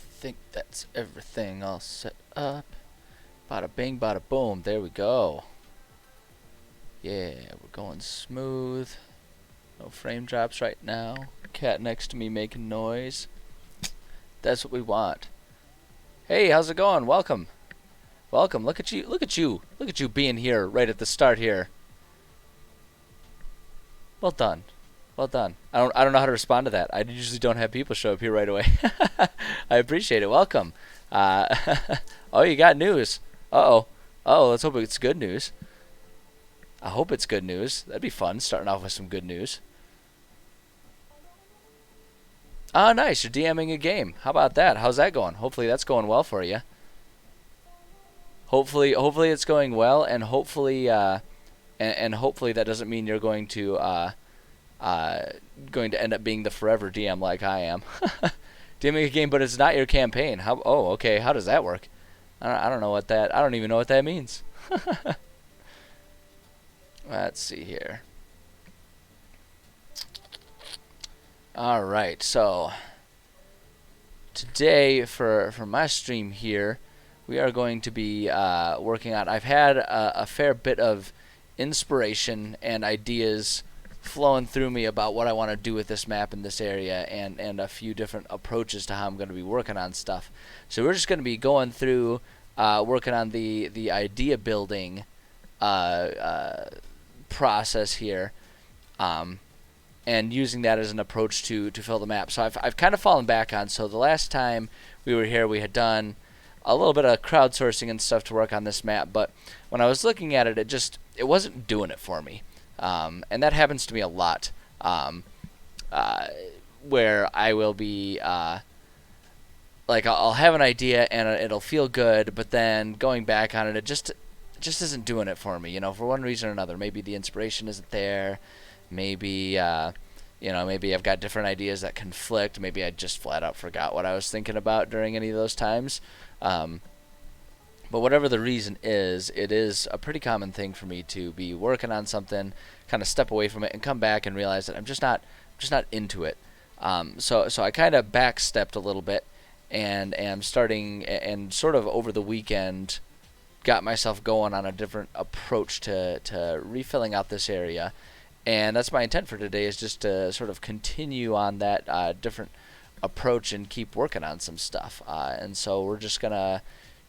think that's everything all set up. Bada bing, bada boom. There we go. Yeah, we're going smooth. No frame drops right now. Cat next to me making noise. That's what we want. Hey, how's it going? Welcome. Welcome. Look at you. Look at you. Look at you being here right at the start here. Well done. Well done. I don't know how to respond to that. I usually don't have people show up here right away. I appreciate it. Welcome. Uh, oh, you got news. Uh-oh. Oh, let's hope it's good news. I hope it's good news. That'd be fun, starting off with some good news. Ah, nice. You're DMing a game. How about that? How's that going? Hopefully that's going well for you. Hopefully it's going well, and hopefully that doesn't mean you're going to end up being the forever DM like I am. DMing a game, but it's not your campaign. How? Oh, okay. How does that work? I don't know what that. I don't even know what that means. Let's see here. All right. So today for my stream here, we are going to be working on. I've had a fair bit of inspiration and ideas flowing through me about what I want to do with this map in this area, and a few different approaches to how I'm going to be working on stuff. So we're just going to be going through working on the idea building process here, and using that as an approach to fill the map. So I've kind of fallen back on. So the last time we were here, we had done a little bit of crowdsourcing and stuff to work on this map, but when I was looking at it, it wasn't doing it for me. And that happens to me a lot, where I will be like I'll have an idea and it'll feel good, but then going back on it, it just isn't doing it for me. You know, for one reason or another. Maybe the inspiration isn't there. Maybe maybe I've got different ideas that conflict. Maybe I just flat out forgot what I was thinking about during any of those times. But whatever the reason is, it is a pretty common thing for me to be working on something, kind of step away from it, and come back and realize that I'm just not into it. So I kind of backstepped a little bit, and am starting, and sort of over the weekend, got myself going on a different approach to refilling out this area. And that's my intent for today, is just to sort of continue on that different approach and keep working on some stuff. And so we're just going to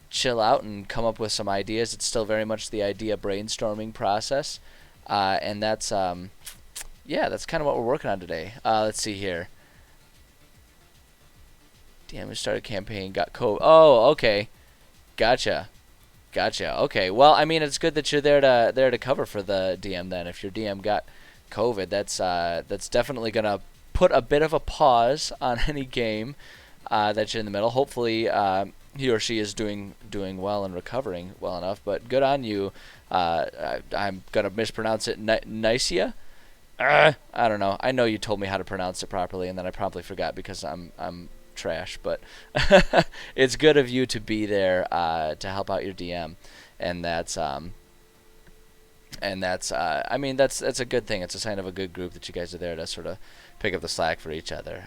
chill out and come up with some ideas. It's still very much the idea brainstorming process. And that's kind of what we're working on today. Let's see here. Damn, we started a campaign, got COVID. Oh, okay. Gotcha. Okay. Well, I mean, it's good that you're there to cover for the DM then. If your DM got COVID, that's definitely gonna put a bit of a pause on any game that you're in the middle. Hopefully, he or she is doing well and recovering well enough. But good on you. I'm gonna mispronounce it. Nicia. I don't know. I know you told me how to pronounce it properly, and then I promptly forgot because I'm trash. But it's good of you to be there to help out your DM, and that's I mean, that's a good thing. It's a sign of a good group that you guys are there to sort of pick up the slack for each other.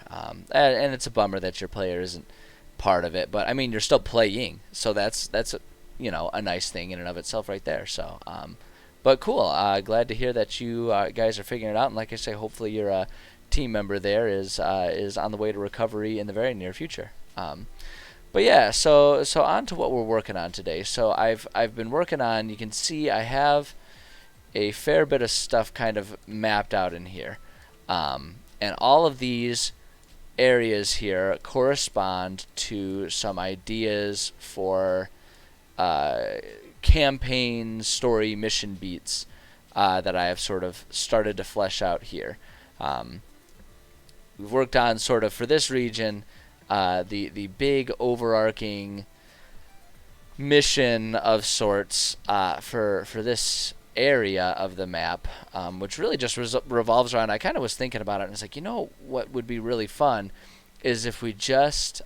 And it's a bummer that your player isn't part of it, but I mean, you're still playing, so that's a nice thing in and of itself right there. So but cool. Glad to hear that you guys are figuring it out, and like I say, hopefully your team member there is on the way to recovery in the very near future. But yeah, so on to what we're working on today. So I've been working on, you can see I have a fair bit of stuff kind of mapped out in here. And all of these areas here correspond to some ideas for campaign, story, mission beats that I have sort of started to flesh out here. We've worked on sort of, for this region, the big overarching mission of sorts for this area of the map, which really just revolves around, I kind of was thinking about it, and it's like, what would be really fun is if we just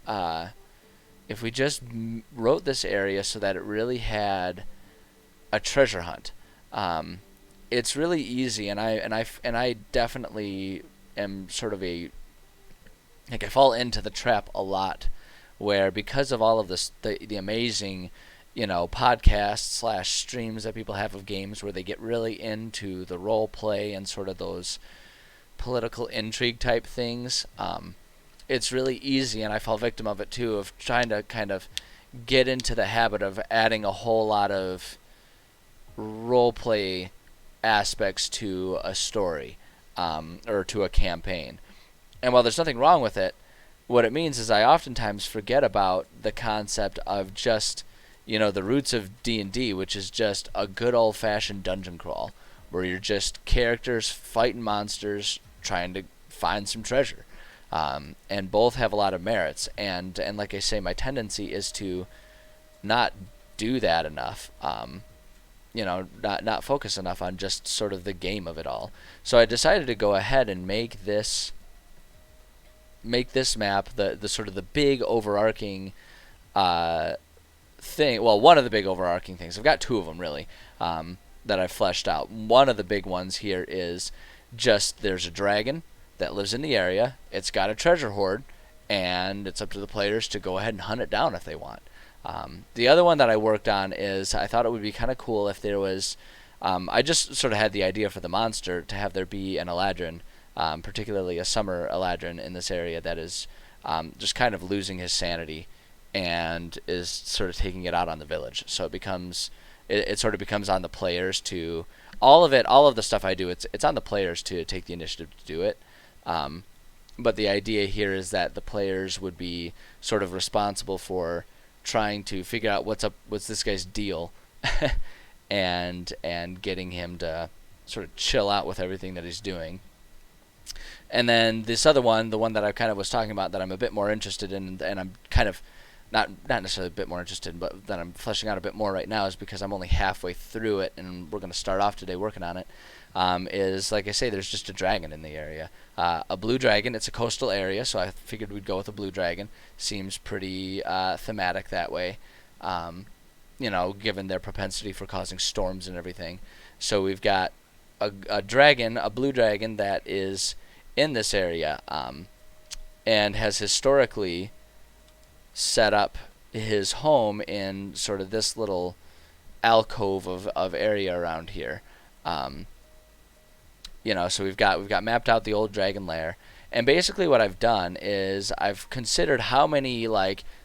wrote this area so that it really had a treasure hunt. It's really easy, and I definitely am sort of I fall into the trap a lot where because of all of this, the amazing, podcasts / streams that people have of games where they get really into the role play and sort of those political intrigue type things, it's really easy, and I fall victim of it too, of trying to kind of get into the habit of adding a whole lot of role play aspects to a story, or to a campaign. And while there's nothing wrong with it, what it means is I oftentimes forget about the concept of just, the roots of D&D, which is just a good old-fashioned dungeon crawl, where you're just characters fighting monsters, trying to find some treasure. And both have a lot of merits. And like I say, my tendency is to not do that enough. Not focus enough on just sort of the game of it all. So I decided to go ahead and make this map the sort of the big overarching thing. Well, one of the big overarching things. I've got two of them really, that I've fleshed out. One of the big ones here is just there's a dragon that lives in the area. It's got a treasure hoard, and it's up to the players to go ahead and hunt it down if they want. The other one that I worked on is I thought it would be kind of cool if there was, I just sort of had the idea for the monster to have there be an Eladrin, particularly a summer Eladrin in this area that is just kind of losing his sanity and is sort of taking it out on the village. So it sort of becomes on the players to, all of the stuff I do, it's on the players to take the initiative to do it. But the idea here is that the players would be sort of responsible for trying to figure out what's this guy's deal, and getting him to sort of chill out with everything that he's doing. And then this other one, the one that I kind of was talking about that I'm a bit more interested in, and I'm kind of not necessarily a bit more interested in, but that I'm fleshing out a bit more right now, is because I'm only halfway through it, and we're going to start off today working on it. Is, like I say, there's just a dragon in the area. A blue dragon. It's a coastal area, so I figured we'd go with a blue dragon. Seems pretty thematic that way, given their propensity for causing storms and everything. So we've got a dragon, a blue dragon, that is in this area, and has historically set up his home in sort of this little alcove of area around here. So we've got mapped out the old dragon lair, and basically what I've done is I've considered how many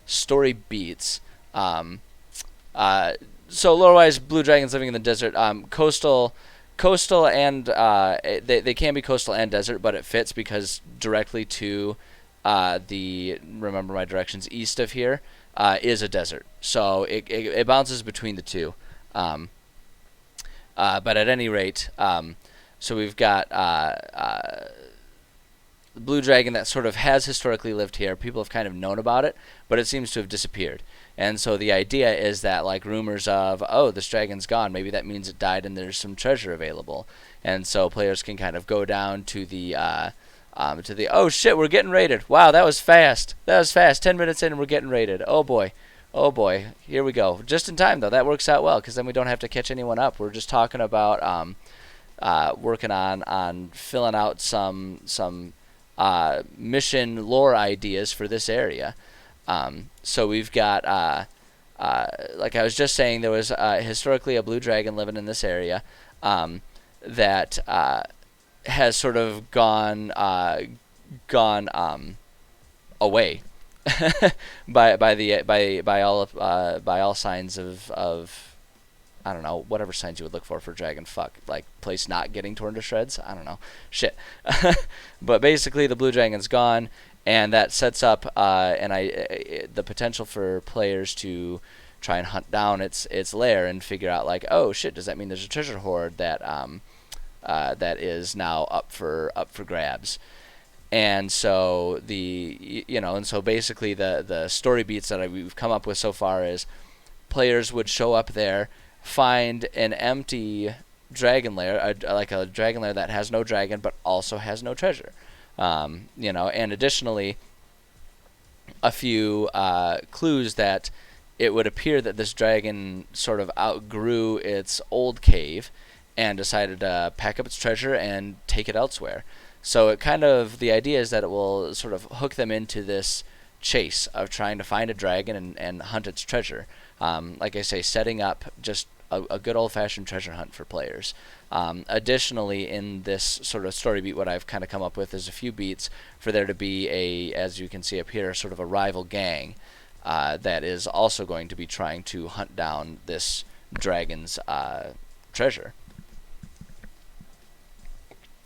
story beats. So lore-wise, blue dragons living in the desert, coastal, and they can be coastal and desert, but it fits because directly to remember my directions, east of here is a desert, so it bounces between the two. But at any rate. So we've got the blue dragon that sort of has historically lived here. People have kind of known about it, but it seems to have disappeared. And so the idea is that rumors of, oh, this dragon's gone, maybe that means it died and there's some treasure available. And so players can kind of go down to the oh shit, we're getting raided. Wow, that was fast. 10 minutes in and we're getting raided. Oh boy, here we go. Just in time though. That works out well because then we don't have to catch anyone up. We're just talking about working on filling out some mission lore ideas for this area. So we've got, like I was just saying, there was historically a blue dragon living in this area that has sort of gone away by all signs of I don't know, whatever signs you would look for dragon fuck, place not getting torn to shreds. I don't know, shit. But basically, the blue dragon's gone, and that sets up the potential for players to try and hunt down its lair and figure out oh shit, does that mean there's a treasure hoard that that is now up for grabs? And so basically the story beats that we've come up with so far is players would show up there, find an empty dragon lair, like a dragon lair that has no dragon but also has no treasure, and additionally a few clues that it would appear that this dragon sort of outgrew its old cave and decided to pack up its treasure and take it elsewhere. So the idea is that it will sort of hook them into this chase of trying to find a dragon and hunt its treasure. Like I say, setting up just a good old-fashioned treasure hunt for players. Additionally, in this sort of story beat, what I've kind of come up with is a few beats for there to be as you can see up here, sort of a rival gang that is also going to be trying to hunt down this dragon's treasure.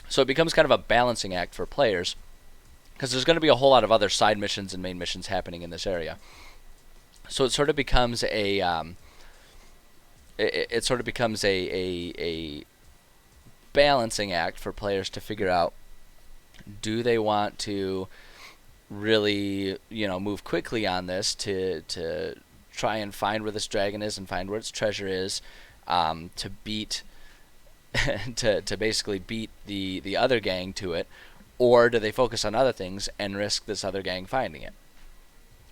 So it becomes kind of a balancing act for players, because there's going to be a whole lot of other side missions and main missions happening in this area. So it sort of becomes a balancing act for players to figure out, do they want to really, move quickly on this to try and find where this dragon is and find where its treasure is, to beat to basically beat the other gang to it, or do they focus on other things and risk this other gang finding it,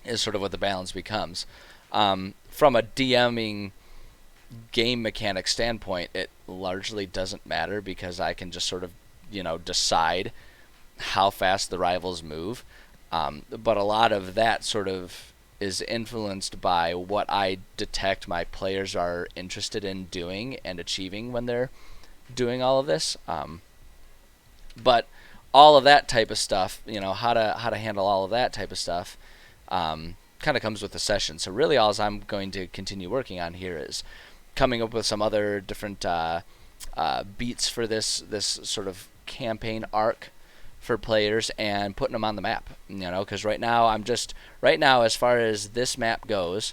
is sort of what the balance becomes. From a DMing game mechanic standpoint, it largely doesn't matter, because I can just sort of, decide how fast the rivals move. But a lot of that sort of is influenced by what I detect my players are interested in doing and achieving when they're doing all of this. But all of that type of stuff, how to handle all of that type of stuff, kind of comes with the session. So really, all I'm going to continue working on here is coming up with some other different beats for this sort of campaign arc for players, and putting them on the map. Because right now, as far as this map goes,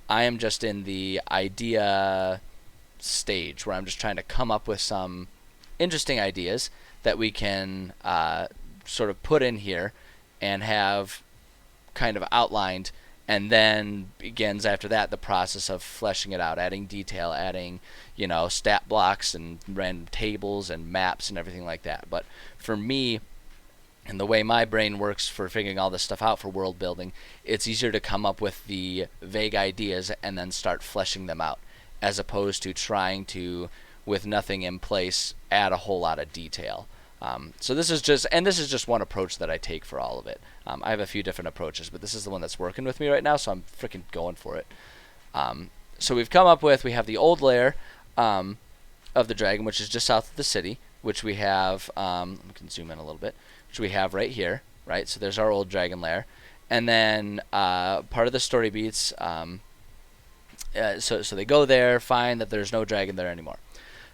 I am just in the idea stage where I'm just trying to come up with some interesting ideas that we can sort of put in here and have kind of outlined, and then begins after that the process of fleshing it out, adding detail, adding stat blocks and random tables and maps and everything like that. But for me, and the way my brain works for figuring all this stuff out for world building, it's easier to come up with the vague ideas and then start fleshing them out, as opposed to trying to, with nothing in place, add a whole lot of detail. So this is just one approach that I take for all of it. I have a few different approaches, but this is the one that's working with me right now, so I'm freaking going for it. So we have the old lair of the dragon, which is just south of the city, which we have, we can zoom in a little bit, which we have right here, right? So there's our old dragon lair. And then part of the story beats, so they go there, find that there's no dragon there anymore.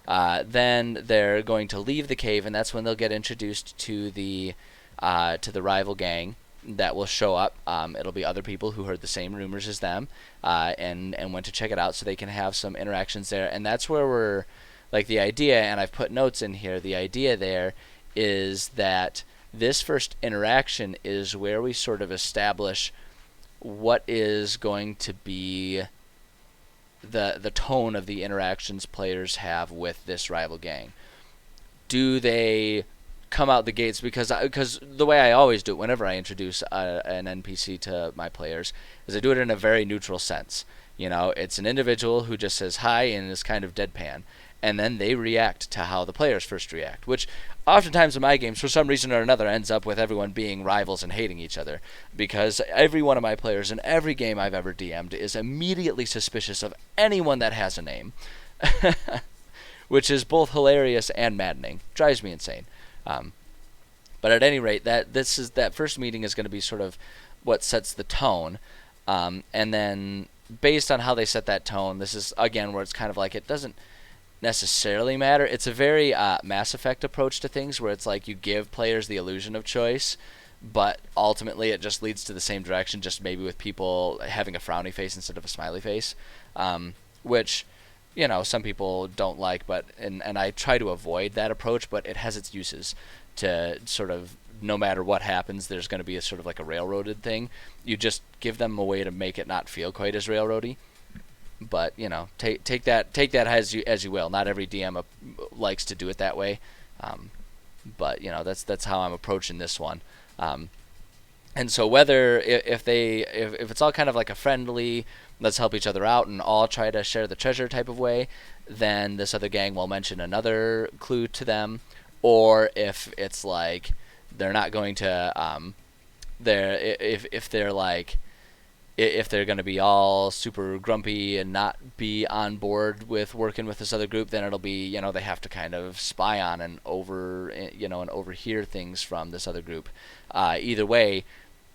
Then they're going to leave the cave, and that's when they'll get introduced to the rival gang that will show up. It'll be other people who heard the same rumors as them, and went to check it out, so they can have some interactions there. And that's where we're, like, the idea, and I've put notes in here, the idea there is that this first interaction is where we sort of establish what is going to be the tone of the interactions players have with this rival gang. Do they come out the gates, because the way I always do it whenever I introduce an NPC to my players is I do it in a very neutral sense. It's an individual who just says hi and is kind of deadpan, and then they react to how the players first react, which oftentimes in my games, for some reason or another, ends up with everyone being rivals and hating each other, because every one of my players in every game I've ever DM'd is immediately suspicious of anyone that has a name, which is both hilarious and maddening. Drives me insane. But at any rate, that first meeting is going to be sort of what sets the tone, and then based on how they set that tone, this is again where it's kind of like it doesn't necessarily matter. It's a very Mass Effect approach to things, where it's like you give players the illusion of choice, but ultimately it just leads to the same direction, just maybe with people having a frowny face instead of a smiley face, which some people don't like, but and I try to avoid that approach, but it has its uses to sort of, no matter what happens, there's going to be a sort of like a railroaded thing. You just give them a way to make it not feel quite as railroady. But take that as you will. Not every DM likes to do it that way, but that's how I'm approaching this one. And so whether if it's all kind of like a friendly, let's help each other out and all try to share the treasure type of way, then this other gang will mention another clue to them. Or if it's like they're not going to if they're like if they're going to be all super grumpy and not be on board with working with this other group, then it'll be, they have to kind of spy on and overhear things from this other group. Either way,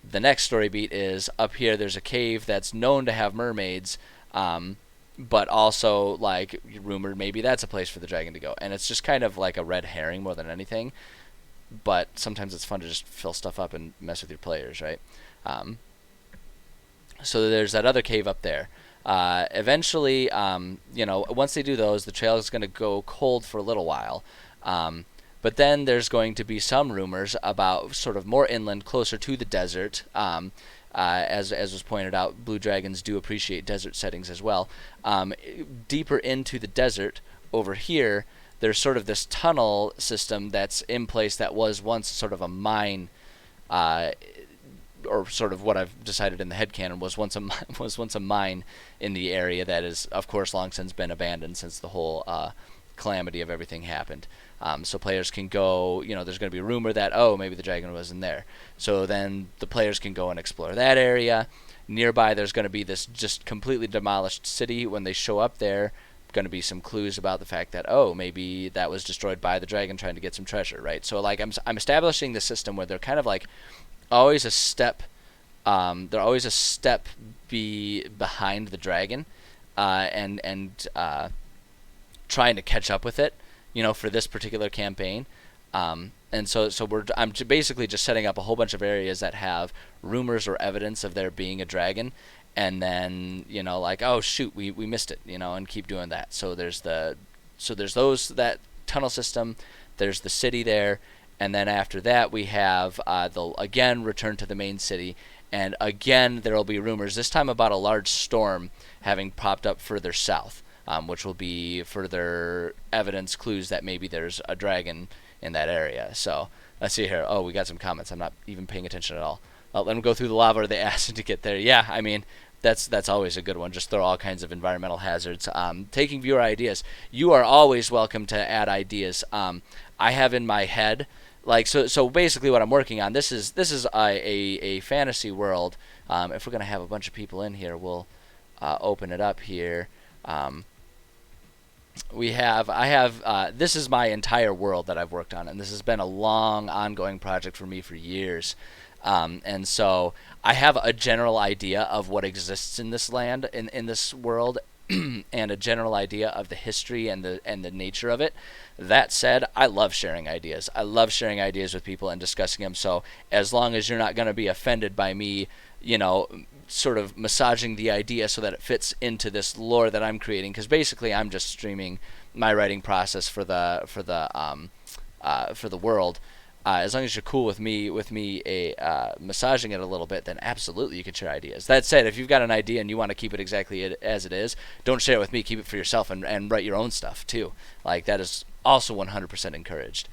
the next story beat is up here. There's a cave that's known to have mermaids, but also like rumored maybe that's a place for the dragon to go, and it's just kind of like a red herring more than anything. But sometimes it's fun to just fill stuff up and mess with your players, right? So there's that other cave up there. Eventually, once they do those, the trail is going to go cold for a little while. But then there's going to be some rumors about sort of more inland, closer to the desert. As was pointed out, blue dragons do appreciate desert settings as well. Deeper into the desert, over here, there's sort of this tunnel system that's in place that was once sort of a mine, or sort of what I've decided in the headcanon was once a mine in the area that is, of course, long since been abandoned since the whole calamity of everything happened. So players can go, there's going to be a rumor that, maybe the dragon was in there. So then the players can go and explore that area. Nearby, there's going to be this just completely demolished city. When they show up there, going to be some clues about the fact that, maybe that was destroyed by the dragon trying to get some treasure, right? So like I'm establishing the system where they're kind of like always a step, they're always a step behind the dragon, and trying to catch up with it, for this particular campaign. And so I'm basically just setting up a whole bunch of areas that have rumors or evidence of there being a dragon, and then like, oh shoot, we missed it, and keep doing that. So there's that tunnel system, there's the city there, and then after that we have they'll again return to the main city, and again there will be rumors, this time about a large storm having popped up further south, which will be further evidence, clues that maybe there's a dragon in that area. So let's see here. We got some comments. I'm not even paying attention at all. Let them go through the lava or the acid to get there. Yeah, I mean, that's always a good one. Just throw all kinds of environmental hazards. Taking viewer ideas. You are always welcome to add ideas. I have in my head, so basically what I'm working on, this is a fantasy world. If we're going to have a bunch of people in here, we'll open it up here. This is my entire world that I've worked on, and this has been a long ongoing project for me for years. And so I have a general idea of what exists in this land, in this world, and a general idea of the history and the nature of it. That said, I love sharing ideas. I love sharing ideas with people and discussing them. So as long as you're not going to be offended by me, sort of massaging the idea so that it fits into this lore that I'm creating, because basically I'm just streaming my writing process for the world. As long as you're cool with me massaging it a little bit, then absolutely you can share ideas. That said, if you've got an idea and you want to keep it exactly as it is, don't share it with me. Keep it for yourself and write your own stuff too. Like, that is also 100% encouraged.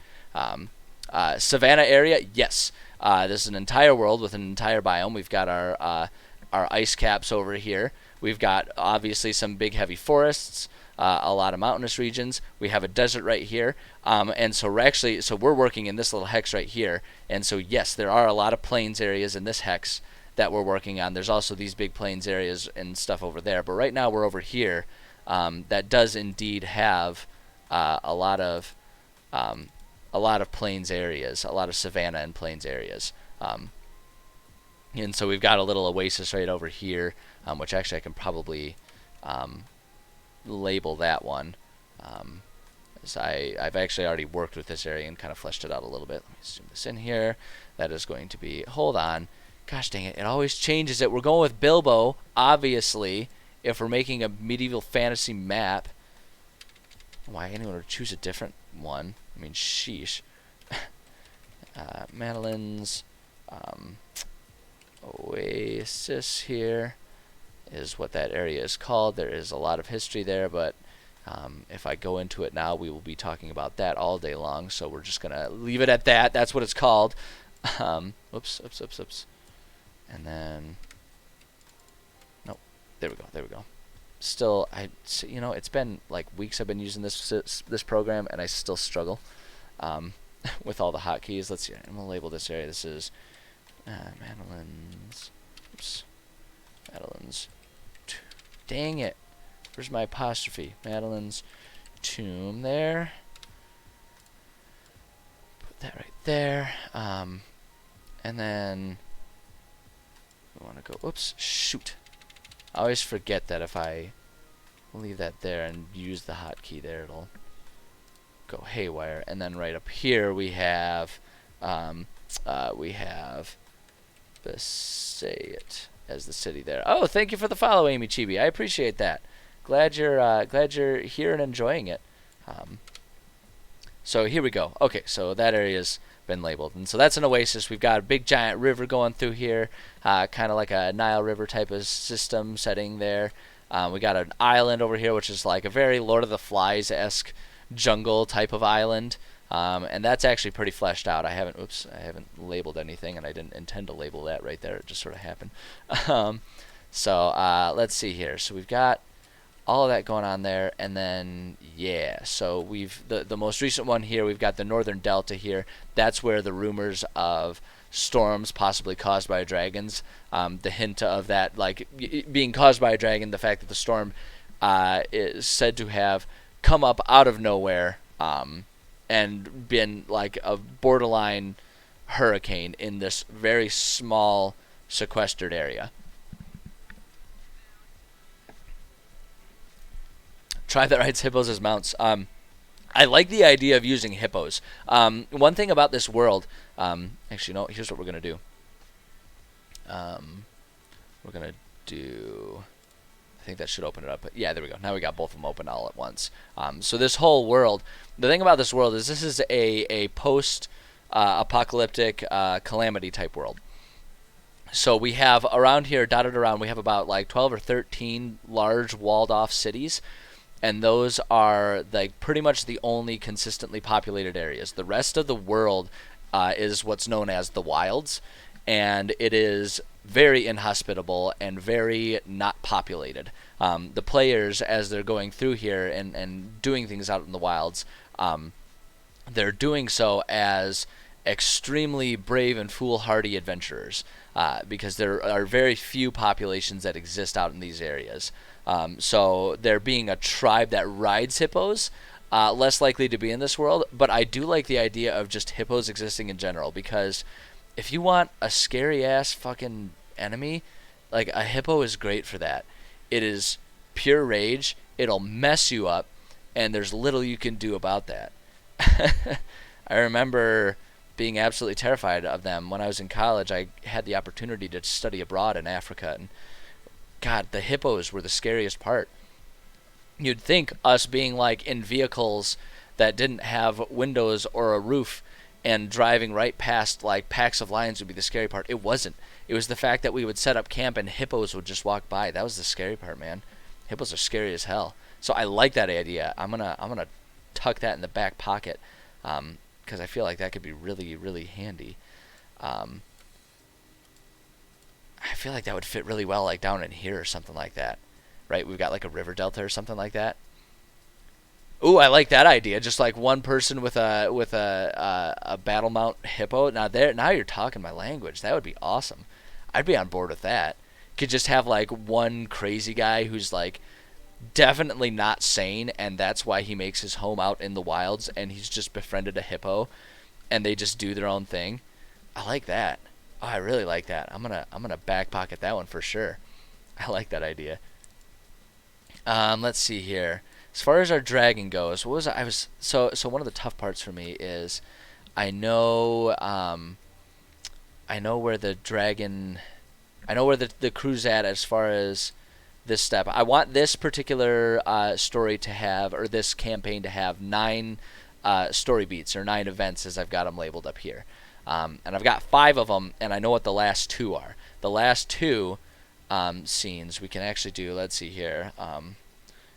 Savannah area, yes. This is an entire world with an entire biome. We've got our ice caps over here. We've got obviously some big heavy forests, a lot of mountainous regions. We have a desert right here, and so we're working in this little hex right here. And so yes, there are a lot of plains areas in this hex that we're working on. There's also these big plains areas and stuff over there. But right now we're over here. That does indeed have a lot of plains areas, a lot of savanna and plains areas. And so we've got a little oasis right over here, which actually I can probably label that one. So I've actually already worked with this area and kind of fleshed it out a little bit. Let me zoom this in here. That is going to be, hold on. Gosh dang it, it always changes it. We're going with Bilbo, obviously, if we're making a medieval fantasy map. Why anyone would choose a different one? I mean, sheesh. Madeline's Oasis here is what that area is called. There is a lot of history there, but if I go into it now, we will be talking about that all day long, so we're just going to leave it at that. That's what it's called. Oops. And then, nope, there we go. Still, it's been like weeks I've been using this program, and I still struggle with all the hotkeys. Let's see, I'm going to label this area. This is Madeline's. Oops. Madeline's. Dang it. Where's my apostrophe? Madeline's tomb there. Put that right there. And then we want to go. Oops. Shoot. I always forget that if I leave that there and use the hotkey there, it'll go haywire. And then right up here we have Passaic as the city there. Oh, thank you for the follow, Amy Chibi. I appreciate that. Glad you're here and enjoying it. So here we go. Okay, so that area's been labeled, and so that's an oasis. We've got a big giant river going through here, kind of like a Nile River type of system setting there. We got an island over here, which is like a very Lord of the Flies-esque jungle type of island. And that's actually pretty fleshed out. I haven't labeled anything, and I didn't intend to label that right there. It just sort of happened. So let's see here. So we've got all of that going on there, and then so we've the most recent one here. We've got the Northern Delta here. That's where the rumors of storms possibly caused by dragons. The hint of that, like being caused by a dragon, the fact that the storm is said to have come up out of nowhere. And been like a borderline hurricane in this very small sequestered area. Tribe that rides hippos as mounts. I like the idea of using hippos. One thing about this world, actually, no, here's what we're going to do. We're going to do... I think that should open it up. But yeah, there we go. Now we got both of them open all at once. So this whole world, the thing about this world is this is a post-apocalyptic calamity type world. So we have around here, dotted around, we have about like 12 or 13 large walled off cities. And those are like pretty much the only consistently populated areas. The rest of the world is what's known as the wilds. And it is very inhospitable and very not populated. The players, as they're going through here and doing things out in the wilds, they're doing so as extremely brave and foolhardy adventurers, because there are very few populations that exist out in these areas. So there being a tribe that rides hippos, less likely to be in this world, but I do like the idea of just hippos existing in general, because if you want a scary-ass fucking enemy, like a hippo is great for that. It is pure rage, it'll mess you up, and there's little you can do about that. I remember being absolutely terrified of them. When I was in college, I had the opportunity to study abroad in Africa, and God, the hippos were the scariest part. You'd think us being like in vehicles that didn't have windows or a roof and driving right past like packs of lions would be the scary part. It wasn't. It was the fact that we would set up camp and hippos would just walk by. That was the scary part, man. Hippos are scary as hell. So I like that idea. I'm gonna tuck that in the back pocket, because I feel like that could be really, really handy. I feel like that would fit really well like down in here or something like that. Right? We've got like a river delta or something like that. Ooh, I like that idea. Just like one person with a battle mount hippo. Now you're talking my language. That would be awesome. I'd be on board with that. Could just have like one crazy guy who's like definitely not sane, and that's why he makes his home out in the wilds, and he's just befriended a hippo, and they just do their own thing. I like that. Oh, I really like that. I'm gonna back pocket that one for sure. I like that idea. Let's see here. As far as our dragon goes, what was I was so one of the tough parts for me is I know where the dragon, I know where the crew's at as far as this step. I want this particular story to have, or this campaign to have 9 story beats or 9 events as I've got them labeled up here, and I've got 5 of them, and I know what the last 2 are. The last 2 scenes we can actually do. Let's see here.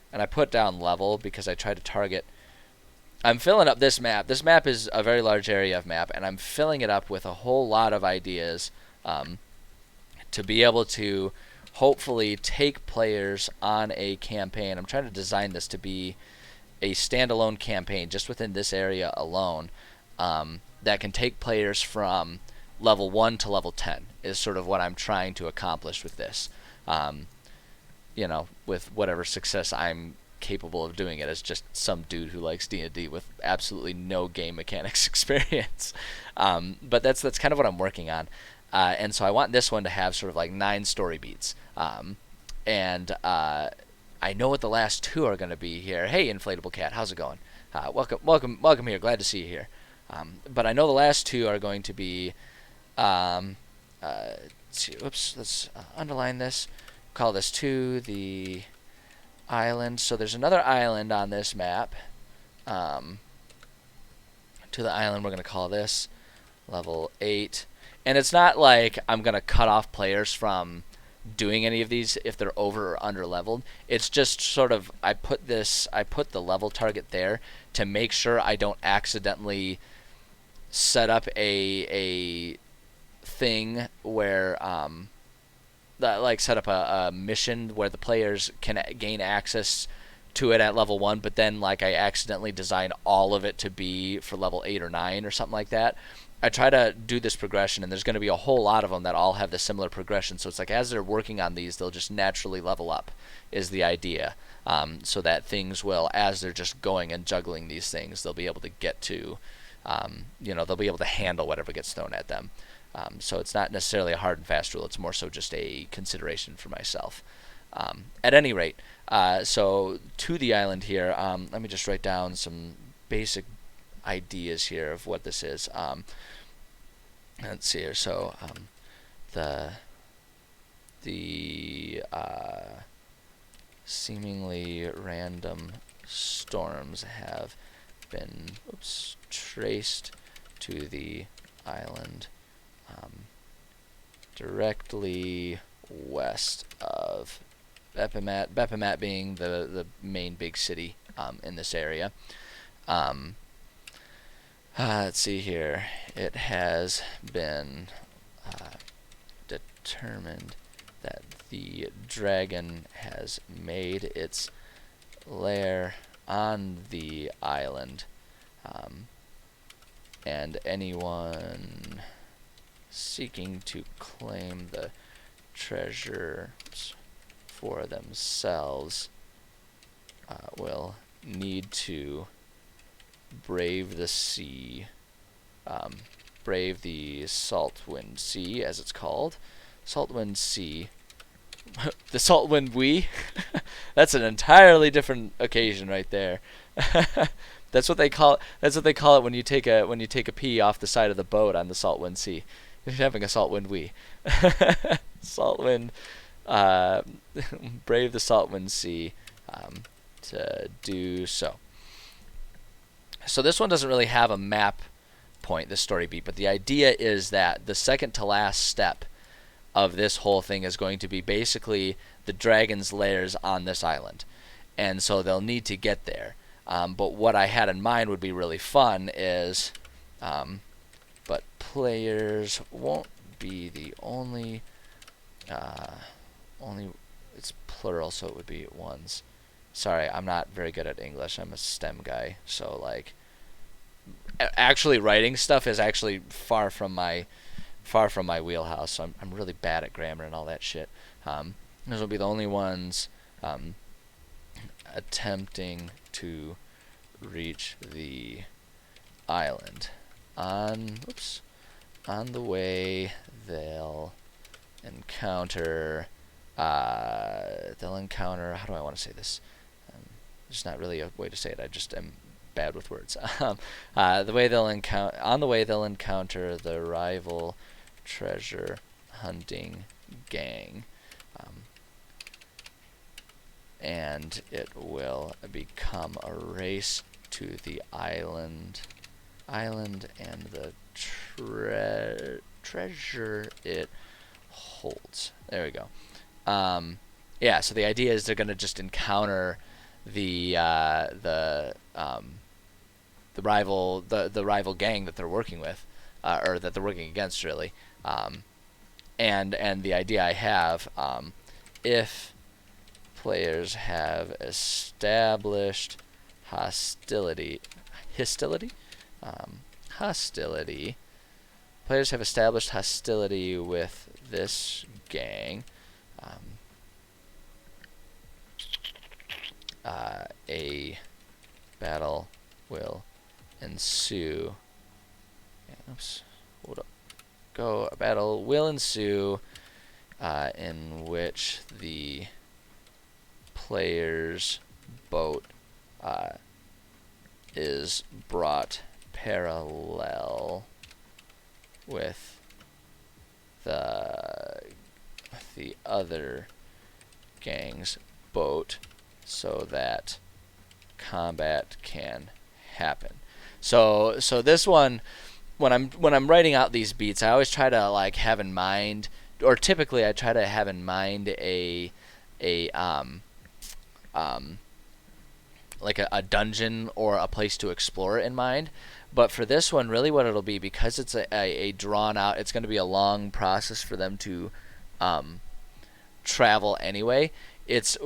And I put down level because I tried to target. I'm filling up this map. This map is a very large area of map, and I'm filling it up with a whole lot of ideas to be able to hopefully take players on a campaign. I'm trying to design this to be a standalone campaign just within this area alone, that can take players from level 1 to level 10 is sort of what I'm trying to accomplish with this. You know, with whatever success I'm capable of doing it as just some dude who likes D&D with absolutely no game mechanics experience. But that's kind of what I'm working on. And so I want this one to have sort of like 9 story beats. And I know what the last 2 are going to be here. Hey, Inflatable Cat, how's it going? Welcome here. Glad to see you here. But I know the last 2 are going to be. Let's see. Oops. Let's underline this. Call this 2 the island. So there's another island on this map. To the island, we're going to call this level 8. And it's not like I'm going to cut off players from doing any of these if they're over or under leveled. It's just sort of I put the level target there to make sure I don't accidentally set up a thing where set up a mission where the players can gain access to it at level 1, but then like I accidentally design all of it to be for level 8 or 9 or something like that. I try to do this progression, and there's going to be a whole lot of them that all have the similar progression. So it's like as they're working on these, they'll just naturally level up, is the idea. So that things will, as they're just going and juggling these things, they'll be able to get to, they'll be able to handle whatever gets thrown at them. So it's not necessarily a hard and fast rule. It's more so just a consideration for myself. At any rate, so to the island here, let me just write down some basic ideas here of what this is. Let's see here. So the seemingly random storms have been traced to the island directly west of Bepimat. Bepimat being the main big city in this area. Let's see here. It has been determined that the dragon has made its lair on the island, and anyone seeking to claim the treasure for themselves will need to brave the sea, brave the Saltwind Sea, as it's called. Saltwind Sea. The Saltwind We? That's an entirely different occasion right there. That's what they call it. That's what they call it when you take a pee off the side of the boat on the Saltwind Sea. You're having a Saltwind We. Saltwind, brave the Saltwind Sea to do so. So this one doesn't really have a map point, this story beat, but the idea is that the second to last step of this whole thing is going to be basically the dragon's lairs on this island. And so they'll need to get there. But what I had in mind would be really fun is, but players won't be the only, it's plural, so it would be ones. Sorry, I'm not very good at English. I'm a STEM guy, so like actually writing stuff is actually far from my wheelhouse. So I'm really bad at grammar and all that shit. Those will be the only ones attempting to reach the island. On the way, they'll encounter. How do I want to say this? There's not really a way to say it. I just am bad with words. On the way they'll encounter the rival treasure hunting gang, and it will become a race to the island and the treasure it holds. There we go. Yeah. So the idea is they're gonna just encounter the rival gang that they're working with, or that they're working against, really. And the idea I have, if players have established hostility Players have established hostility with this gang. A battle will ensue. Oops. Hold up. Go. A battle will ensue in which the player's boat is brought parallel with the other gang's boat so that combat can happen. So this one, when I'm writing out these beats, I always try to like have in mind, or typically I try to have in mind like a dungeon or a place to explore in mind. But for this one, really what it'll be, because it's a drawn out, it's going to be a long process for them to travel anyway. It's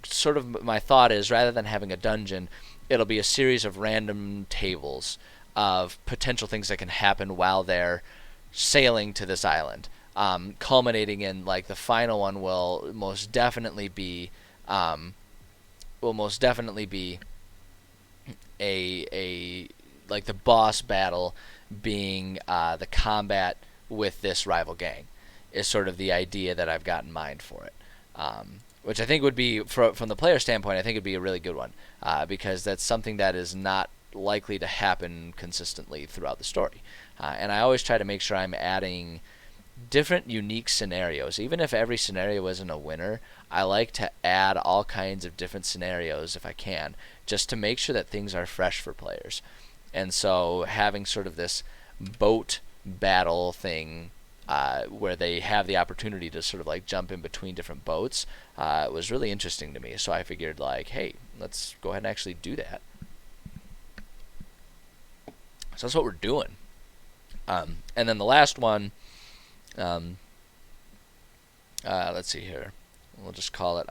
sort of, my thought is, rather than having a dungeon, it'll be a series of random tables of potential things that can happen while they're sailing to this island, culminating in, like, the final one will most definitely be a like the boss battle being the combat with this rival gang is sort of the idea that I've got in mind for it, which I think would be, from the player standpoint, I think it'd be a really good one, because that's something that is not likely to happen consistently throughout the story, and I always try to make sure I'm adding different unique scenarios. Even if every scenario isn't a winner, I like to add all kinds of different scenarios if I can, just to make sure that things are fresh for players. And so having sort of this boat battle thing, where they have the opportunity to sort of like jump in between different boats, was really interesting to me. So I figured, like, hey, let's go ahead and actually do that. So that's what we're doing. And then the last one, let's see here. We'll just call it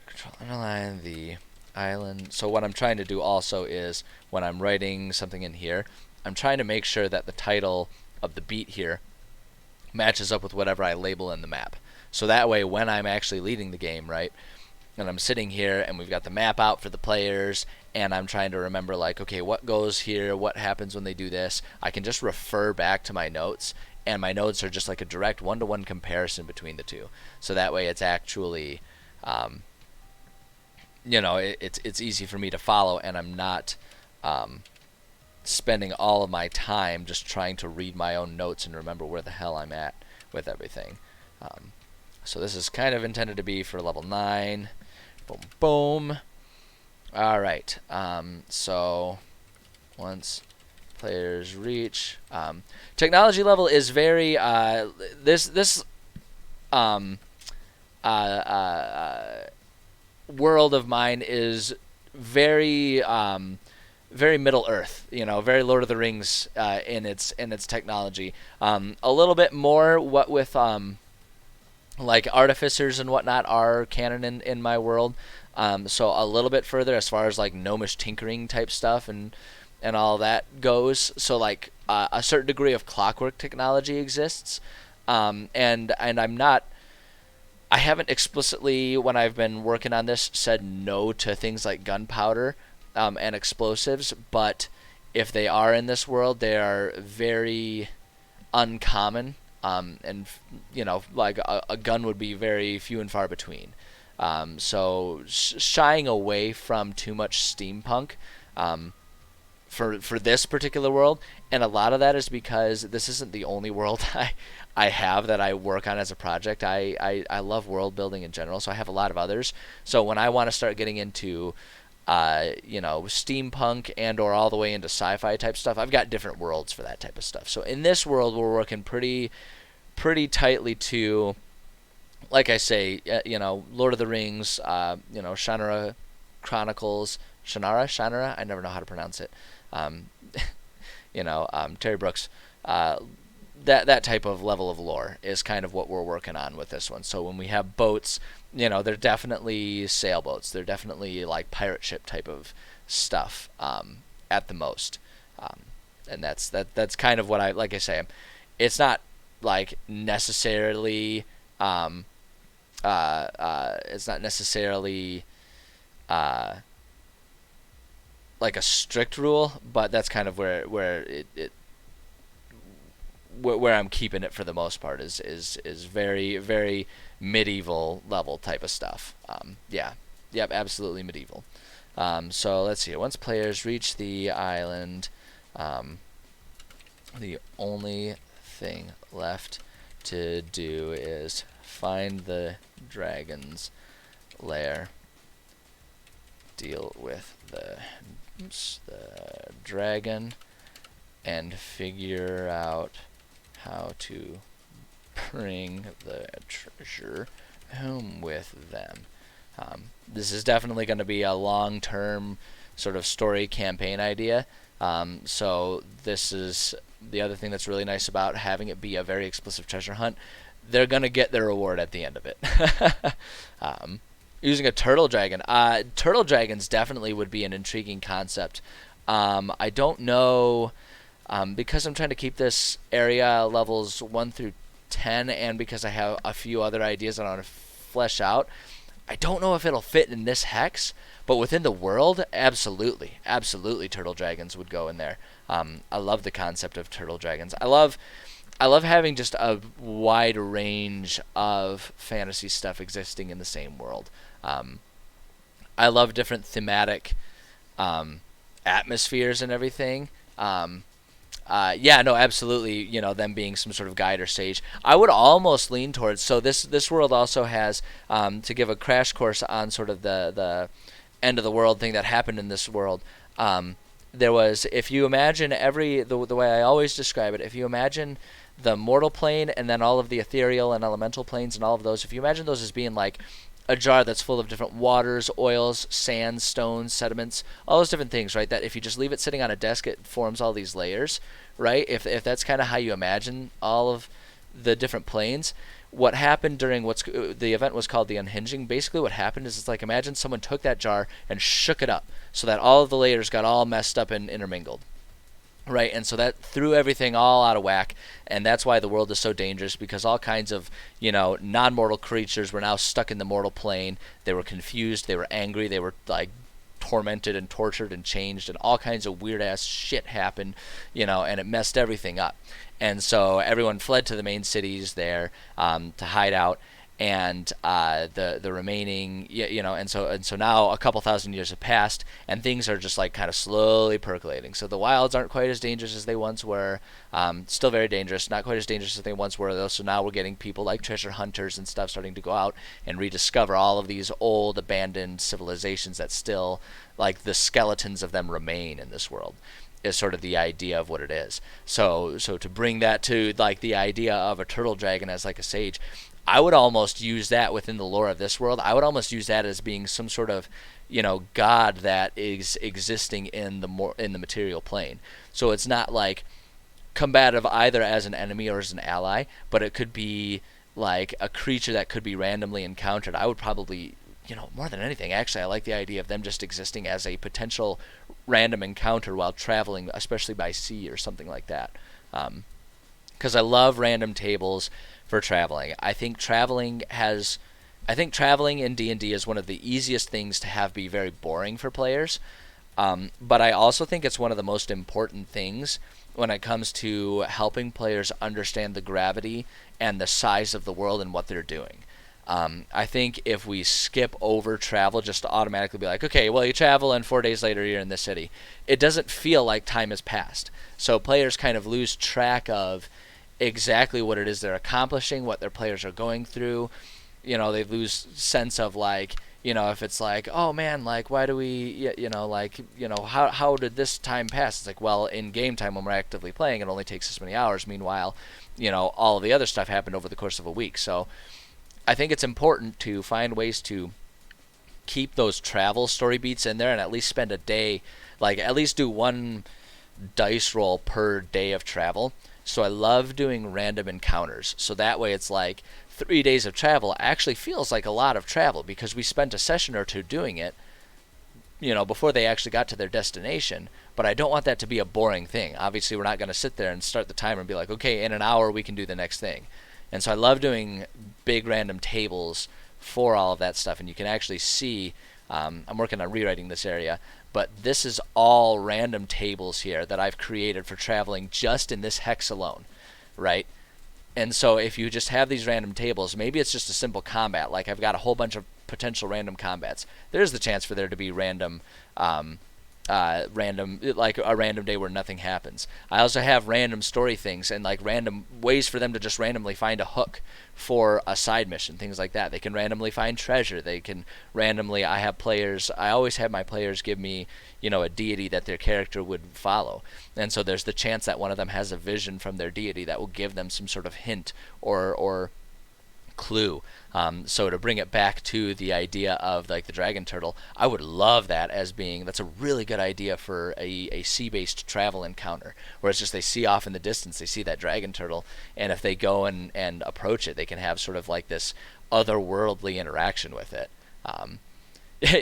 control underline the island. So what I'm trying to do also is, when I'm writing something in here, I'm trying to make sure that the title of the beat here matches up with whatever I label in the map. So that way, when I'm actually leading the game, right, and I'm sitting here and we've got the map out for the players, and I'm trying to remember, like, okay, what goes here, what happens when they do this, I can just refer back to my notes, and my notes are just like a direct one-to-one comparison between the two. So that way it's actually, it's easy for me to follow, and I'm not spending all of my time just trying to read my own notes and remember where the hell I'm at with everything. So this is kind of intended to be for level 9. Boom, boom. All right. So once players reach, technology level is very this world of mine is very very Middle Earth, very Lord of the Rings in its technology. A little bit more what with like artificers and whatnot are canon in my world. So a little bit further as far as like gnomish tinkering type stuff and all that goes. So like a certain degree of clockwork technology exists, and I haven't explicitly, when I've been working on this, said no to things like gunpowder and explosives, but if they are in this world, they are very uncommon, and like a gun would be very few and far between. So shying away from too much steampunk for this particular world, and a lot of that is because this isn't the only world I have that I work on as a project. I love world building in general, so I have a lot of others. So when I want to start getting into steampunk and or all the way into sci-fi type stuff, I've got different worlds for that type of stuff. So in this world, we're working pretty tightly to, like I say, Lord of the Rings, Shannara Chronicles, Shannara, I never know how to pronounce it. Terry Brooks, that type of level of lore is kind of what we're working on with this one. So when we have boats, they're definitely sailboats. They're definitely like pirate ship type of stuff, at the most. and that's kind of what I like. I say, it's not like necessarily it's not necessarily like a strict rule, but that's kind of where I'm keeping it for the most part is very very medieval level type of stuff. Yeah, yep, absolutely medieval. So let's see. Once players reach the island, the only thing left to do is find the dragon's lair, deal with the dragon, and figure out how to bring the treasure home with them. This is definitely going to be a long-term sort of story campaign idea. So this is the other thing that's really nice about having it be a very explicit treasure hunt. They're going to get their reward at the end of it. Using a turtle dragon. Turtle dragons definitely would be an intriguing concept. I don't know, because I'm trying to keep this area levels 1 through 10, and because I have a few other ideas that I want to flesh out, I don't know if it'll fit in this hex, but within the world, absolutely, absolutely, turtle dragons would go in there. I love the concept of turtle dragons. I love having just a wide range of fantasy stuff existing in the same world. I love different thematic atmospheres and everything. Yeah, no, absolutely. You know, them being some sort of guide or sage. I would almost lean towards. So this world also has, to give a crash course on sort of the end of the world thing that happened in this world. There was, if you imagine the way I always describe it, if you imagine the mortal plane and then all of the ethereal and elemental planes and all of those, if you imagine those as being like a jar that's full of different waters, oils, sands, stones, sediments, all those different things, right? That if you just leave it sitting on a desk, it forms all these layers, right? If that's kind of how you imagine all of the different planes, what happened during the event was called the unhinging. Basically what happened is, it's like, imagine someone took that jar and shook it up so that all of the layers got all messed up and intermingled. Right, and so that threw everything all out of whack, and that's why the world is so dangerous, because all kinds of, non-mortal creatures were now stuck in the mortal plane. They were confused, they were angry, they were, like, tormented and tortured and changed, and all kinds of weird-ass shit happened, and it messed everything up. And so everyone fled to the main cities there to hide out, and the remaining, and so now a couple thousand years have passed, and things are just like kind of slowly percolating. So the wilds aren't quite as dangerous as they once were. Still very dangerous, not quite as dangerous as they once were though. So now we're getting people like treasure hunters and stuff starting to go out and rediscover all of these old abandoned civilizations that still, like, the skeletons of them remain in this world, is sort of the idea of what it is. So to bring that to, like, the idea of a turtle dragon as like a sage, I would almost use that within the lore of this world. I would almost use that as being some sort of, god that is existing in the material plane. So it's not like combative either as an enemy or as an ally, but it could be like a creature that could be randomly encountered. I would probably, more than anything, actually, I like the idea of them just existing as a potential random encounter while traveling, especially by sea or something like that. Because I love random tables for traveling. I think traveling in D&D is one of the easiest things to have be very boring for players. But I also think it's one of the most important things when it comes to helping players understand the gravity and the size of the world and what they're doing. I think if we skip over travel just to automatically be like, okay, well, you travel and 4 days later you're in the city, it doesn't feel like time has passed. So players kind of lose track of exactly what it is they're accomplishing, what their players are going through. They lose sense of, like, if it's like, oh man, like, why do we, how did this time pass? It's like, well, in game time when we're actively playing, it only takes this many hours. Meanwhile, all of the other stuff happened over the course of a week. So I think it's important to find ways to keep those travel story beats in there and at least spend a day, like, at least do one dice roll per day of travel. So I love doing random encounters. So that way it's like 3 days of travel actually feels like a lot of travel because we spent a session or two doing it, before they actually got to their destination. But I don't want that to be a boring thing. Obviously, we're not going to sit there and start the timer and be like, okay, in an hour we can do the next thing. And so I love doing big random tables for all of that stuff. And you can actually see, I'm working on rewriting this area, but this is all random tables here that I've created for traveling just in this hex alone, right? And so if you just have these random tables, maybe it's just a simple combat. Like I've got a whole bunch of potential random combats. There's the chance for there to be random, like a random day where nothing happens. I also have random story things and like random ways for them to just randomly find a hook for a side mission, things like that. They can randomly find treasure. They can randomly, I always have my players give me, a deity that their character would follow. And so there's the chance that one of them has a vision from their deity that will give them some sort of hint or clue. So to bring it back to the idea of like the dragon turtle, I would love that as being, that's a really good idea for a sea-based travel encounter, where it's just they see off in the distance, they see that dragon turtle, and if they go and approach it, they can have sort of like this otherworldly interaction with it.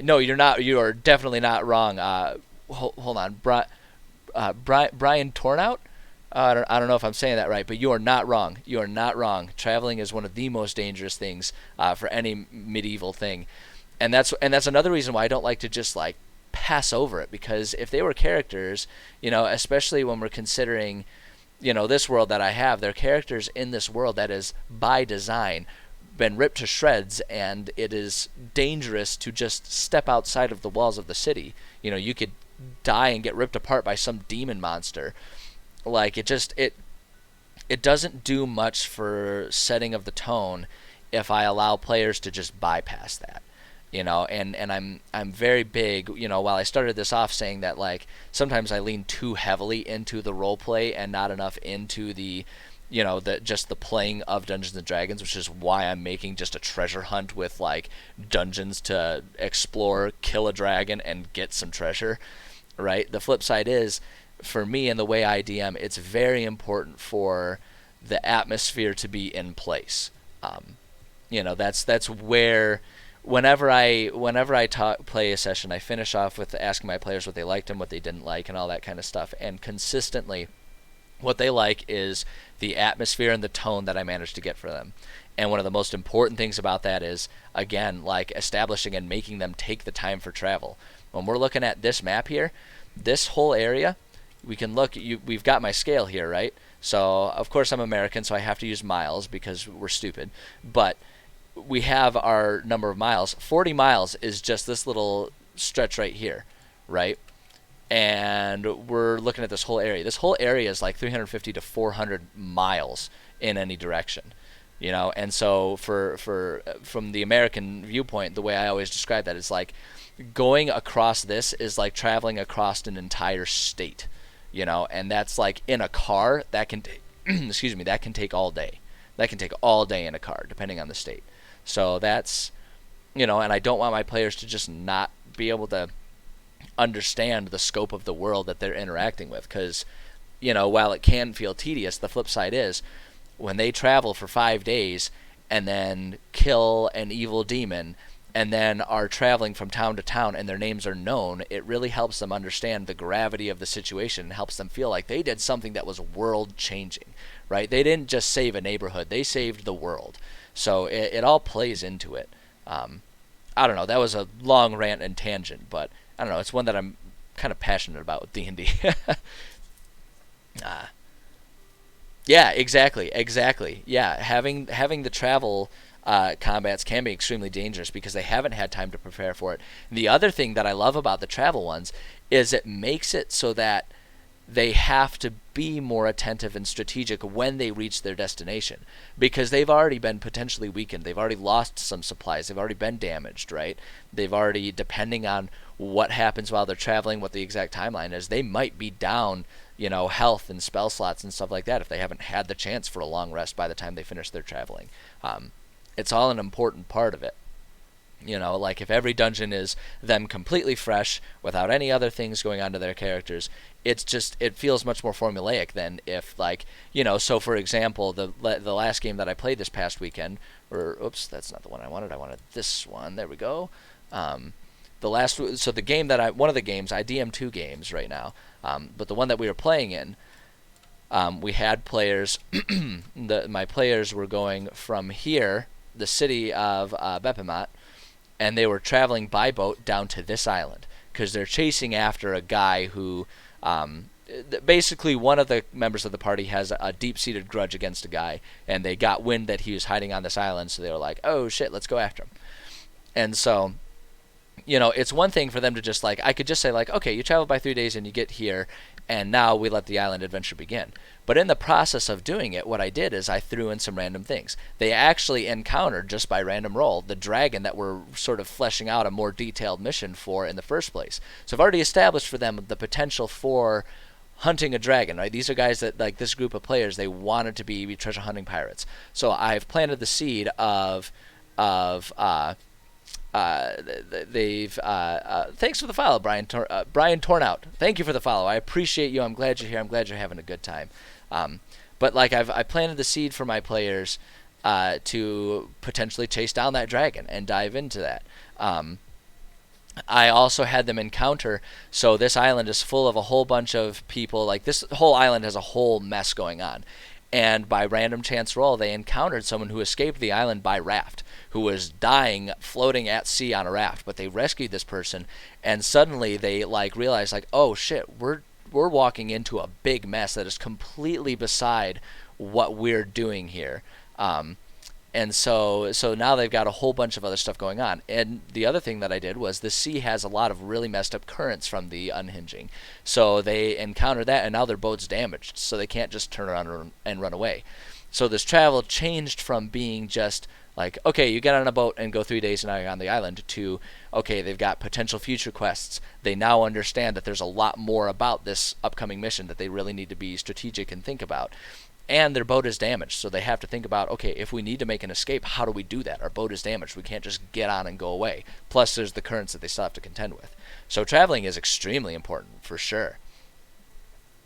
No, you are definitely not wrong. Hold on, Brian Tornout? I don't know if I'm saying that right, but you are not wrong. You are not wrong. Traveling is one of the most dangerous things for any medieval thing, and that's another reason why I don't like to just like pass over it, because if they were characters, especially when we're considering, this world that I have, they're characters in this world that is by design been ripped to shreds, and it is dangerous to just step outside of the walls of the city. You could die and get ripped apart by some demon monster. Like it doesn't do much for setting of the tone if I allow players to just bypass that, and I'm very big, while I started this off saying that like sometimes I lean too heavily into the role play and not enough into the just the playing of Dungeons and Dragons, which is why I'm making just a treasure hunt with like dungeons to explore, kill a dragon, and get some treasure, right? The flip side is, for me and the way I DM, it's very important for the atmosphere to be in place. That's where whenever I play a session, I finish off with asking my players what they liked and what they didn't like and all that kind of stuff, and consistently what they like is the atmosphere and the tone that I managed to get for them. And one of the most important things about that is, again, like establishing and making them take the time for travel. When we're looking at this map here, this whole area, we can look, we've got my scale here, right? So, of course, I'm American, so I have to use miles because we're stupid. But we have our number of miles. 40 miles is just this little stretch right here, right? And we're looking at this whole area. This whole area is like 350 to 400 miles in any direction, And so from the American viewpoint, the way I always describe that is like going across this is like traveling across an entire state, And that's like in a car that can take, excuse me, that can take all day. That can take all day in a car, depending on the state. So that's, and I don't want my players to just not be able to understand the scope of the world that they're interacting with, because while it can feel tedious, the flip side is when they travel for 5 days and then kill an evil demon and then are traveling from town to town and their names are known, it really helps them understand the gravity of the situation and helps them feel like they did something that was world changing, right? They didn't just save a neighborhood, they saved the world. So it all plays into it. I don't know, that was a long rant and tangent, but I don't know, it's one that I'm kind of passionate about with D&D. Yeah, exactly. Yeah, having the travel combats can be extremely dangerous because they haven't had time to prepare for it. And the other thing that I love about the travel ones is it makes it so that they have to be more attentive and strategic when they reach their destination, because they've already been potentially weakened. They've already lost some supplies. They've already been damaged, right? They've already, depending on what happens while they're traveling, what the exact timeline is, they might be down, health and spell slots and stuff like that if they haven't had the chance for a long rest by the time they finish their traveling. It's all an important part of it. Like if every dungeon is them completely fresh without any other things going on to their characters, it feels much more formulaic than if so for example, the last game that I played this past weekend, or oops, that's not the one I wanted this one, there we go. The the game that one of the games, I DM 2 games right now, but the one that we were playing in, we had players. My players were going from here, the city of Bepemat, and they were traveling by boat down to this island because they're chasing after a guy who, basically, one of the members of the party has a deep-seated grudge against a guy, and they got wind that he was hiding on this island, so they were like, "Oh shit, let's go after him." And so, it's one thing for them to just I could just say okay, you traveled by 3 days and you get here, and now we let the island adventure begin. But in the process of doing it, what I did is I threw in some random things. They actually encountered, just by random roll, the dragon that we're sort of fleshing out a more detailed mission for in the first place. So I've already established for them the potential for hunting a dragon, right? These are guys that, this group of players, they wanted to be treasure hunting pirates. So I've planted the seed of thanks for the follow, Brian Tornout. Thank you for the follow. I appreciate you. I'm glad you're here. I'm glad you're having a good time. But I planted the seed for my players to potentially chase down that dragon and dive into that. I also had them encounter. So this island is full of a whole bunch of people. This whole island has a whole mess going on. And by random chance roll, they encountered someone who escaped the island by raft, who was dying floating at sea on a raft. But they rescued this person, and suddenly they realized oh shit, we're walking into a big mess that is completely beside what we're doing here. And so now they've got a whole bunch of other stuff going on. And the other thing that I did was the sea has a lot of really messed up currents from the unhinging. So they encountered that, and now their boat's damaged, so they can't just turn around and run away. So this travel changed from being just okay, you get on a boat and go 3 days and now you're on the island, to, okay, they've got potential future quests. They now understand that there's a lot more about this upcoming mission that they really need to be strategic and think about. And their boat is damaged, so they have to think about, okay, if we need to make an escape, how do we do that? Our boat is damaged. We can't just get on and go away. Plus, there's the currents that they still have to contend with. So traveling is extremely important, for sure.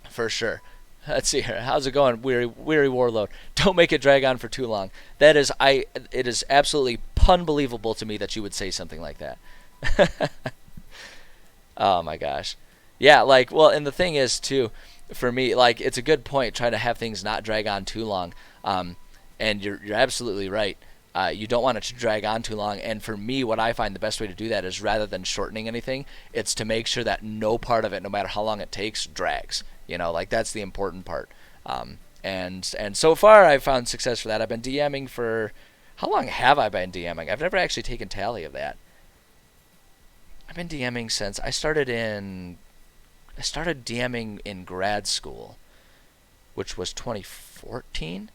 For sure. Let's see here. How's it going, Weary Warlord? Don't make it drag on for too long. It is absolutely unbelievable to me that you would say something like that. Oh my gosh. Yeah, and the thing is too, for me, it's a good point trying to have things not drag on too long. And you're absolutely right. You don't want it to drag on too long. And for me, what I find the best way to do that is, rather than shortening anything, it's to make sure that no part of it, no matter how long it takes, drags. That's the important part. And so far I've found success for that. I've been DMing for, how long have I been DMing? I've never actually taken tally of that. I've been DMing since I started DMing in grad school, which was 2014.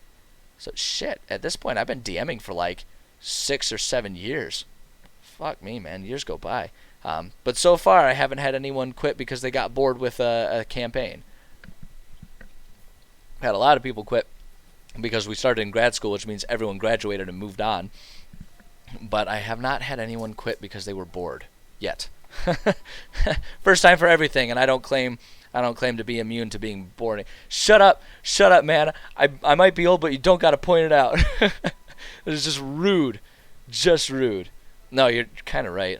So shit, at this point I've been DMing for 6 or 7 years. Fuck me, man, years go by. But so far I haven't had anyone quit because they got bored with a campaign. Had a lot of people quit because we started in grad school, which means everyone graduated and moved on. But I have not had anyone quit because they were bored yet. First time for everything, and I don't claim to be immune to being bored. Shut up, man. I might be old, but you don't got to point it out. It's just rude, No, you're kind of right.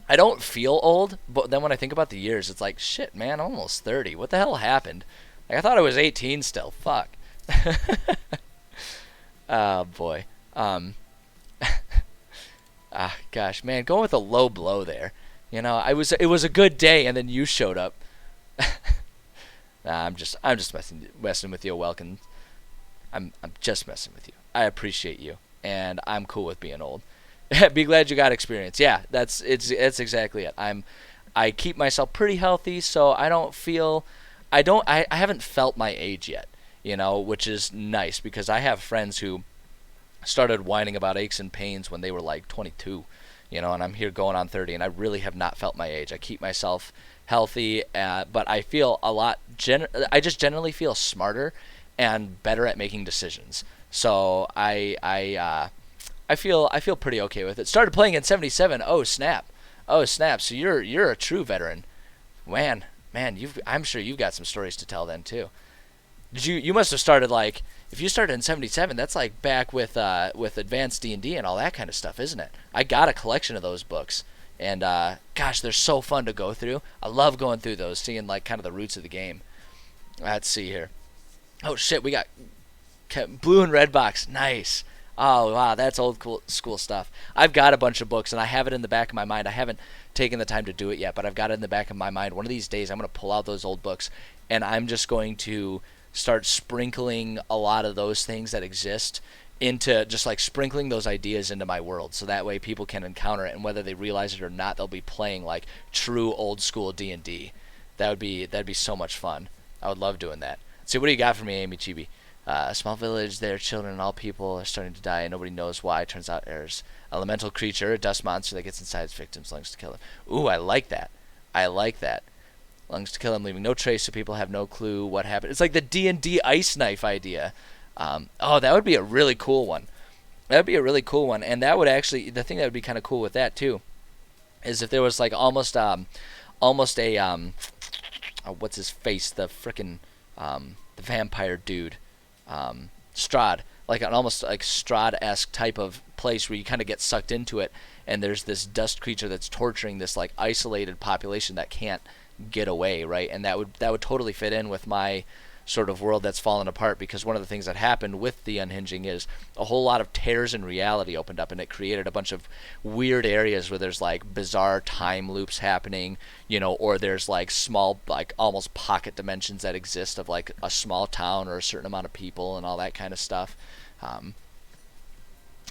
I don't feel old, but then when I think about the years, it's shit, man, I'm almost 30. What the hell happened? I thought I was 18 still. Fuck. Oh boy. Gosh, man, going with a low blow there. It was a good day, and then you showed up. Nah, I'm just messing with you, Welkin. I'm just messing with you. I appreciate you, and I'm cool with being old. Be glad you got experience. Yeah, that's exactly it. I keep myself pretty healthy, so I haven't felt my age yet, which is nice, because I have friends who started whining about aches and pains when they were 22, and I'm here going on 30, and I really have not felt my age. I keep myself healthy, but I feel I just generally feel smarter and better at making decisions. So I feel pretty okay with it. Started playing in 77. Oh snap. So you're a true veteran. Man, I'm sure you've got some stories to tell then too. You must have started if you started in 77, that's back with Advanced D&D and all that kind of stuff, isn't it? I got a collection of those books. And gosh, they're so fun to go through. I love going through those, seeing like kind of the roots of the game. Let's see here. Oh shit, we got blue and red box. Nice. Oh wow, that's old school stuff. I've got a bunch of books, and I have it in the back of my mind. I haven't taken the time to do it yet, but I've got it in the back of my mind. One of these days, I'm going to pull out those old books, and I'm just going to start sprinkling a lot of those things that exist into just like sprinkling those ideas into my world, so that way people can encounter it, and whether they realize it or not, they'll be playing like true old school D&D. That'd be so much fun. I would love doing that. So what do you got for me, Amy Chibi? A small village, their children and all people are starting to die, and nobody knows why. Turns out there's elemental creature, a dust monster that gets inside its victims, longs to kill them. Ooh, I like that. I like that. Longs to kill them, leaving no trace, so people have no clue what happened. It's like the D&D ice knife idea. Oh, that would be a really cool one. That would be a really cool one, and that would actually, the thing that would be kind of cool with that too, is if there was like almost a what's his face, the frickin' the vampire dude. Strahd, like an almost like Strahd-esque type of place where you kind of get sucked into it, and there's this dust creature that's torturing this like isolated population that can't get away, right? And that would totally fit in with my sort of world that's fallen apart, because one of the things that happened with the unhinging is a whole lot of tears in reality opened up, and it created a bunch of weird areas where there's like bizarre time loops happening, you know, or there's like small, like almost pocket dimensions that exist of like a small town or a certain amount of people and all that kind of stuff.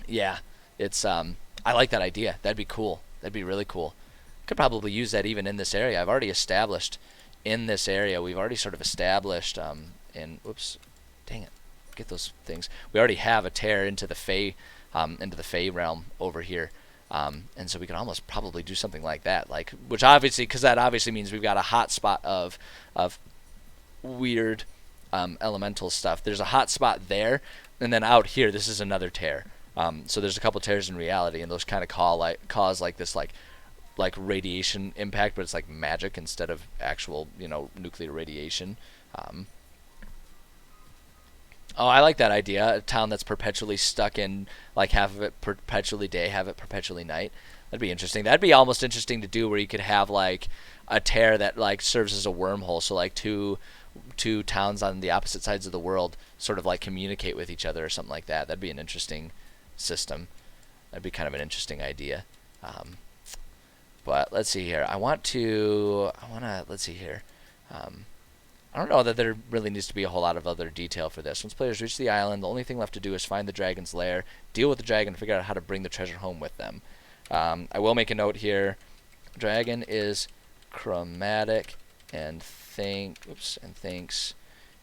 Yeah, it's I like that idea. That'd be cool. That'd be really cool. Could probably use that even in this area. I've already established in this area, we've already sort of established whoops, dang it, get those things. We already have a tear into the Fey realm over here, and so we can almost probably do something like that, like, which obviously, because that obviously means we've got a hot spot of weird elemental stuff. There's a hot spot there, and then out here, this is another tear. So there's a couple tears in reality, and those kind of cause like this like radiation impact, but it's like magic instead of actual, you know, nuclear radiation. Oh, I like that idea. A town that's perpetually stuck in, like, half of it perpetually day, half it perpetually night. That'd be interesting. That'd be almost interesting to do, where you could have like a tear that like serves as a wormhole, so like two towns on the opposite sides of the world sort of like communicate with each other or something like that. That'd be an interesting system. That'd be kind of an interesting idea. But let's see here. Let's see here. I don't know that there really needs to be a whole lot of other detail for this. Once players reach the island, the only thing left to do is find the dragon's lair, deal with the dragon, and figure out how to bring the treasure home with them. I will make a note here. Dragon is chromatic and thinks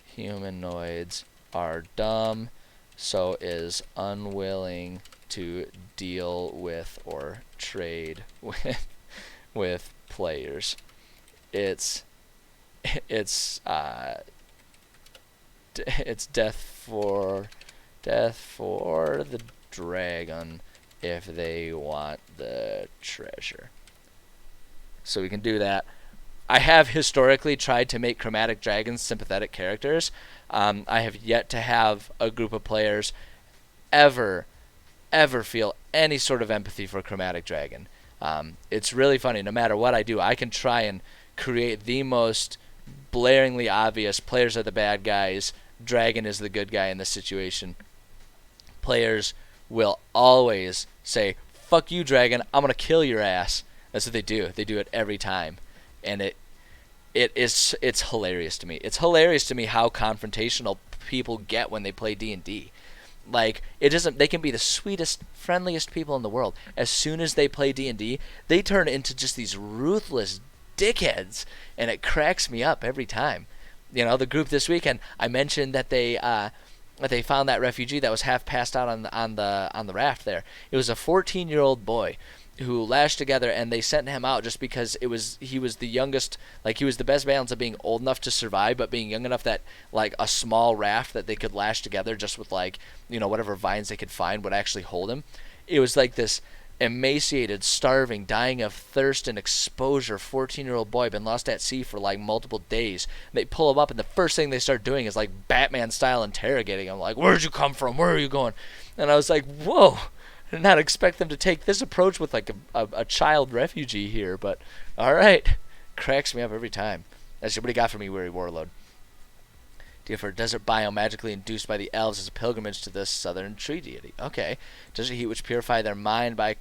humanoids are dumb, so is unwilling to deal with or trade with players. It's death for the dragon if they want the treasure. So we can do that. I have historically tried to make chromatic dragons sympathetic characters. I have yet to have a group of players ever feel any sort of empathy for chromatic dragon. It's really funny. No matter what I do, I can try and create the most blaringly obvious players are the bad guys, dragon is the good guy in this situation. Players will always say, fuck you, dragon, I'm going to kill your ass. That's what they do. They do it every time. And it's hilarious to me. It's hilarious to me how confrontational people get when they play D&D. Like, they can be the sweetest, friendliest people in the world. As soon as they play D&D, they turn into just these ruthless dickheads, and it cracks me up every time. You know, the group this weekend, I mentioned that they found that refugee that was half passed out on the raft there. It was a 14-year-old boy who lashed together, and they sent him out just because he was the youngest, like he was the best balance of being old enough to survive, but being young enough that like a small raft that they could lash together just with like, you know, whatever vines they could find would actually hold him. It was like this emaciated, starving, dying of thirst and exposure 14-year-old boy, been lost at sea for like multiple days. They pull him up, and the first thing they start doing is like Batman style interrogating him, like, where'd you come from, where are you going? And I was like, whoa, did not expect them to take this approach with like a child refugee here, but all right. Cracks me up every time. That's what he got for me, Weary Warlord. Deal for a desert biome magically induced by the elves as a pilgrimage to the southern tree deity. Okay. Desert heat which purify their mind by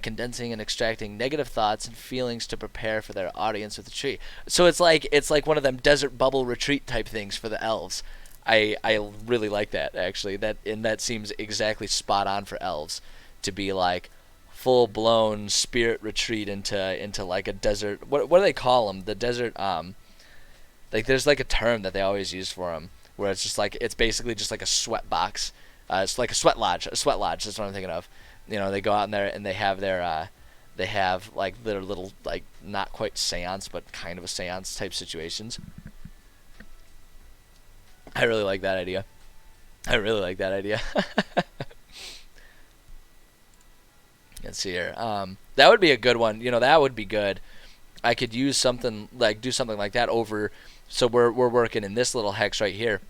condensing and extracting negative thoughts and feelings to prepare for their audience with the tree. So it's like one of them desert bubble retreat type things for the elves. I really like that, actually. That seems exactly spot on for elves to be like full blown spirit retreat into like a desert. What do they call them? The desert like there's like a term that they always use for them where it's just like it's basically just like a sweat box. It's like a sweat lodge. That's what I'm thinking of. You know, they go out in there and they have their they have like their little like not quite seance but kind of a seance type situations. I really like that idea. Let's see here. That would be a good one. You know, that would be good. I could use something like do something like that over. So we're working in this little hex right here.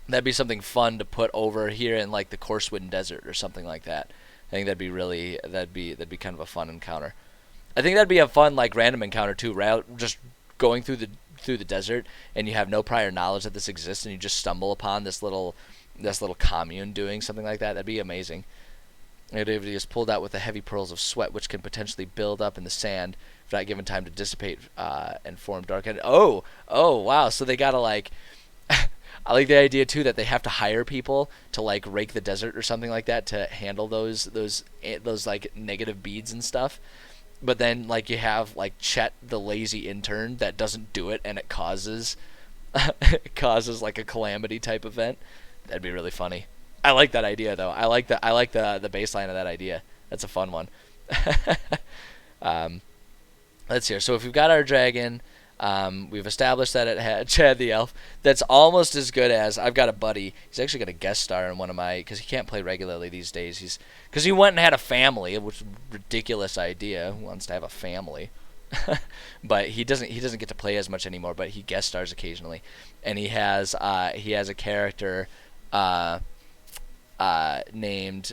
That'd be something fun to put over here in like the Corsewooden Desert or something like that. I think that'd be kind of a fun encounter. I think that'd be a fun like random encounter too. Just going through the desert and you have no prior knowledge that this exists and you just stumble upon this little commune doing something like that. That'd be amazing. Activity is pulled out with the heavy pearls of sweat, which can potentially build up in the sand if not given time to dissipate and form dark. Oh, wow! So they gotta like. I like the idea too that they have to hire people to like rake the desert or something like that to handle those like negative beads and stuff. But then like you have like Chet the lazy intern that doesn't do it and it causes like a calamity type event. That'd be really funny. I like that idea though. I like the baseline of that idea. That's a fun one. Let's see here. So if we've got our dragon, we've established that it had Chad the elf. That's almost as good as I've got a buddy. He's actually got a guest star in one of my because he can't play regularly these days. Because he went and had a family, which is a ridiculous idea. Who wants to have a family? But he doesn't get to play as much anymore. But he guest stars occasionally, and he has a character named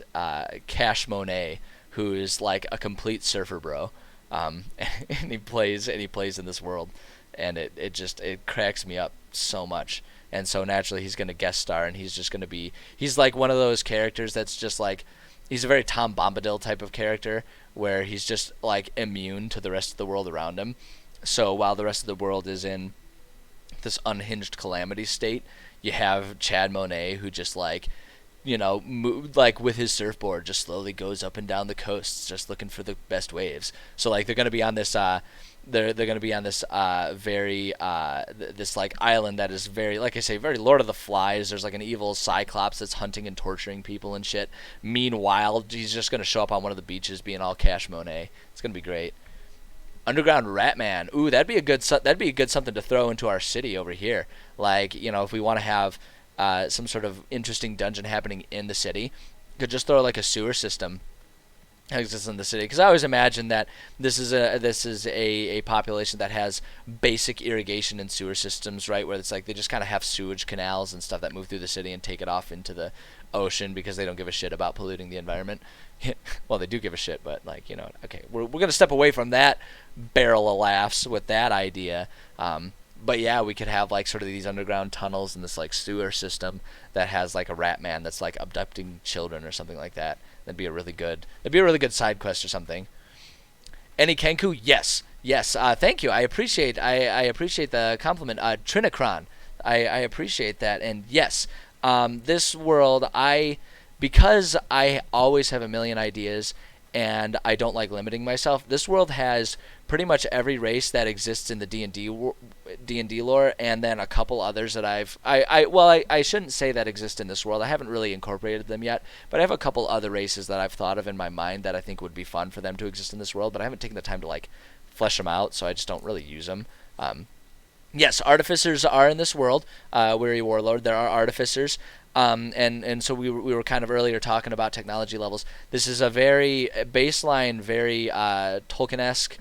Cash Monet, who is like a complete surfer bro. And he plays in this world, and it cracks me up so much. And so naturally he's going to guest star, and he's like one of those characters that's just like he's a very Tom Bombadil type of character where he's just like immune to the rest of the world around him. So while the rest of the world is in this unhinged calamity state, you have Chad Monet who just like like with his surfboard just slowly goes up and down the coasts just looking for the best waves. So like they're going to be on this they're going to be on this very this like island that is very, like I say, very Lord of the Flies. There's like an evil cyclops that's hunting and torturing people and shit. Meanwhile, he's just going to show up on one of the beaches being all Cash Monet. It's going to be great. Underground Ratman. Ooh, that'd be a good something to throw into our city over here. Like, if we want to have some sort of interesting dungeon happening in the city, could just throw like a sewer system exists in the city, because I always imagine that this is a population that has basic irrigation and sewer systems, right, where it's like they just kind of have sewage canals and stuff that move through the city and take it off into the ocean because they don't give a shit about polluting the environment. Well, they do give a shit, but like, okay, we're gonna step away from that barrel of laughs with that idea. But yeah, we could have like sort of these underground tunnels and this like sewer system that has like a rat man that's like abducting children or something like that. That'd be a really good side quest or something. Any Kenku? Yes. Thank you. I appreciate the compliment. Trinacron. I appreciate that. And yes, this world, because I always have a million ideas and I don't like limiting myself, this world has pretty much every race that exists in the D&D lore, and then a couple others that I shouldn't say that exist in this world. I haven't really incorporated them yet, but I have a couple other races that I've thought of in my mind that I think would be fun for them to exist in this world, but I haven't taken the time to like flesh them out, so I just don't really use them. Yes, artificers are in this world. Weary Warlord, there are artificers. And so we were kind of earlier talking about technology levels. This is a very baseline, very Tolkien-esque,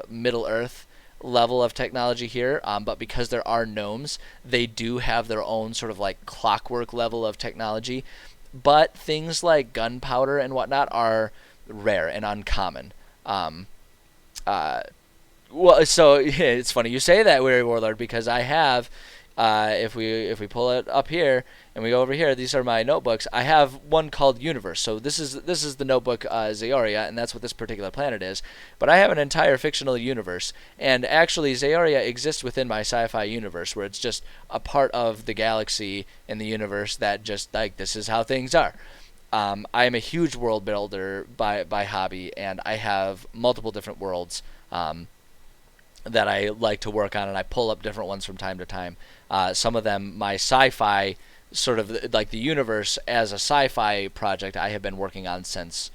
Middle Earth level of technology here. But because there are gnomes, they do have their own sort of like clockwork level of technology. but things like gunpowder and whatnot are rare and uncommon. Um, uh, well, so yeah, it's funny you say that, Weary Warlord, because I have, if we pull it up here and we go over here, these are my notebooks. I have one called Universe. So this is the notebook Zaoria, and that's what this particular planet is. But I have an entire fictional universe, and actually Zaoria exists within my sci-fi universe, where it's just a part of the galaxy in the universe that just like this is how things are. I am a huge world builder by hobby, and I have multiple different worlds. That I like to work on, and I pull up different ones from time to time. Some of them, my sci-fi, sort of like the universe as a sci-fi project, I have been working on since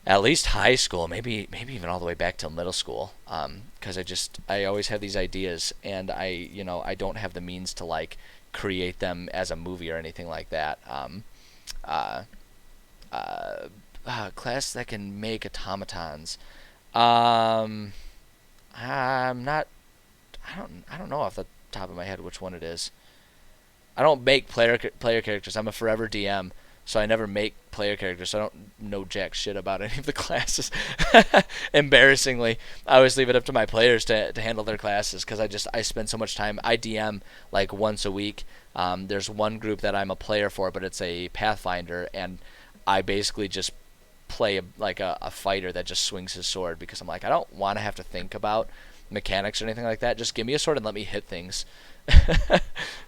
at least high school, maybe even all the way back till middle school. Because I always have these ideas, and I don't have the means to like create them as a movie or anything like that. Uh, Class that can make automatons. Um, I'm not. I don't know off the top of my head which one it is. I don't make player characters. I'm a forever DM, so I never make player characters. So I don't know jack shit about any of the classes. Embarrassingly, I always leave it up to my players to handle their classes because I spend so much time. I DM like once a week. There's one group that I'm a player for, but it's a Pathfinder, and I basically just play a fighter that just swings his sword because I'm like I don't want to have to think about mechanics or anything like that. Just give me a sword and let me hit things.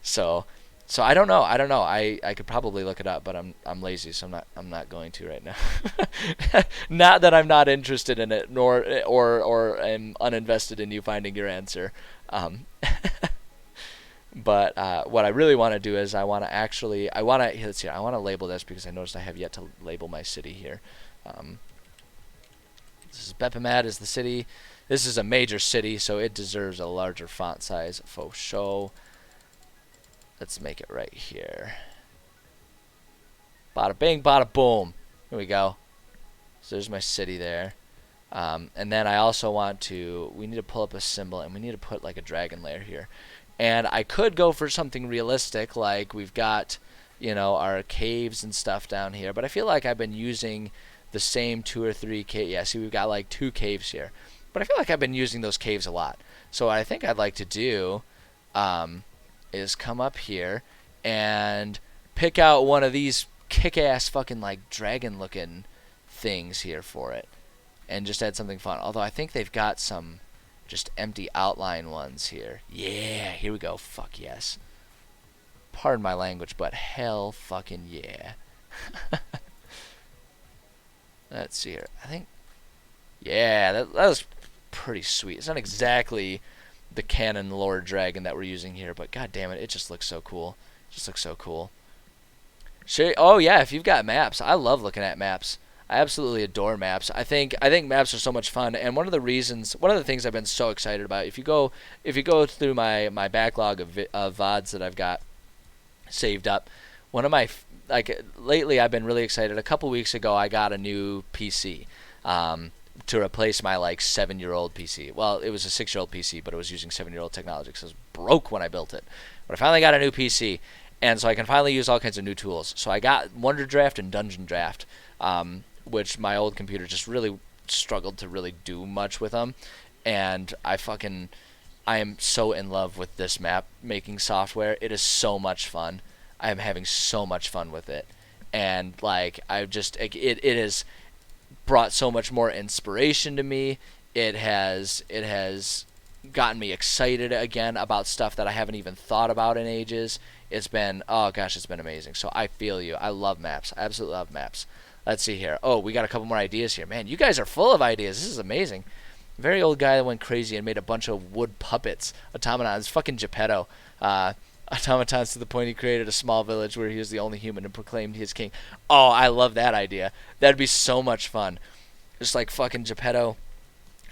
so so I don't know. I could probably look it up, but I'm lazy, so I'm not going to right now. Not that I'm not interested in it, nor or am uninvested in you finding your answer. Um, but what I really want to do is I want to let's see. I want to label this because I noticed I have yet to label my city here. This is Bepomad is the city. This is a major city, so it deserves a larger font size. Faux show. Let's make it right here. Bada bing, bada boom. Here we go. So there's my city there. And then I also we need to pull up a symbol, and we need to put like a dragon lair here. And I could go for something realistic, like we've got, our caves and stuff down here. But I feel like I've been using the same 2 or 3 caves. Yeah, see, we've got like 2 caves here. But I feel like I've been using those caves a lot. So what I think I'd like to do is come up here and pick out one of these kick-ass fucking like dragon-looking things here for it. And just add something fun. Although I think they've got some just empty outline ones here. Yeah, here we go. Fuck yes. Pardon my language, but hell fucking yeah. Let's see here. I think, yeah, that was pretty sweet. It's not exactly the canon lore dragon that we're using here, but god damn it, it just looks so cool. It just looks so cool. Oh yeah, if you've got maps, I love looking at maps. I absolutely adore maps. I think maps are so much fun, and one of the things I've been so excited about, if you go through my backlog of VODs that I've got saved up, one of my lately I've been really excited. A couple weeks ago I got a new PC to replace my 7-year-old PC. Well, it was a 6-year-old PC, but it was using 7-year-old technology because it was broke when I built it. But I finally got a new PC, and so I can finally use all kinds of new tools. So I got Wonder Draft and Dungeon Draft, which my old computer just really struggled to really do much with them. And I am so in love with this map making software. It is so much fun. I am having so much fun with it. And it has brought so much more inspiration to me. It has gotten me excited again about stuff that I haven't even thought about in ages. It's been amazing. So I feel you. I love maps. I absolutely love maps. Let's see here. Oh, we got a couple more ideas here. Man, you guys are full of ideas. This is amazing. Very old guy that went crazy and made a bunch of wood puppets, automatons, fucking Geppetto. Automatons to the point he created a small village where he was the only human and proclaimed he is king. Oh, I love that idea. That'd be so much fun. Just like fucking Geppetto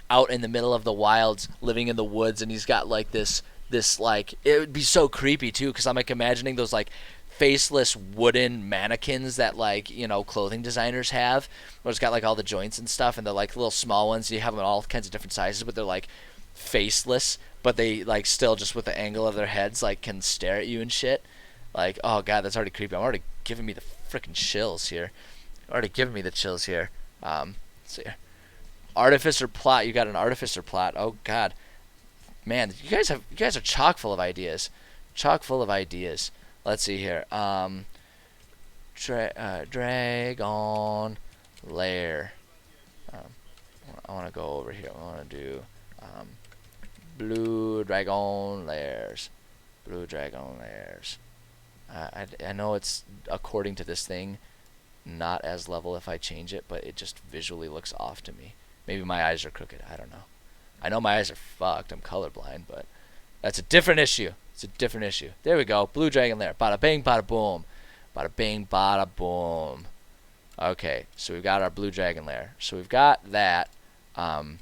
out in the middle of the wilds, living in the woods, and he's got this it would be so creepy too, because I'm imagining those faceless wooden mannequins that clothing designers have, where it's got all the joints and stuff, and they're little small ones. You have them in all kinds of different sizes, but they're faceless, but they still just with the angle of their heads can stare at you and shit. Like, oh god, that's already creepy. I'm already giving me the freaking chills here. Already giving me the chills here. Let's see. Artificer plot. You got an artificer plot. Oh god, man, you guys are chock full of ideas. Chock full of ideas. Let's see here. Dragon lair. I want to go over here. I want to do blue dragon lairs. Blue dragon lairs. I know it's according to this thing not as level if I change it, but it just visually looks off to me. Maybe my eyes are crooked. I don't know. I know my eyes are fucked. I'm colorblind, but that's a different issue. It's a different issue. There we go. Blue dragon lair. Bada bing, bada boom. Bada bing, bada boom. Okay, so we've got our blue dragon lair. So we've got that. And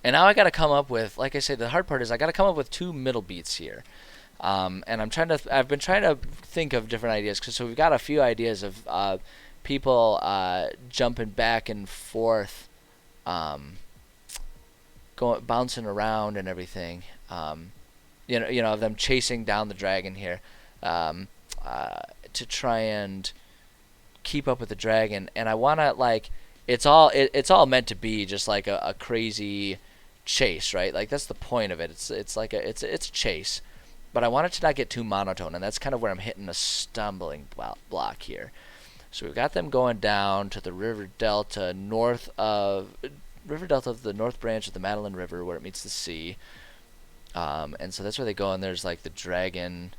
now I got to come up with, like I say, the hard part is I got to come up with 2 middle beats here. And I've been trying to think of different ideas. So we've got a few ideas of people jumping back and forth, bouncing around and everything. You know, of them chasing down the dragon here, to try and keep up with the dragon. And I want to, like, it's all meant to be just like a crazy chase, right? Like, that's the point of it. It's like it's a chase, but I want it to not get too monotone, and that's kind of where I'm hitting a stumbling block here. So we've got them going down to the river delta of the north branch of the Madeline River where it meets the sea. And so that's where they go, and there's like the dragon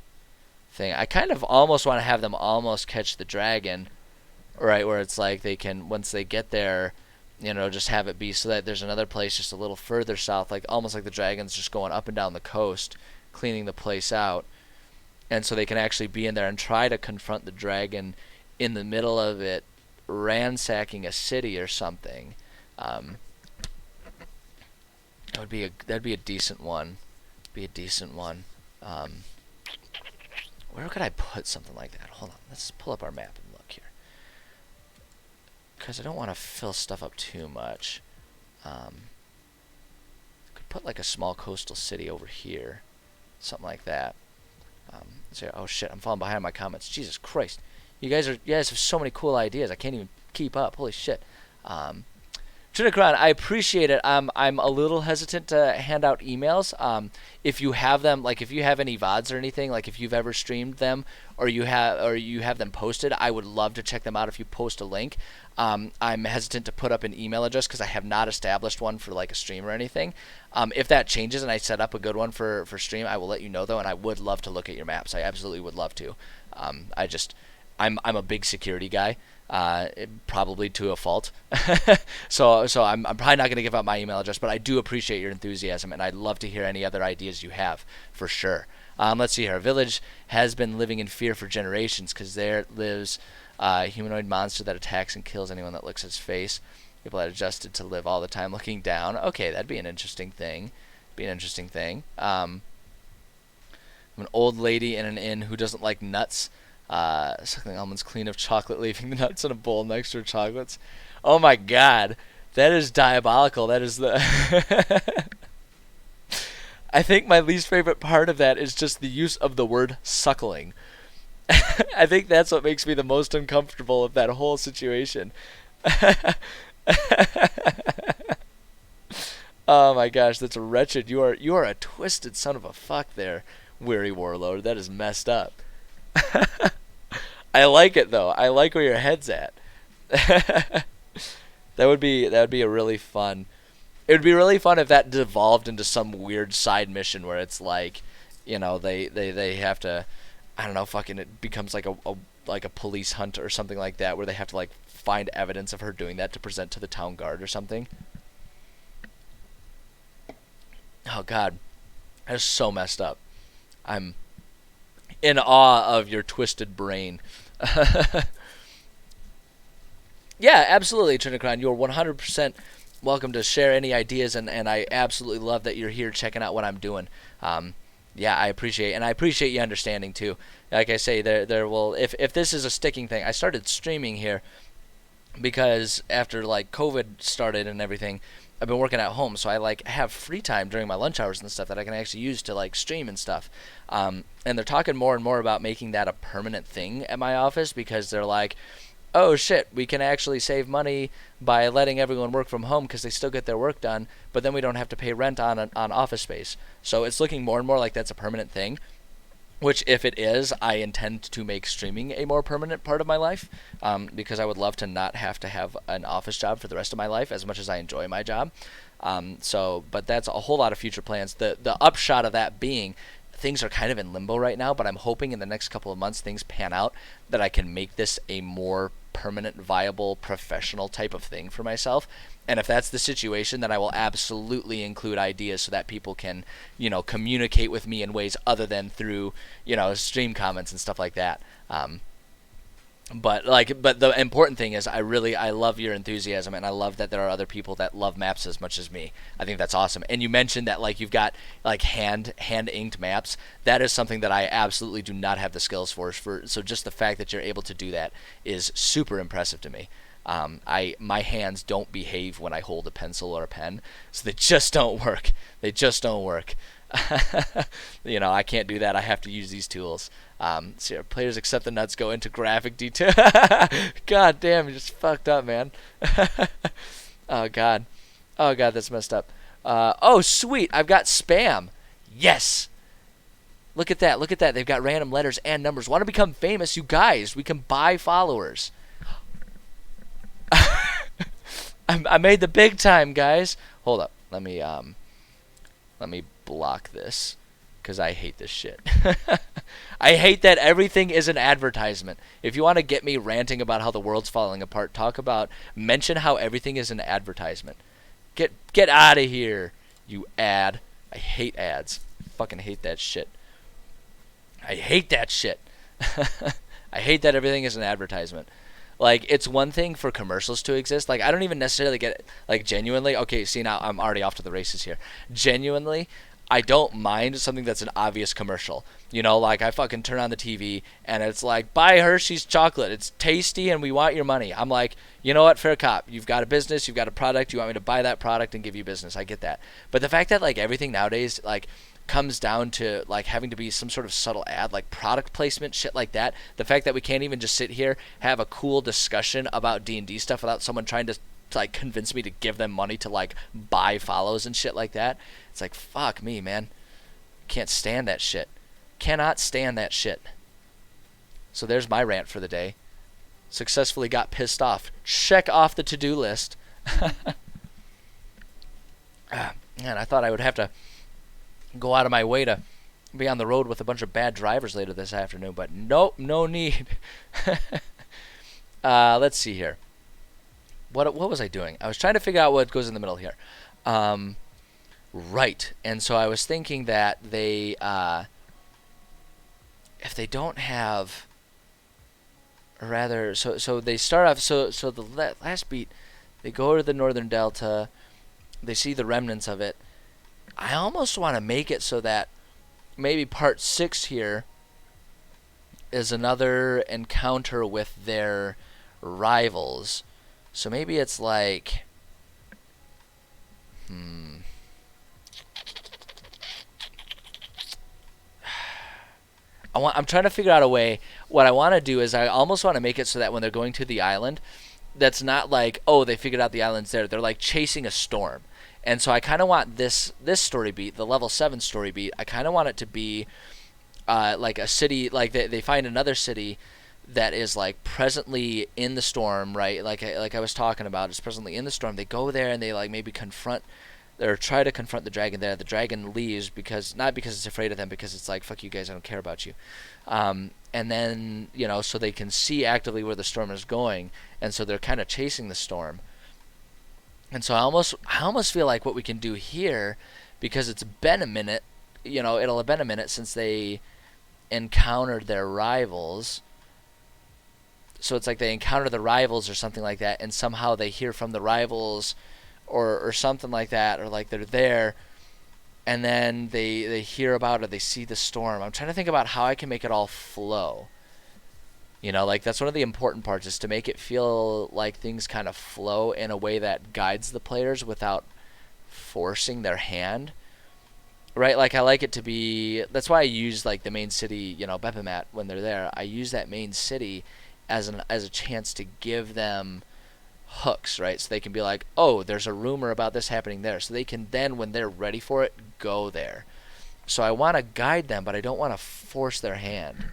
thing. I kind of almost want to have them almost catch the dragon, right, where it's like they can, once they get there, you know, just have it be so that there's another place just a little further south, like almost like the dragon's just going up and down the coast, cleaning the place out. And so they can actually be in there and try to confront the dragon in the middle of it, ransacking a city or something. That'd be a decent one. Be a decent one. Where could I put something like that? Hold on, let's pull up our map and look here, because I don't want to fill stuff up too much. Could put like a small coastal city over here, something like that. So, oh shit, I'm falling behind my comments. Jesus Christ, you guys have so many cool ideas. I can't even keep up. Holy shit. Trinacron, I appreciate it. I'm a little hesitant to hand out emails. If you have them, like if you have any VODs or anything, like if you've ever streamed them or you have them posted, I would love to check them out if you post a link. I'm hesitant to put up an email address because I have not established one for like a stream or anything. If that changes and I set up a good one for stream, I will let you know though, and I would love to look at your maps. I absolutely would love to. I'm a big security guy. Probably to a fault. so I'm probably not going to give out my email address, but I do appreciate your enthusiasm, and I'd love to hear any other ideas you have, for sure. Let's see here. Our village has been living in fear for generations because there lives a humanoid monster that attacks and kills anyone that looks at his face. People had adjusted to live all the time looking down. Okay, that'd be an interesting thing. I'm an old lady in an inn who doesn't like nuts. Suckling almonds clean of chocolate, leaving the nuts in a bowl next to her chocolates. Oh my god, that is diabolical. That is the I think my least favorite part of that is just the use of the word suckling. I think that's what makes me the most uncomfortable of that whole situation. Oh my gosh, that's wretched. You are a twisted son of a fuck there, weary warlord. That is messed up. I like it though. I like where your head's at. That would be a really fun. It would be really fun if that devolved into some weird side mission where it's like, you know, they have to, I don't know, fucking it becomes like a police hunt or something like that where they have to like find evidence of her doing that to present to the town guard or something. Oh god. That is so messed up. I'm in awe of your twisted brain. Yeah, absolutely, Trinacron. You're 100% welcome to share any ideas, and I absolutely love that you're here checking out what I'm doing. Yeah, I appreciate it, and I appreciate you understanding too. Like I say, there will, if this is a sticking thing, I started streaming here because after like COVID started and everything, I've been working at home, so I like have free time during my lunch hours and stuff that I can actually use to like stream and stuff. And they're talking more and more about making that a permanent thing at my office because they're like, oh shit, we can actually save money by letting everyone work from home because they still get their work done, but then we don't have to pay rent on office space. So it's looking more and more like that's a permanent thing. Which, if it is, I intend to make streaming a more permanent part of my life, because I would love to not have to have an office job for the rest of my life, as much as I enjoy my job. But that's a whole lot of future plans. The upshot of that being, things are kind of in limbo right now, but I'm hoping in the next couple of months things pan out that I can make this a more permanent, viable, professional type of thing for myself. And if that's the situation, then I will absolutely include ideas so that people can, communicate with me in ways other than through, stream comments and stuff like that. But the important thing is I love your enthusiasm, and I love that there are other people that love maps as much as me. I think that's awesome. And you mentioned that like you've got like hand inked maps. That is something that I absolutely do not have the skills for. So just the fact that you're able to do that is super impressive to me. My hands don't behave when I hold a pencil or a pen, so they just don't work. They just don't work. I can't do that. I have to use these tools. So players accept the nuts go into graphic detail. God damn, you just fucked up, man. Oh god, that's messed up. Oh sweet, I've got spam. Yes. Look at that. They've got random letters and numbers. Want to become famous, you guys? We can buy followers. I made the big time, guys. Hold up. Let me block this because I hate this shit. I hate that everything is an advertisement. If you want to get me ranting about how the world's falling apart, mention how everything is an advertisement. Get out of here, you ad. I hate ads. Fucking hate that shit. I hate that shit. I hate that everything is an advertisement. Like, it's one thing for commercials to exist. Like, I don't even necessarily get it. Like, genuinely, okay, see, now I'm already off to the races here. Genuinely, I don't mind something that's an obvious commercial. Like, I fucking turn on the TV, and it's like, buy Hershey's chocolate. It's tasty, and we want your money. I'm like, you know what, fair cop. You've got a business, you've got a product, you want me to buy that product and give you business. I get that. But the fact that, like, everything nowadays, like, comes down to like having to be some sort of subtle ad, like product placement, shit like that. The fact that we can't even just sit here, have a cool discussion about D&D stuff without someone trying to like convince me to give them money to like buy follows and shit like that. It's like, fuck me, man. Can't stand that shit. Cannot stand that shit. So there's my rant for the day. Successfully got pissed off. Check off the to-do list. Man, I thought I would have to go out of my way to be on the road with a bunch of bad drivers later this afternoon, but nope, no need. Let's see here. What was I doing? I was trying to figure out what goes in the middle here. Right, and so I was thinking that they, if they don't have, or rather, so they start off. So the last beat, they go to the Northern Delta. They see the remnants of it. I almost want to make it so that maybe part 6 here is another encounter with their rivals. So maybe it's like, I'm trying to figure out a way. What I want to do is I almost want to make it so that when they're going to the island, that's not like, oh, they figured out the island's there. They're like chasing a storm. And so I kind of want this story beat, the level 7 story beat, I kind of want it to be like a city, like they find another city that is like presently in the storm, right? Like I was talking about, it's presently in the storm. They go there and they like maybe confront or try to confront the dragon there. The dragon leaves not because it's afraid of them, because it's like, fuck you guys, I don't care about you. And then, so they can see actively where the storm is going, and so they're kind of chasing the storm. And so I almost feel like what we can do here, because it's been a minute, it'll have been a minute since they encountered their rivals. So it's like they encounter the rivals or something like that, and somehow they hear from the rivals or something like that, or like they're there, and then they hear about it, they see the storm. I'm trying to think about how I can make it all flow. Like that's one of the important parts, is to make it feel like things kind of flow in a way that guides the players without forcing their hand, right? Like I like it to be. That's why I use like the main city, Bepemat when they're there. I use that main city as a chance to give them hooks, right? So they can be like, oh, there's a rumor about this happening there, so they can then, when they're ready for it, go there. So I want to guide them, but I don't want to force their hand.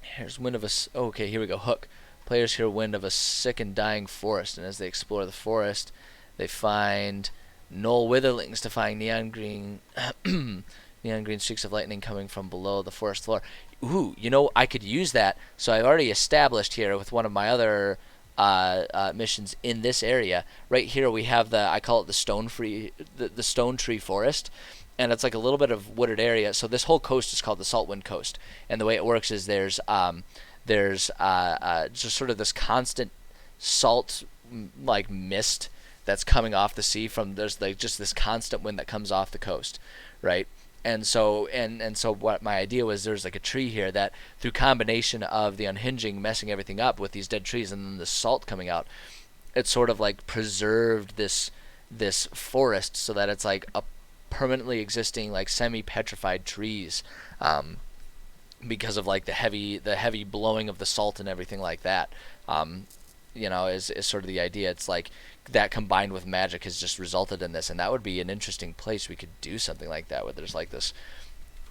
Here's wind of a. Okay, here we go. Hook. Players hear wind of a sick and dying forest, and as they explore the forest, they find knoll witherlings, defying neon green, neon green streaks of lightning coming from below the forest floor. Ooh, I could use that. So I've already established here with one of my other missions in this area. Right here we have I call it the the stone tree forest, and it's like a little bit of wooded area. So this whole coast is called the Saltwind Coast, and the way it works is there's just sort of this constant salt like mist that's coming off the sea there's like just this constant wind that comes off the coast, right? And so what my idea was, there's like a tree here that through combination of the unhinging messing everything up with these dead trees and then the salt coming out, it sort of like preserved this forest so that it's like a permanently existing like semi-petrified trees, because of like the heavy blowing of the salt and everything like that. Is sort of the idea. It's like that combined with magic has just resulted in this, and that would be an interesting place. We could do something like that, where there's like this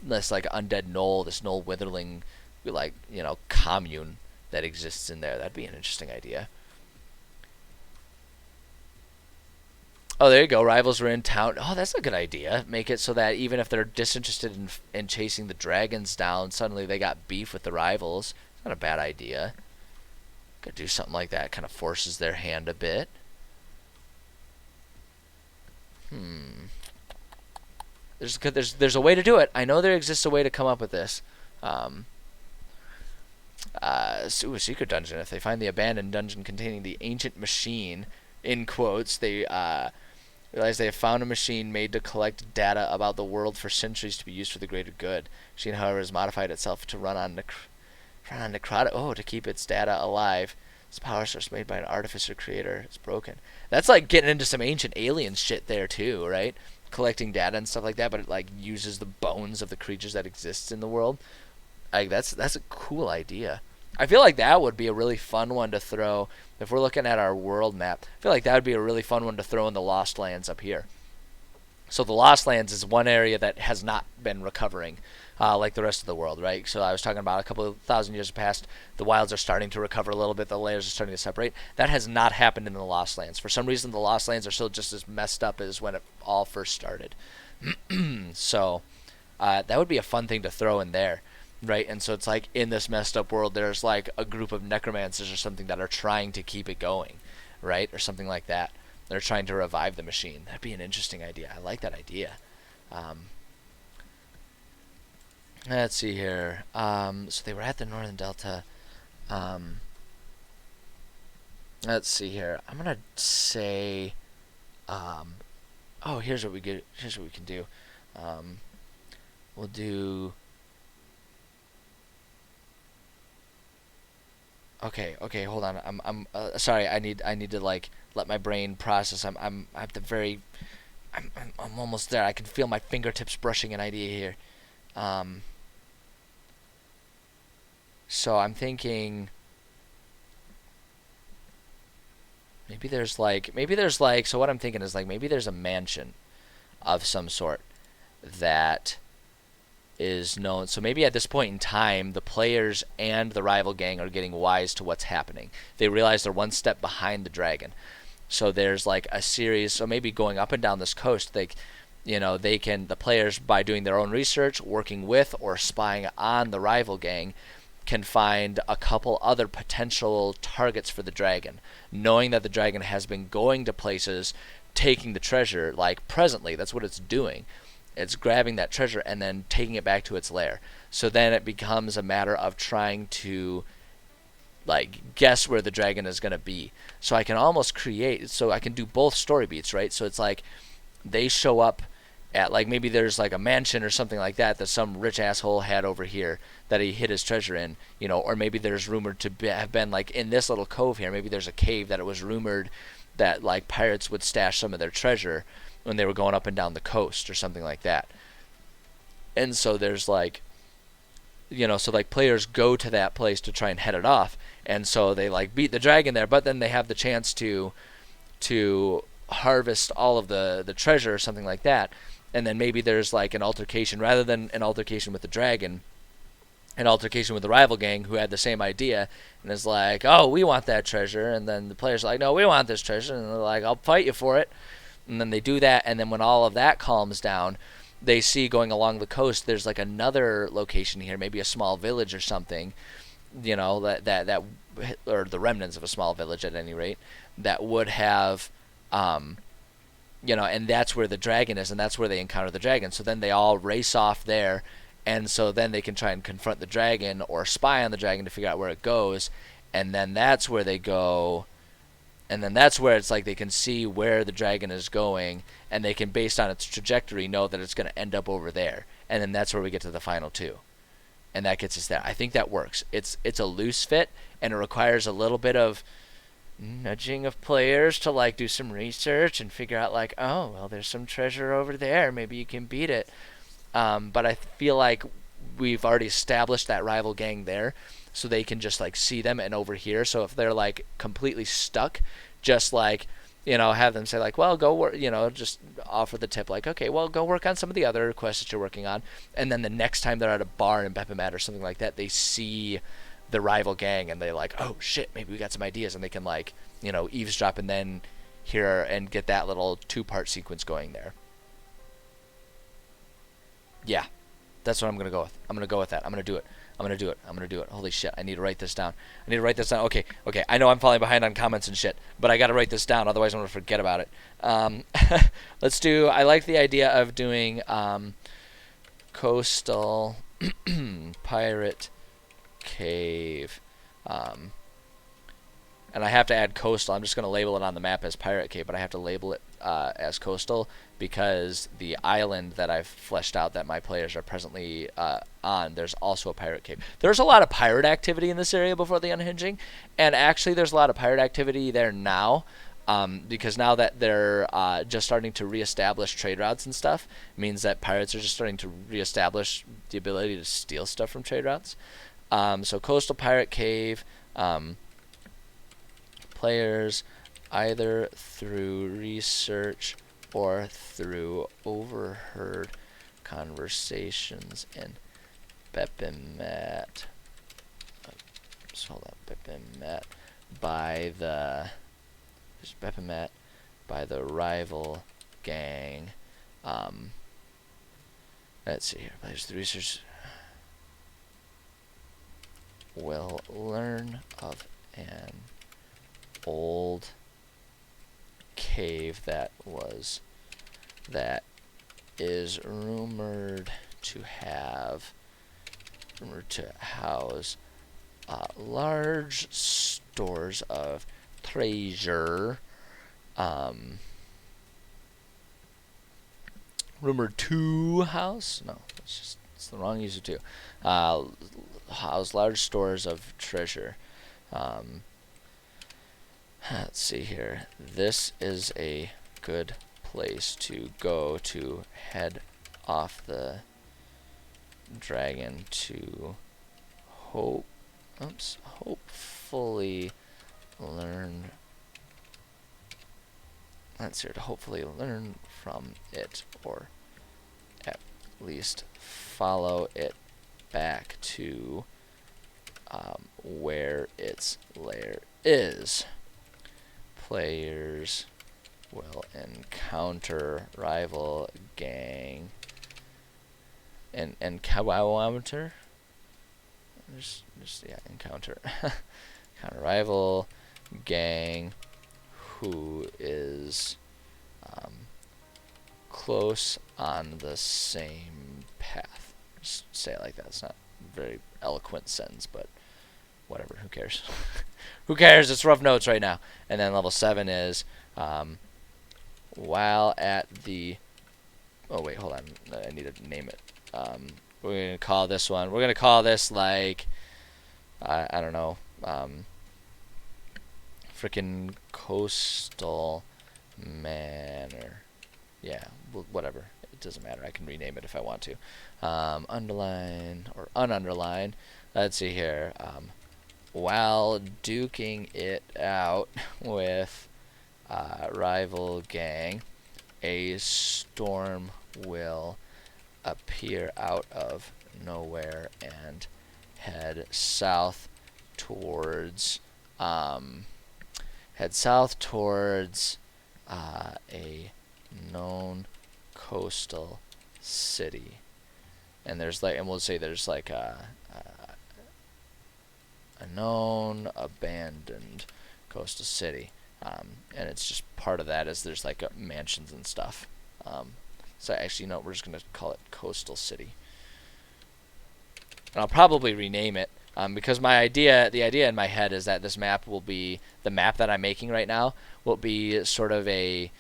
like undead knoll, this knoll witherling, like commune that exists in there. That'd be an interesting idea. Oh, there you go. Rivals were in town. Oh, that's a good idea. Make it so that even if they're disinterested in chasing the dragons down, suddenly they got beef with the rivals. It's not a bad idea. Could do something like that. Kind of forces their hand a bit. There's a way to do it. I know there exists a way to come up with this. A secret dungeon. If they find the abandoned dungeon containing the ancient machine, in quotes, they realize they have found a machine made to collect data about the world for centuries to be used for the greater good. Machine, however, has modified itself to run on necrotic. Oh, to keep its data alive. It's a power source made by an artificer creator. It's broken. That's like getting into some ancient alien shit there too, right? Collecting data and stuff like that, but it like uses the bones of the creatures that exist in the world. Like that's a cool idea. I feel like that would be a really fun one to throw if we're looking at our world map. I feel like that would be a really fun one to throw in the Lost Lands up here. So the Lost Lands is one area that has not been recovering like the rest of the world, right? So I was talking about a couple of thousand years past, the wilds are starting to recover a little bit, the layers are starting to separate. That has not happened in the Lost Lands. For some reason, the Lost Lands are still just as messed up as when it all first started. So that would be a fun thing to throw in there. Right, and so it's like in this messed up world, there's like a group of necromancers or something that are trying to keep it going, right, or something like that. They're trying to revive the machine. That'd be an interesting idea. I like that idea. Let's see here. So they were at the Northern Delta. Let's see here. I'm gonna say. Oh, here's what we get. Here's what we can do. We'll do. Okay, hold on. I'm sorry. I need to like let my brain process. I'm almost there. I can feel my fingertips brushing an idea here. So I'm thinking maybe there's like so what I'm thinking is like maybe there's a mansion of some sort that is known. So maybe at this point in time, the players and the rival gang are getting wise to what's happening. They realize they're one step behind the dragon. So there's like a series. So maybe going up and down this coast, they can, the players, by doing their own research, working with or spying on the rival gang, can find a couple other potential targets for the dragon, knowing that the dragon has been going to places, taking the treasure. Like presently, that's what it's doing. It's grabbing that treasure and then taking it back to its lair. So then it becomes a matter of trying to like guess where the dragon is going to be. So I can almost create, so I can do both story beats, right? So it's like they show up at like maybe there's like a mansion or something like that some rich asshole had over here that he hid his treasure in, or maybe there's rumored to have been like in this little cove here. Maybe there's a cave that it was rumored that like pirates would stash some of their treasure when they were going up and down the coast or something like that. And so there's like, so like players go to that place to try and head it off, and so they like beat the dragon there, but then they have the chance to harvest all of the treasure or something like that, and then maybe there's like an altercation rather than an altercation with the dragon, an altercation with the rival gang who had the same idea and is like, oh, we want that treasure, and then the players are like, no, we want this treasure, and they're like, I'll fight you for it, and then they do that, and then when all of that calms down, they see going along the coast there's like another location here, maybe a small village or something, that or the remnants of a small village at any rate, that would have and that's where the dragon is, and that's where they encounter the dragon. So then they all race off there, and so then they can try and confront the dragon or spy on the dragon to figure out where it goes, and then that's where they go. And then that's where it's like they can see where the dragon is going, and they can, based on its trajectory, know that it's going to end up over there. And then that's where we get to the final two. And that gets us there. I think that works. It's a loose fit, and it requires a little bit of nudging of players to like do some research and figure out like, oh, well, there's some treasure over there. Maybe you can beat it. But I feel like we've already established that rival gang there, so they can just like see them and over here. So if they're like completely stuck, just like, have them say like, well, go work, just offer the tip like, okay, well, go work on some of the other quests that you're working on. And then the next time they're at a bar in Bepimat or something like that, they see the rival gang and they're like, oh shit, maybe we got some ideas, and they can like, eavesdrop and then hear and get that little 2-part sequence going there. Yeah, that's what I'm going to go with. I'm going to go with that. I'm going to do it. I'm going to do it. Holy shit, I need to write this down. Okay. I know I'm falling behind on comments and shit, but I got to write this down, otherwise I'm going to forget about it. I like the idea of doing coastal pirate cave. And I have to add coastal. I'm just going to label it on the map as pirate cave, but I have to label it as coastal because the island that I've fleshed out that my players are presently on, there's also a pirate cave. There's a lot of pirate activity in this area before the unhinging, and actually there's a lot of pirate activity there now, because now that they're just starting to reestablish trade routes and stuff, means that pirates are just starting to reestablish the ability to steal stuff from trade routes. So coastal pirate cave, players either through research or through overheard conversations in Bepimat. Bepimat by the rival gang. Let's see here. Players through research will learn of an old cave that is rumored to house large stores of treasure. Rumored to house? No, it's the wrong use of to. House large stores of treasure. Let's see here. This is a good place to go to head off the dragon to hopefully learn. Let's see, to hopefully learn from it, or at least follow it back to where its lair is. Players will encounter rival gang and encounter encounter rival gang who is close on the same path. Just say it like that. It's not a very eloquent sentence, but whatever, who cares? Who cares? It's rough notes right now. And then level 7 is while at the... Oh, wait, hold on. I need to name it. We're going to call this one... We're going to call this, like... I don't know. frickin' coastal manor. Yeah, whatever. It doesn't matter. I can rename it if I want to. Underline or ununderline. Let's see here. While duking it out with rival gang, a storm will appear out of nowhere and head south towards a known coastal city. And there's like, and we'll say there's like a known abandoned coastal city, and it's just part of that is there's like mansions and stuff. So actually, no, we're just gonna call it coastal city, and I'll probably rename it because the idea in my head is that this map will be the map that I'm making right now will be sort of a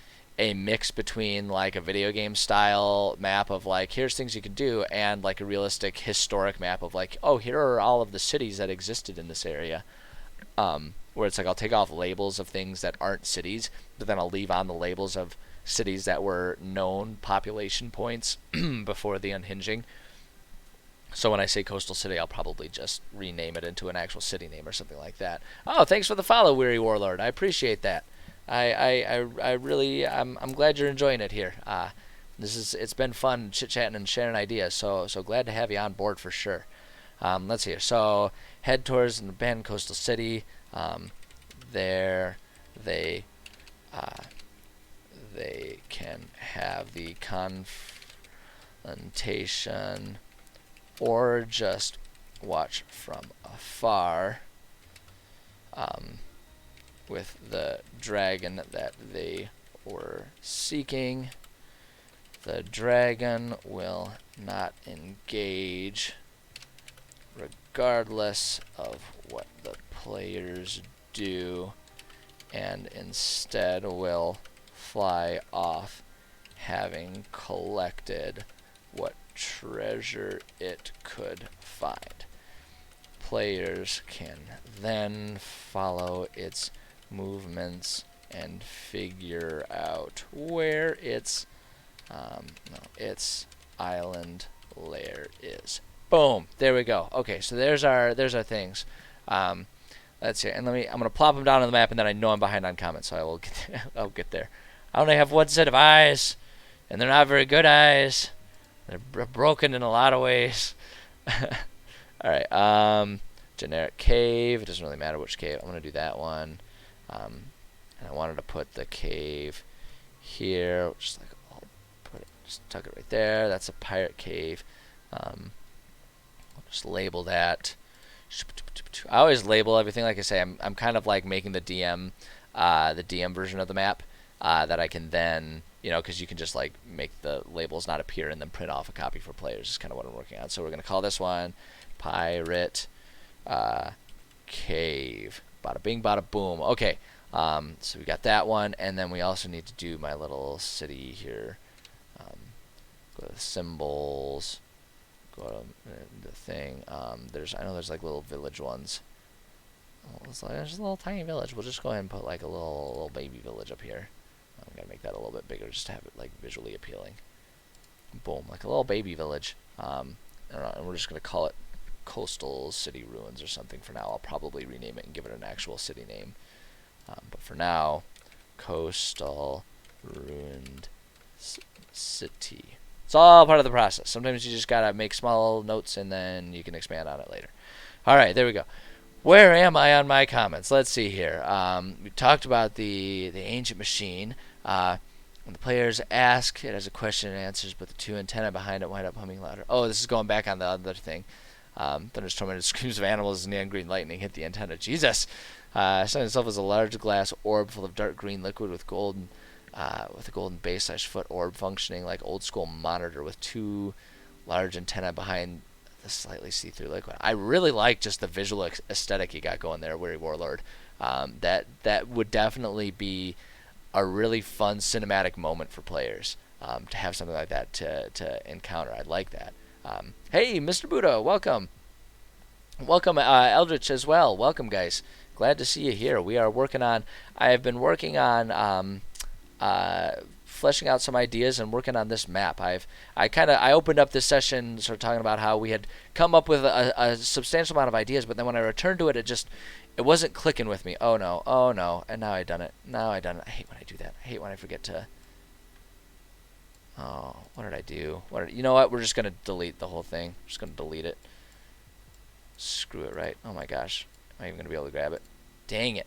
mix between like a video game style map of like here's things you can do and like a realistic historic map of like, oh, here are all of the cities that existed in this area, where it's like I'll take off labels of things that aren't cities, but then I'll leave on the labels of cities that were known population points before the unhinging. So when I say coastal city, I'll probably just rename it into an actual city name or something like that. Oh, thanks for the follow, Weary Warlord. I appreciate that. I really I'm glad you're enjoying it here. It's been fun chit chatting and sharing ideas. So glad to have you on board for sure. Let's see here. So head towards an abandoned coastal city. There they can have the confrontation or just watch from afar. With the dragon that they were seeking. The dragon will not engage regardless of what the players do, and instead will fly off having collected what treasure it could find. Players can then follow its movements and figure out where its island lair is. Boom, there we go. Okay, so there's our things. Let's see, and I'm gonna plop them down on the map, and then I know I'm behind on comments, so I'll get there. I only have one set of eyes, and they're not very good eyes. They're broken in a lot of ways. All right, generic cave. It doesn't really matter which cave. I'm gonna do that one. And I wanted to put the cave here, just like just tuck it right there. That's a pirate cave. I'll just label that. I always label everything. Like I say, I'm kind of like making the DM version of the map that I can then, because you can just like make the labels not appear and then print off a copy for players. Is kind of what I'm working on. So we're gonna call this one pirate cave. Bada bing, bada boom. Okay, so we got that one, and then we also need to do my little city here. Go to the symbols. Go to the thing. I know there's like little village ones. There's a little tiny village. We'll just go ahead and put like a little baby village up here. I'm gonna make that a little bit bigger just to have it like visually appealing. Boom, like a little baby village. And we're just gonna call it Coastal City Ruins or something for now. I'll probably rename it and give it an actual city name. But for now, Coastal Ruined City. It's all part of the process. Sometimes you just gotta make small notes and then you can expand on it later. Alright, there we go. Where am I on my comments? Let's see here. We talked about the ancient machine. When the players ask, it has a question and answers, but the two antennae behind it wind up humming louder. Oh, this is going back on the other thing. Thunderstorm screams of animals as neon green lightning hit the antenna. Jesus! Sun itself is a large glass orb full of dark green liquid with a golden base/foot orb functioning like old school monitor with two large antennae behind the slightly see-through liquid. I really like just the visual aesthetic you got going there, Weary Warlord. That would definitely be a really fun cinematic moment for players to have something like that to encounter. I like that. Hey, Mr. Buddha, welcome. Welcome, Eldritch as well. Welcome, guys. Glad to see you here. We are working on. I have been working on fleshing out some ideas and working on this map. I opened up this session sort of talking about how we had come up with a substantial amount of ideas, but then when I returned to it, it wasn't clicking with me. Oh no, and now I done it. I hate when I do that. I hate when I forget to. Oh, what did I do? You know what? We're just gonna delete the whole thing. We're just gonna delete it. Screw it, right? Oh my gosh, am I even gonna be able to grab it? Dang it!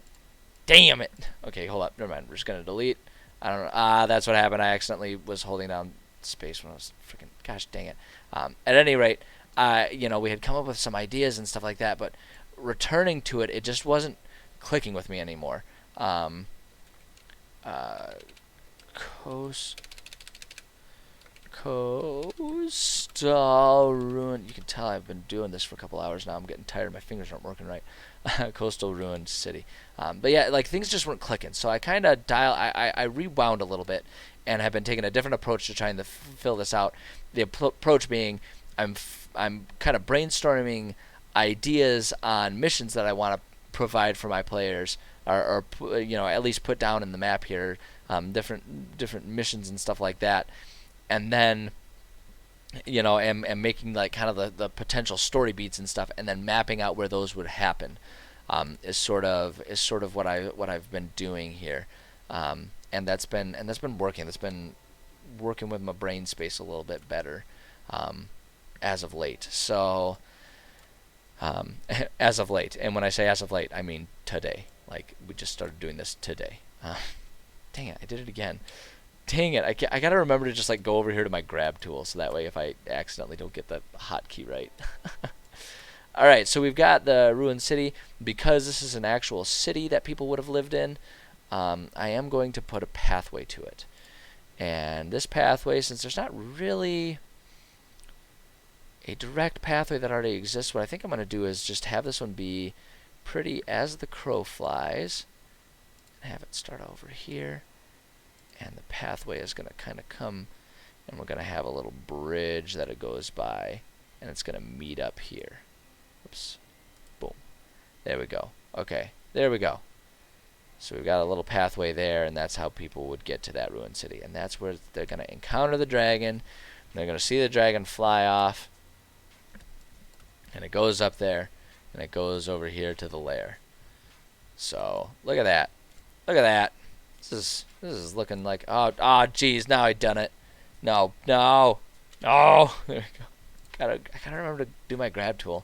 Damn it! Okay, hold up. Never mind. We're just gonna delete. I don't know. That's what happened. I accidentally was holding down space when I was freaking. Gosh, dang it. At any rate, we had come up with some ideas and stuff like that, but returning to it, it just wasn't clicking with me anymore. Coastal ruin. You can tell I've been doing this for a couple hours now. I'm getting tired. My fingers aren't working right. Coastal ruined city. But yeah, like things just weren't clicking. So I kind of I rewound a little bit and have been taking a different approach to trying to fill this out. The approach being I'm kind of brainstorming ideas on missions that I want to provide for my players, or at least put down in the map here, different missions and stuff like that. And then, am making like kind of the potential story beats and stuff, and then mapping out where those would happen, is sort of what I've been doing here, and that's been working. That's been working with my brain space a little bit better, as of late. So, as of late, and when I say as of late, I mean today. Like we just started doing this today. Dang it, I did it again. Dang it, I gotta remember to just like go over here to my grab tool, so that way if I accidentally don't get the hotkey right. Alright, so we've got the ruined city. Because this is an actual city that people would have lived in, I am going to put a pathway to it. And this pathway, since there's not really a direct pathway that already exists, what I think I'm going to do is just have this one be pretty as the crow flies, and have it start over here. And the pathway is going to kind of come, and we're going to have a little bridge that it goes by, and it's going to meet up here. Oops. Boom. There we go. Okay. There we go. So we've got a little pathway there, and that's how people would get to that ruined city. And that's where they're going to encounter the dragon. They're going to see the dragon fly off, and it goes up there, and it goes over here to the lair. So look at that. Look at that. This is looking like, geez, now I done it. No. There we go. I gotta remember to do my grab tool.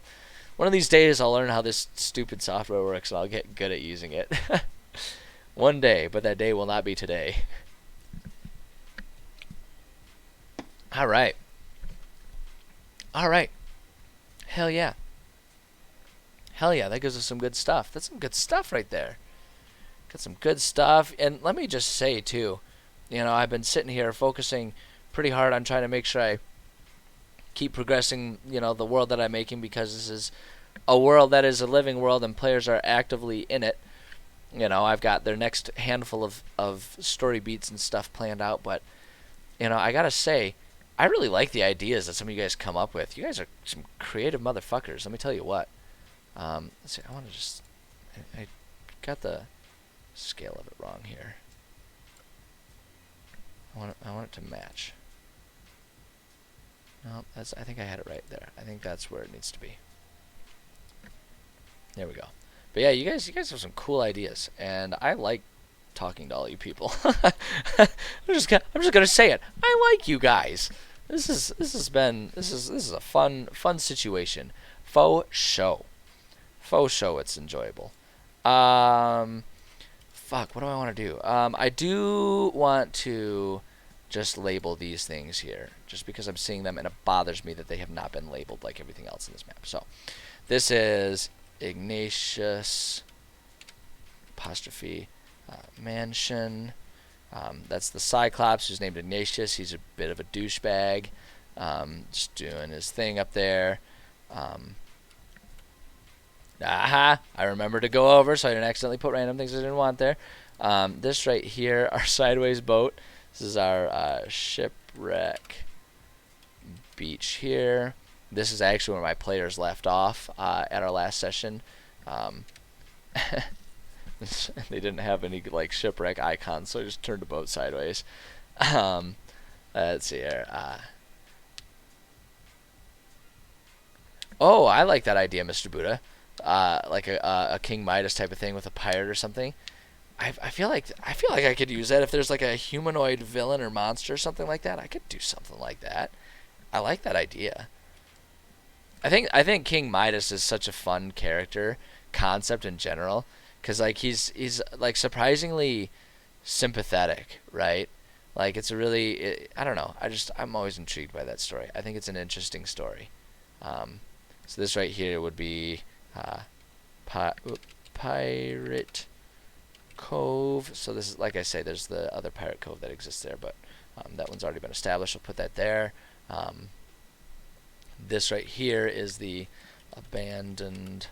One of these days I'll learn how this stupid software works, and I'll get good at using it. One day, but that day will not be today. All right. Hell yeah. That gives us some good stuff. That's some good stuff right there. Got some good stuff. And let me just say, too, I've been sitting here focusing pretty hard on trying to make sure I keep progressing, the world that I'm making, because this is a world that is a living world and players are actively in it. I've got their next handful of story beats and stuff planned out, but, I gotta say, I really like the ideas that some of you guys come up with. You guys are some creative motherfuckers, let me tell you what. Let's see, I got the scale of it wrong here. I want it to match. No, I think I had it right there. I think that's where it needs to be. There we go. But yeah, you guys have some cool ideas, and I like talking to all you people. I'm just gonna say it. I like you guys. This is a fun situation. Faux show. It's enjoyable. Fuck, what do I want to do? I do want to just label these things here, just because I'm seeing them and it bothers me that they have not been labeled like everything else in this map. So, this is Ignatius apostrophe mansion. That's the Cyclops, who's named Ignatius. He's a bit of a douchebag, just doing his thing up there. I remember to go over so I didn't accidentally put random things I didn't want there. This right here, our sideways boat. This is our shipwreck beach here. This is actually where my players left off at our last session. They didn't have any like shipwreck icons, so I just turned the boat sideways. Um, let's see here. Oh, I like that idea, Mr. Buddha. Like a King Midas type of thing with a pirate or something. I feel like I could use that if there's like a humanoid villain or monster or something like that. I could do something like that. I like that idea. I think King Midas is such a fun character concept in general, because like he's like surprisingly sympathetic, right? Like it's a really I don't know. I'm always intrigued by that story. I think it's an interesting story. Um, so this right here would be uh, Pirate Cove. So this is, like I say, there's the other Pirate Cove that exists there, but that one's already been established. I'll put that there. This right here is the abandoned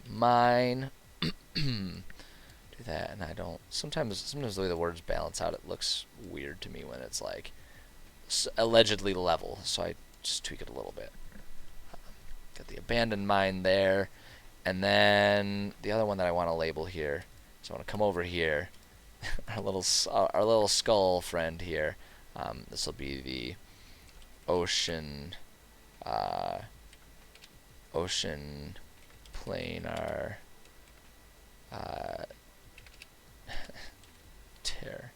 mine. Do that, and I don't. Sometimes the way the words balance out, it looks weird to me when it's like allegedly level. So I just tweak it a little bit. Got the abandoned mine there, and then the other one that I want to label here. So I want to come over here. our little skull friend here. This will be the ocean planar tear.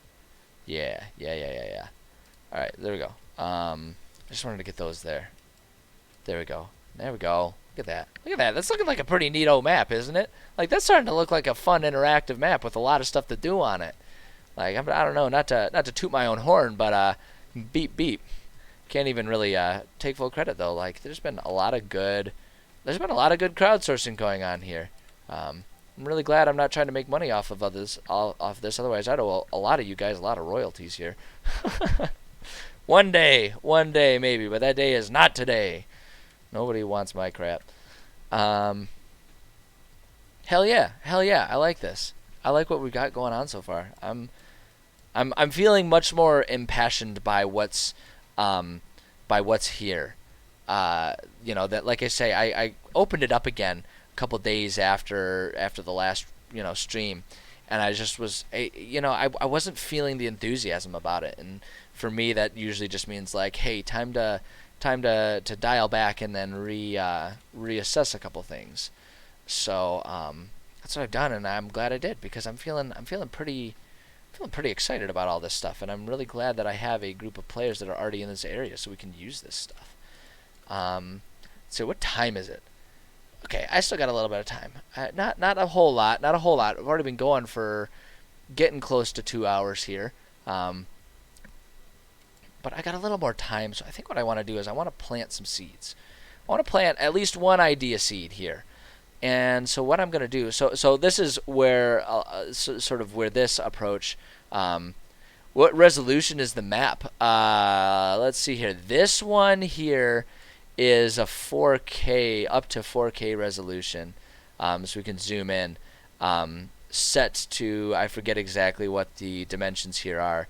Yeah. All right, there we go. I just wanted to get those there. There we go. Look at that. That's looking like a pretty neato map, isn't it? Like that's starting to look like a fun interactive map with a lot of stuff to do on it. Like I don't know, not to toot my own horn, but beep beep. Can't even really take full credit though. Like there's been a lot of good crowdsourcing going on here. I'm really glad I'm not trying to make money off of this. Otherwise, I'd owe a lot of you guys a lot of royalties here. One day maybe, but that day is not today. Nobody wants my crap. Hell yeah, I like this. I like what we've got going on so far. I'm feeling much more impassioned by what's here. That, like I say, I opened it up again a couple days after the last stream, and I just was I wasn't feeling the enthusiasm about it, and for me that usually just means like, hey, time to dial back and then reassess a couple things. So that's what I've done, and I'm glad I did, because I'm feeling pretty excited about all this stuff, and I'm really glad that I have a group of players that are already in this area so we can use this stuff. So what time is it? Okay, I still got a little bit of time. Not a whole lot. I've already been going for getting close to 2 hours here. But I got a little more time, so I think what I want to do is I want to plant some seeds. I want to plant at least one idea seed here. And so what I'm going to do, so this is where, sort of where this approach, what resolution is the map? Let's see here. This one here is a 4K, up to 4K resolution, so we can zoom in. Set to, I forget exactly what the dimensions here are.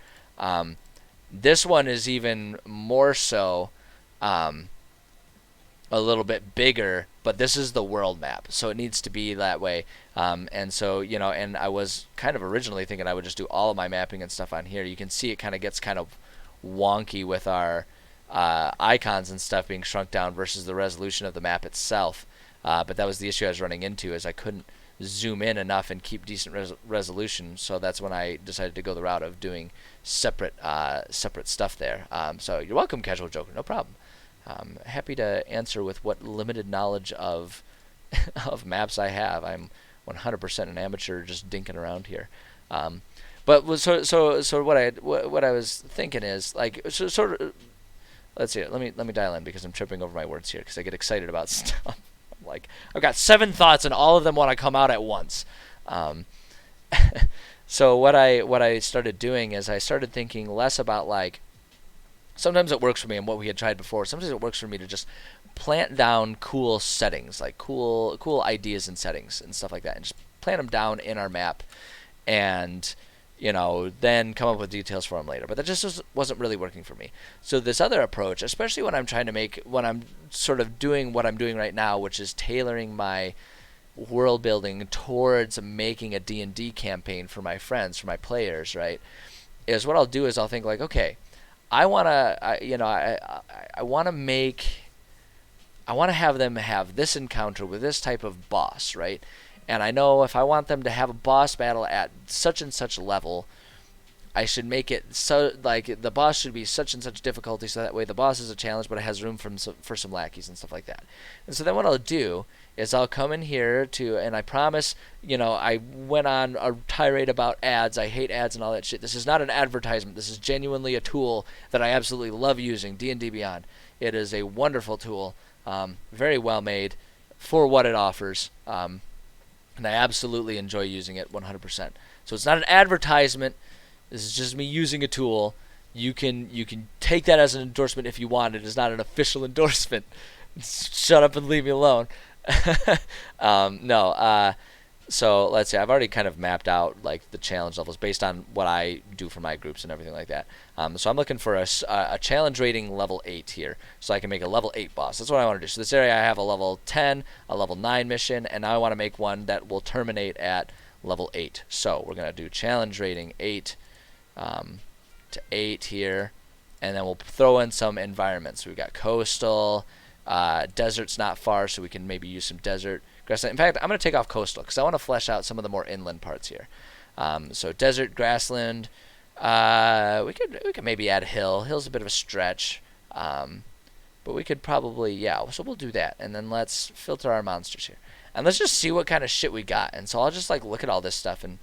This one is even more so, a little bit bigger, but this is the world map, so it needs to be that way. And so, and I was kind of originally thinking I would just do all of my mapping and stuff on here. You can see it kind of gets kind of wonky with our icons and stuff being shrunk down versus the resolution of the map itself. But that was the issue I was running into, is I couldn't zoom in enough and keep decent resolution. So that's when I decided to go the route of doing separate stuff there. So you're welcome, Casual Joker. No problem. Happy to answer with what limited knowledge of of maps I have. I'm 100% an amateur, just dinking around here. But so what I was thinking is like sort of. Let's see. Let me dial in, because I'm tripping over my words here because I get excited about stuff. I'm like, I've got 7 thoughts and all of them want to come out at once. So what I started doing is I started thinking less about like. Sometimes it works for me, and what we had tried before. Sometimes it works for me to just plant down cool settings, like cool ideas and settings and stuff like that, and just plant them down in our map, and then come up with details for them later. But that just wasn't really working for me. So this other approach, especially when I'm sort of doing what I'm doing right now, which is tailoring my world building towards making a D&D campaign for my friends, for my players, right? Is what I'll do is I'll think like, okay, I want to, I want to make, I want to have them have this encounter with this type of boss, right? And I know if I want them to have a boss battle at such and such level, I should make it so like the boss should be such and such difficulty, so that way the boss is a challenge, but it has room for some lackeys and stuff like that. And so then what I'll do is I'll come in here to, and I promise, I went on a tirade about ads. I hate ads and all that shit. This is not an advertisement. This is genuinely a tool that I absolutely love using, D&D Beyond. It is a wonderful tool, very well made for what it offers, and I absolutely enjoy using it 100%. So it's not an advertisement. This is just me using a tool. You can take that as an endorsement if you want. It is not an official endorsement. Shut up and leave me alone. No. So let's see. I've already kind of mapped out like the challenge levels based on what I do for my groups and everything like that. So I'm looking for a challenge rating level 8 here, so I can make a level 8 boss. That's what I want to do. So this area I have a level 10, a level 9 mission, and now I want to make one that will terminate at level 8. So we're gonna do challenge rating 8. To 8 here, and then we'll throw in some environments. So we've got coastal, desert's not far, so we can maybe use some desert grassland. In fact, I'm going to take off coastal because I want to flesh out some of the more inland parts here. So desert, grassland, we could maybe add hill. Hill's a bit of a stretch, but we could probably, yeah, so we'll do that, and then let's filter our monsters here. And let's just see what kind of shit we got. And so I'll just like look at all this stuff and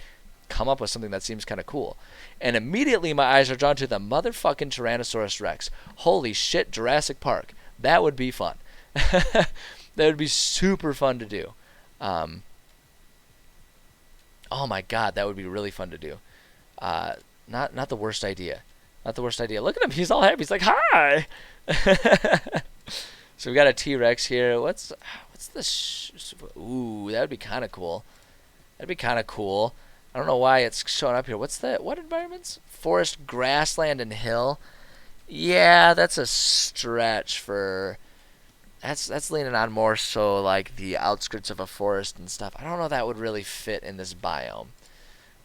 come up with something that seems kind of cool. And immediately my eyes are drawn to the motherfucking Tyrannosaurus Rex. Holy shit, Jurassic Park. That would be fun. That would be super fun to do. Oh my god, that would be really fun to do. Not the worst idea. Not the worst idea. Look at him, he's all happy. He's like, hi! So we've got a T-Rex here. What's this? Ooh, that would be kind of cool. That'd be kind of cool. I don't know why it's showing up here. What's that? What environments? Forest, grassland, and hill. Yeah, that's a stretch for. That's leaning on more so like the outskirts of a forest and stuff. I don't know if that would really fit in this biome.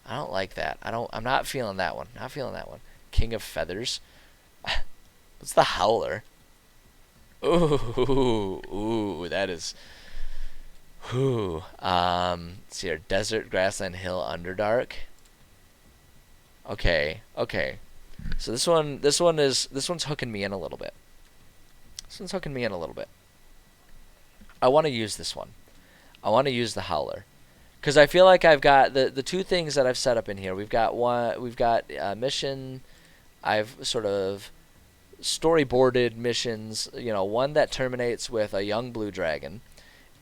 I don't like that. I'm not feeling that one. Not feeling that one. King of Feathers. What's the Howler? Ooh, that is. Whew. Let's see here. Desert, grassland, hill, underdark. Okay. So this one's hooking me in a little bit. I want to use this one. I want to use the Howler, because I feel like I've got the two things that I've set up in here. We've got mission. I've sort of storyboarded missions. One that terminates with a young blue dragon,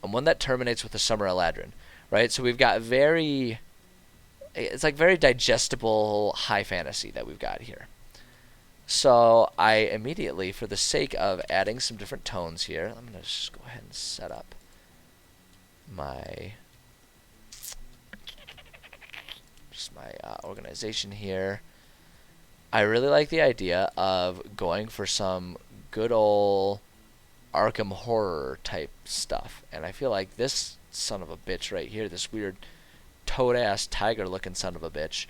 and one that terminates with a summer eladrin, right? So we've got it's like very digestible high fantasy that we've got here. So I immediately, for the sake of adding some different tones here, I'm going to just go ahead and set up my organization here. I really like the idea of going for some good old Arkham horror type stuff, and I feel like this son of a bitch right here, this weird toad ass tiger looking son of a bitch,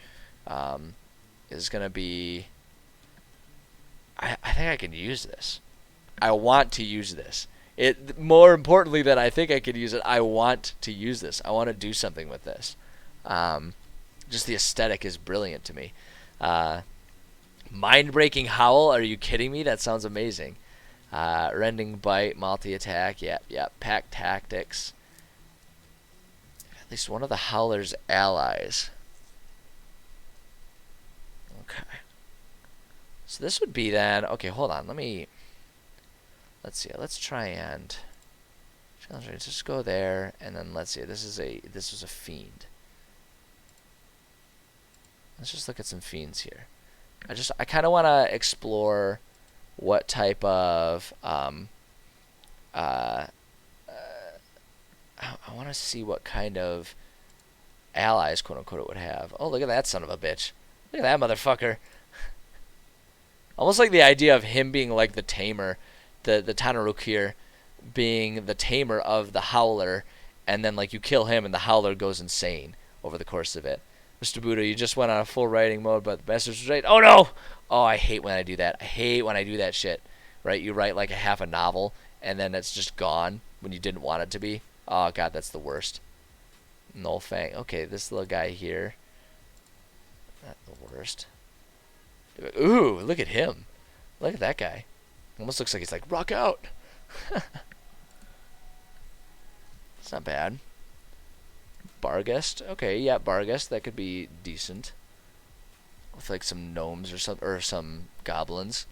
is gonna be. I think I can use this. I want to use this. It more importantly than I think I could use it. I want to use this. I want to do something with this. Just the aesthetic is brilliant to me. Mind-breaking howl? Are you kidding me? That sounds amazing. Rending bite, multi-attack, yeah, pack tactics. At least one of the Howler's allies. Okay. So this would be then, okay, hold on, let's see, let's try and, just go there, and then let's see, this was a fiend. Let's just look at some fiends here. I kind of want to explore what type of I want to see what kind of allies, quote unquote, it would have. Oh, look at that son of a bitch. Look at that motherfucker. Almost like the idea of him being like the tamer, the Tanaruk here being the tamer of the Howler, and then like you kill him, and the Howler goes insane over the course of it. Mr. Buddha, you just went on a full writing mode, but the message was right. Oh no! Oh, I hate when I do that. I hate when I do that shit. Right? You write like a half a novel, and then it's just gone when you didn't want it to be. Oh god, that's the worst. Null Fang. Okay, this little guy here. Not the worst. Ooh, look at him. Look at that guy. Almost looks like he's like, rock out. It's not bad. Barghest. Okay, yeah, Barghest. That could be decent. With like some gnomes or some goblins.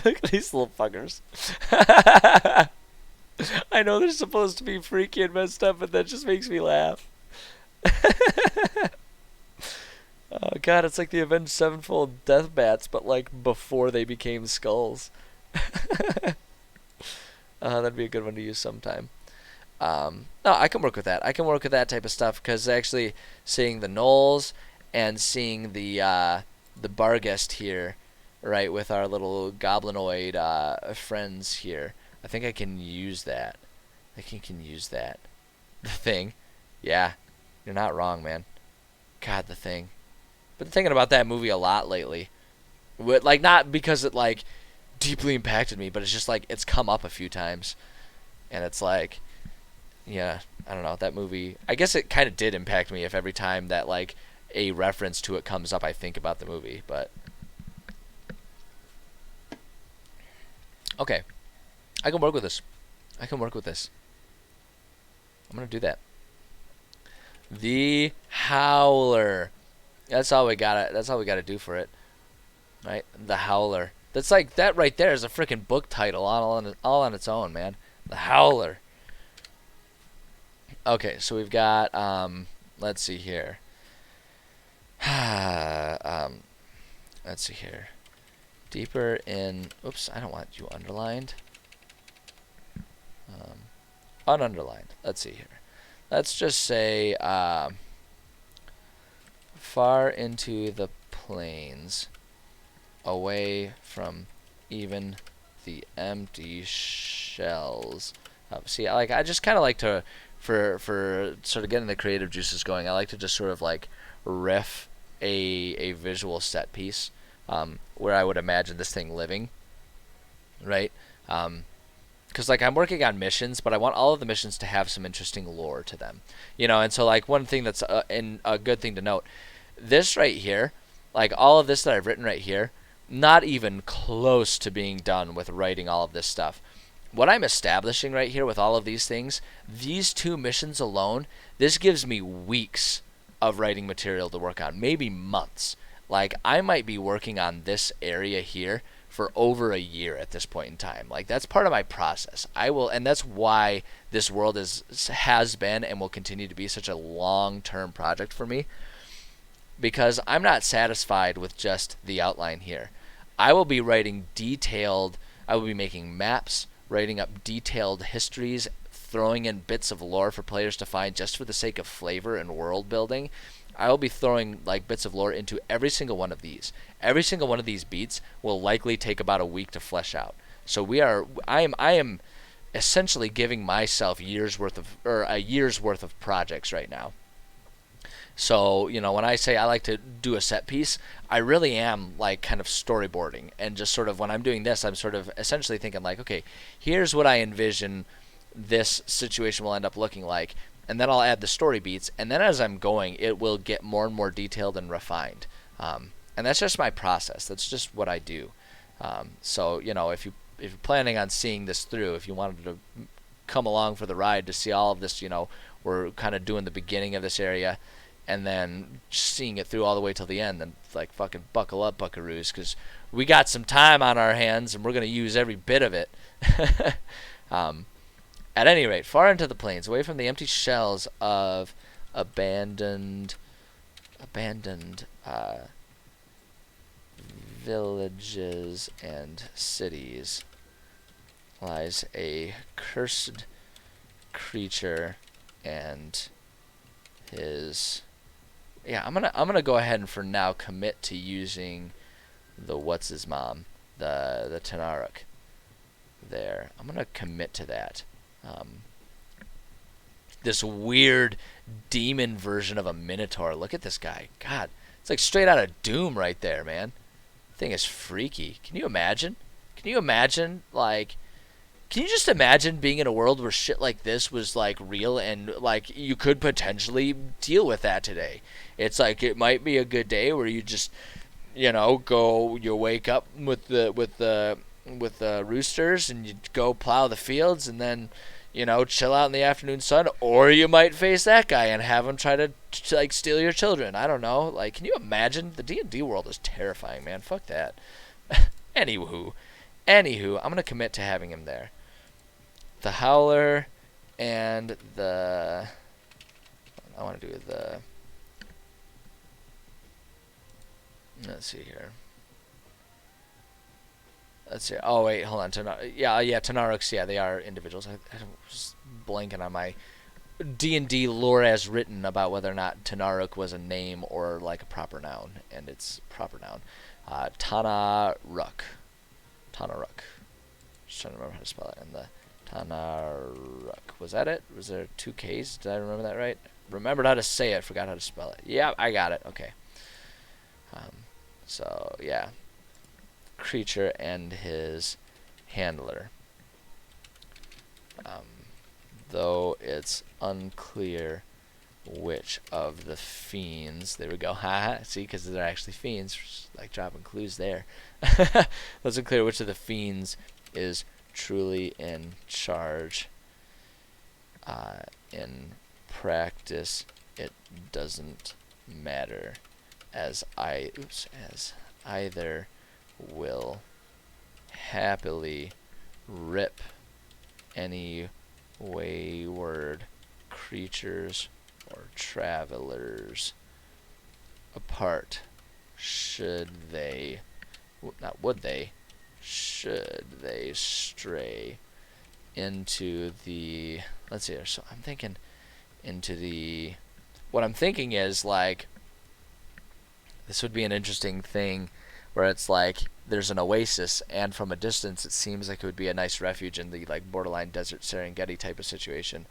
Look at these little fuckers. I know they're supposed to be freaky and messed up, but that just makes me laugh. Oh god, it's like the Avenged Sevenfold Death Bats, but like before they became skulls. That'd be a good one to use sometime. No, I can work with that. I can work with that type of stuff because actually seeing the gnolls and seeing the Barghest here, right, with our little goblinoid friends here, I think I can use that. I think I can use that. The Thing. Yeah, you're not wrong, man. God, The Thing. Been thinking about that movie a lot lately. Like, not because it, like, deeply impacted me, but it's just, like, it's come up a few times. And it's like, yeah, I don't know, that movie, I guess it kind of did impact me if every time that, like, a reference to it comes up, I think about the movie, but... Okay. I can work with this. I can work with this. I'm going to do that. The Howler. That's all we got. That's all we got to do for it, right? The Howler. That's like that right there is a freaking book title all on its own, man. The Howler. Okay, so we've got let's see here. Let's see here. Deeper in. Oops, I don't want you underlined. Ununderlined. Let's see here. Let's just say far into the plains, away from even the empty shells. See, I just kind of like to, for sort of getting the creative juices going, I like to just sort of like riff a visual set piece where I would imagine this thing living, right? Because like I'm working on missions, but I want all of the missions to have some interesting lore to them, you know. And so like one thing that's a good thing to note, this right here, like all of this that I've written right here, not even close to being done with writing all of this stuff. What I'm establishing right here with all of these things, these two missions alone, this gives me weeks of writing material to work on, maybe months. Like I might be working on this area here for over a year at this point in time. Like that's part of my process. And that's why this world has been and will continue to be such a long-term project for me, because I'm not satisfied with just the outline here. I will be writing I will be making maps, writing up detailed histories, throwing in bits of lore for players to find just for the sake of flavor and world building. I will be throwing like bits of lore into every single one of these. Every single one of these beats will likely take about a week to flesh out. So I am essentially giving myself a year's worth of projects right now. So, you know, when I say I like to do a set piece, I really am like kind of storyboarding, and just sort of when I'm doing this, I'm sort of essentially thinking like, okay, here's what I envision this situation will end up looking like. And then I'll add the story beats, and then as I'm going, it will get more and more detailed and refined. And that's just my process. That's just what I do. So, you know, if you're planning on seeing this through, if you wanted to come along for the ride to see all of this, you know, we're kind of doing the beginning of this area, and then seeing it through all the way till the end, then like fucking buckle up, buckaroos, because we got some time on our hands, and we're going to use every bit of it. At any rate, far into the plains, away from the empty shells of abandoned villages and cities, lies a cursed creature and his... Yeah, I'm gonna go ahead and for now commit to using the what's his mom, the Tanaruk. There, I'm gonna commit to that. Um, this weird demon version of a minotaur. Look at this guy. God, it's like straight out of Doom right there, man. Thing is freaky. Can you imagine? Can you imagine, like, can you just imagine being in a world where shit like this was like real and like you could potentially deal with that today? It's like it might be a good day where you just, you wake up with the roosters and you go plow the fields and then chill out in the afternoon sun, or you might face that guy and have him try to like steal your children. I don't know. Like, can you imagine? The D&D world is terrifying, man. Fuck that. Anywho, I'm gonna commit to having him there. The Howler and the. I want to do the. Let's see here. Let's see. Oh wait, hold on. Tanaruks. Yeah, they are individuals. I was blanking on my D&D lore as written about whether or not Tanaruk was a name or like a proper noun, and it's proper noun. Tanaruk. Just trying to remember how to spell it. And the Tanaruk. Was that it? Was there 2 Ks? Did I remember that right? Remembered how to say it. Forgot how to spell it. Yeah, I got it. Okay. So yeah. Creature and his handler. Though it's unclear which of the fiends. There we go. Haha. See, because they're actually fiends. Just like dropping clues there. It's unclear which of the fiends is truly in charge. In practice, it doesn't matter, as either will happily rip any wayward creatures or travelers apart should they stray into the, let's see, so I'm thinking into the, what I'm thinking is like, this would be an interesting thing where it's like there's an oasis and from a distance it seems like it would be a nice refuge in the like borderline desert Serengeti type of situation,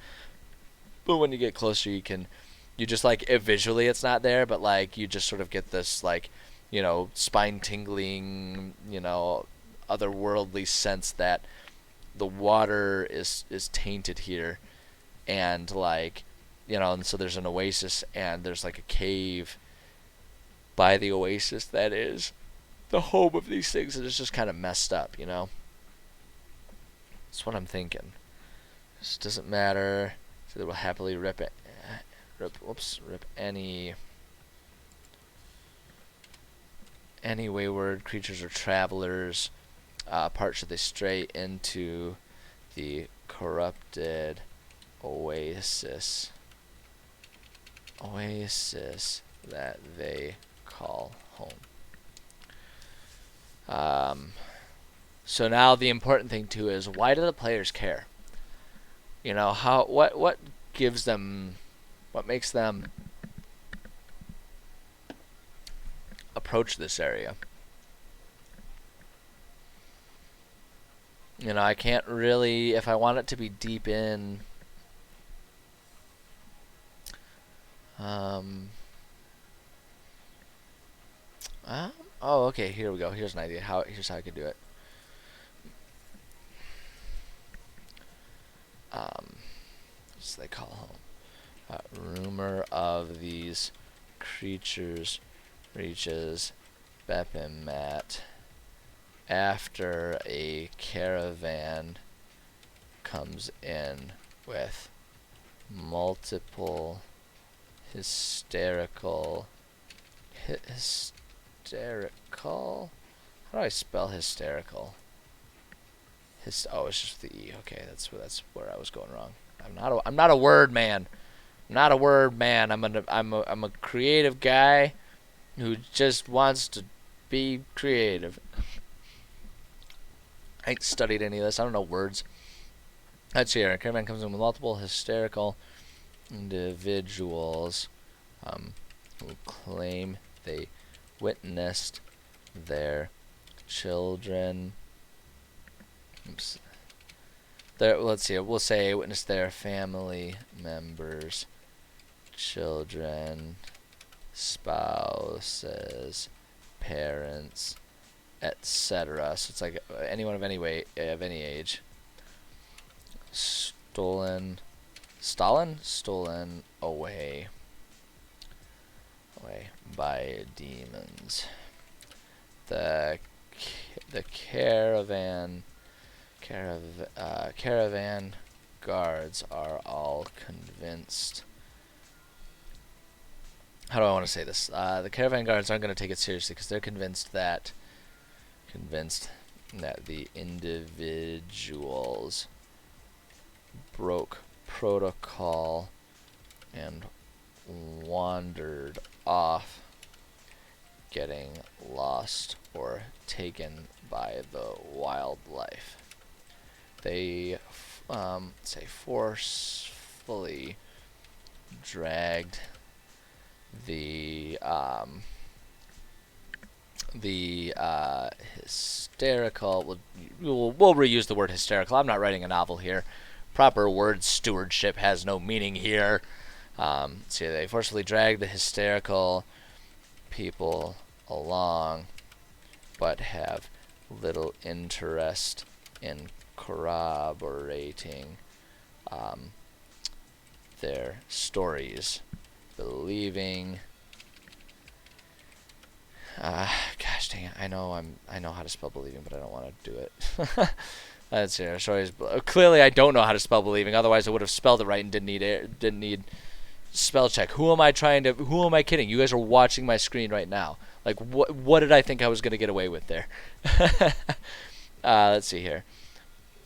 but when you get closer you just like visually it's not there, but like you just sort of get this like spine tingling otherworldly sense that the water is tainted here, and like and so there's an oasis and there's like a cave by the oasis that is the home of these things, and it's just kind of messed up, That's what I'm thinking. This doesn't matter. So they will happily rip any wayward creatures or travelers apart should they stray into the corrupted oasis that they call home. So now the important thing too is, why do the players care? What gives them, what makes them approach this area? I can't really, if I want it to be deep in, oh, okay, here we go. Here's an idea. Here's how I could do it. So they call home. Rumor of these creatures reaches Bepimat after a caravan comes in with multiple hysterical. How do I spell hysterical? Oh, it's just the E. Okay, that's where I was going wrong. I'm not a word man. I'm not a word man. I'm a creative guy who just wants to be creative. I ain't studied any of this. I don't know words. Let's see here. A caravan comes in with multiple hysterical individuals who claim they witnessed their children let's see, we'll say witness their family members, children, spouses, parents, etc. So it's like anyone of any age. Stolen away by demons. The caravan guards are all convinced. How do I want to say this? The caravan guards aren't going to take it seriously because they're convinced that the individuals broke protocol and wandered off, getting lost or taken by the wildlife. They say forcefully dragged the hysterical. We'll reuse the word hysterical. I'm not writing a novel here. Proper word stewardship has no meaning here. So they forcefully dragged the hysterical people along, but have little interest in corroborating their stories, believing. Gosh dang it! I know how to spell believing, but I don't want to do it. Let's see. Stories. Clearly, I don't know how to spell believing. Otherwise, I would have spelled it right and didn't need spell check. Who am I kidding? You guys are watching my screen right now. Like, what did I think I was going to get away with there? Let's see here.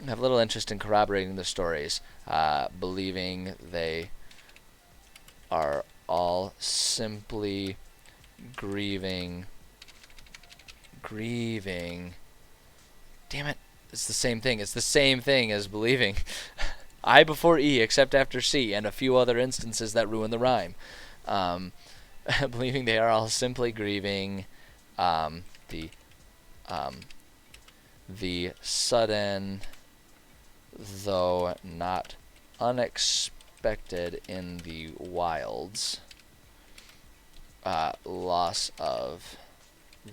Have little interest in corroborating the stories, believing they are all simply grieving. Damn it. It's the same thing. It's the same thing as believing. I before E except after C, and a few other instances that ruin the rhyme. Believing they are all simply grieving the sudden, though not unexpected in the wilds, loss of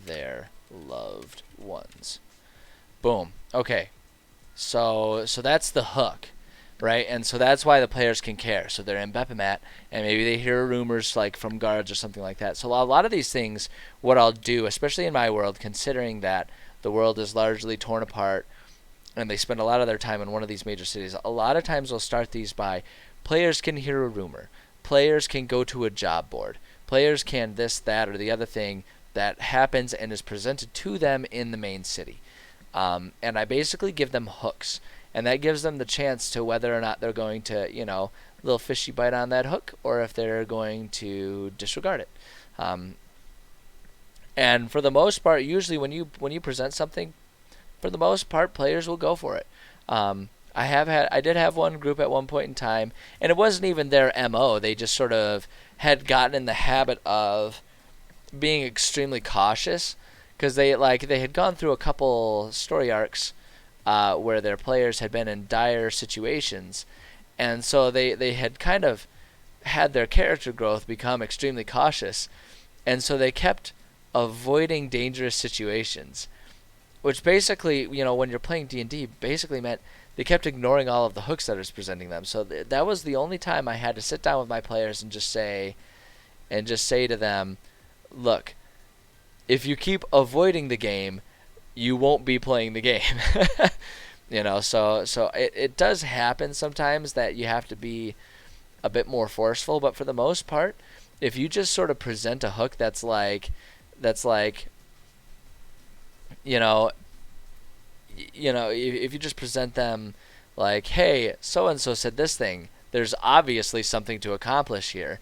their loved ones. Boom. Okay. So that's the hook, right? And so that's why the players can care. So they're in Bepamat, and maybe they hear rumors like from guards or something like that. So a lot of these things, what I'll do, especially in my world, considering that the world is largely torn apart, and they spend a lot of their time in one of these major cities, a lot of times they'll start these by players can hear a rumor, players can go to a job board, players can this, that, or the other thing that happens and is presented to them in the main city. And I basically give them hooks, and that gives them the chance to whether or not they're going to, little fishy bite on that hook, or if they're going to disregard it. And for the most part, usually when you present something, for the most part, players will go for it. I did have one group at one point in time, and it wasn't even their MO. They just sort of had gotten in the habit of being extremely cautious, because they had gone through a couple story arcs where their players had been in dire situations, and so they had kind of had their character growth become extremely cautious, and so they kept avoiding dangerous situations, which basically, when you're playing D&D, basically meant they kept ignoring all of the hooks that I was presenting them. So that was the only time I had to sit down with my players and just say to them, look, if you keep avoiding the game, you won't be playing the game. So it does happen sometimes that you have to be a bit more forceful, but for the most part, if you just sort of present a hook that's like if you just present them like, hey, so and so said this thing, there's obviously something to accomplish here.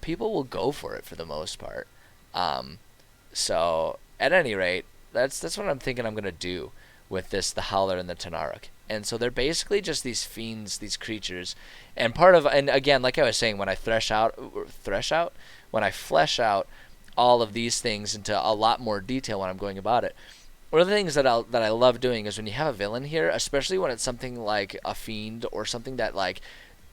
People will go for it for the most part. So at any rate, that's what I'm thinking I'm gonna do with this, the Howler and the Tanaruk. And so they're basically just these fiends, these creatures, and again, like I was saying, when I flesh out all of these things into a lot more detail when I'm going about it, one of the things that I love doing is when you have a villain here, especially when it's something like a fiend or something that like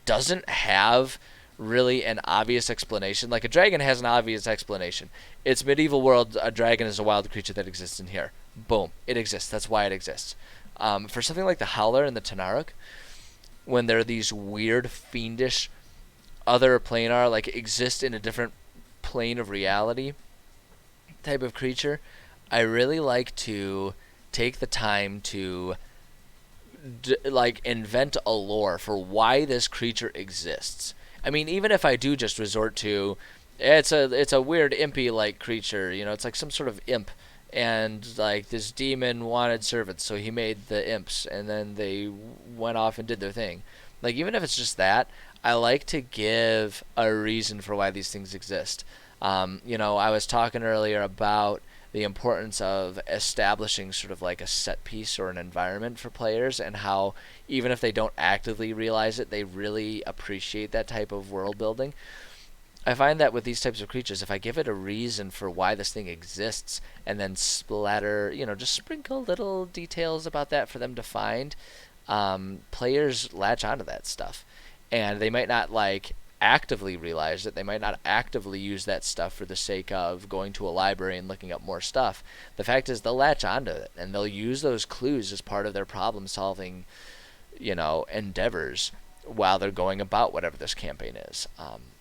doesn't have really an obvious explanation. Like a dragon has an obvious explanation. It's medieval world. A dragon is a wild creature that exists in here. Boom, it exists. That's why it exists. For something like the Howler and the Tanaruk, when they're these weird, fiendish, other planar, like exist in a different plane of reality type of creature, I really like to take the time to like invent a lore for why this creature exists. I mean, even if I do just resort to it's a weird impy like creature, it's like some sort of imp, and like this demon wanted servants, so he made the imps, and then they went off and did their thing. Like even if it's just that, I like to give a reason for why these things exist. I was talking earlier about the importance of establishing sort of like a set piece or an environment for players, and how even if they don't actively realize it, they really appreciate that type of world building. I find that with these types of creatures, if I give it a reason for why this thing exists and then splatter, just sprinkle little details about that for them to find, players latch onto that stuff. And they might not like actively realize it. They might not actively use that stuff for the sake of going to a library and looking up more stuff. The fact is they'll latch onto it and they'll use those clues as part of their problem solving, endeavors while they're going about whatever this campaign is.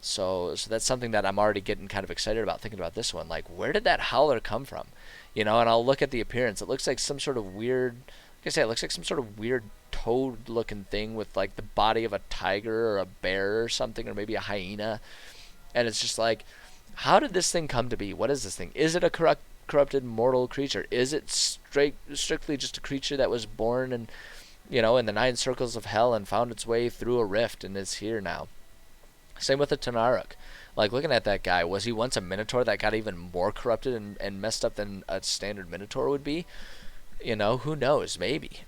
So that's something that I'm already getting kind of excited about thinking about this one. Like, where did that howler come from? And I'll look at the appearance. It looks like some sort of weird, like I say, it looks like some sort of weird toad-looking thing with like the body of a tiger or a bear or something, or maybe a hyena. And it's just like, how did this thing come to be? What is this thing? Is it a corrupted mortal creature? Is it strictly just a creature that was born and in the 9 circles of hell and found its way through a rift and is here now? Same with the Tanaruk. Like, looking at that guy, was he once a minotaur that got even more corrupted and messed up than a standard minotaur would be? Who knows? Maybe,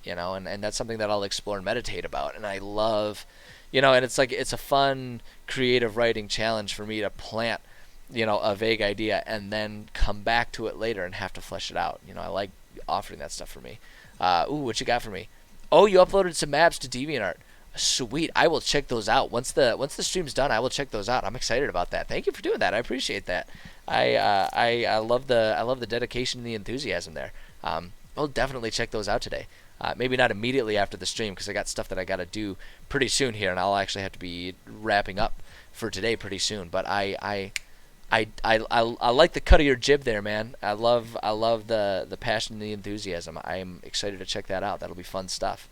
and that's something that I'll explore and meditate about. And I love, and it's like, it's a fun, creative writing challenge for me to plant, a vague idea and then come back to it later and have to flesh it out. I like offering that stuff for me. What you got for me? Oh, you uploaded some maps to DeviantArt. Sweet. I will check those out. Once the stream's done, I will check those out. I'm excited about that. Thank you for doing that. I appreciate that. I love the dedication and the enthusiasm there. I'll definitely check those out today. Maybe not immediately after the stream, because I got stuff that I got to do pretty soon here, and I'll actually have to be wrapping up for today pretty soon. But I like the cut of your jib there, man. I love the passion and the enthusiasm. I'm excited to check that out. That'll be fun stuff.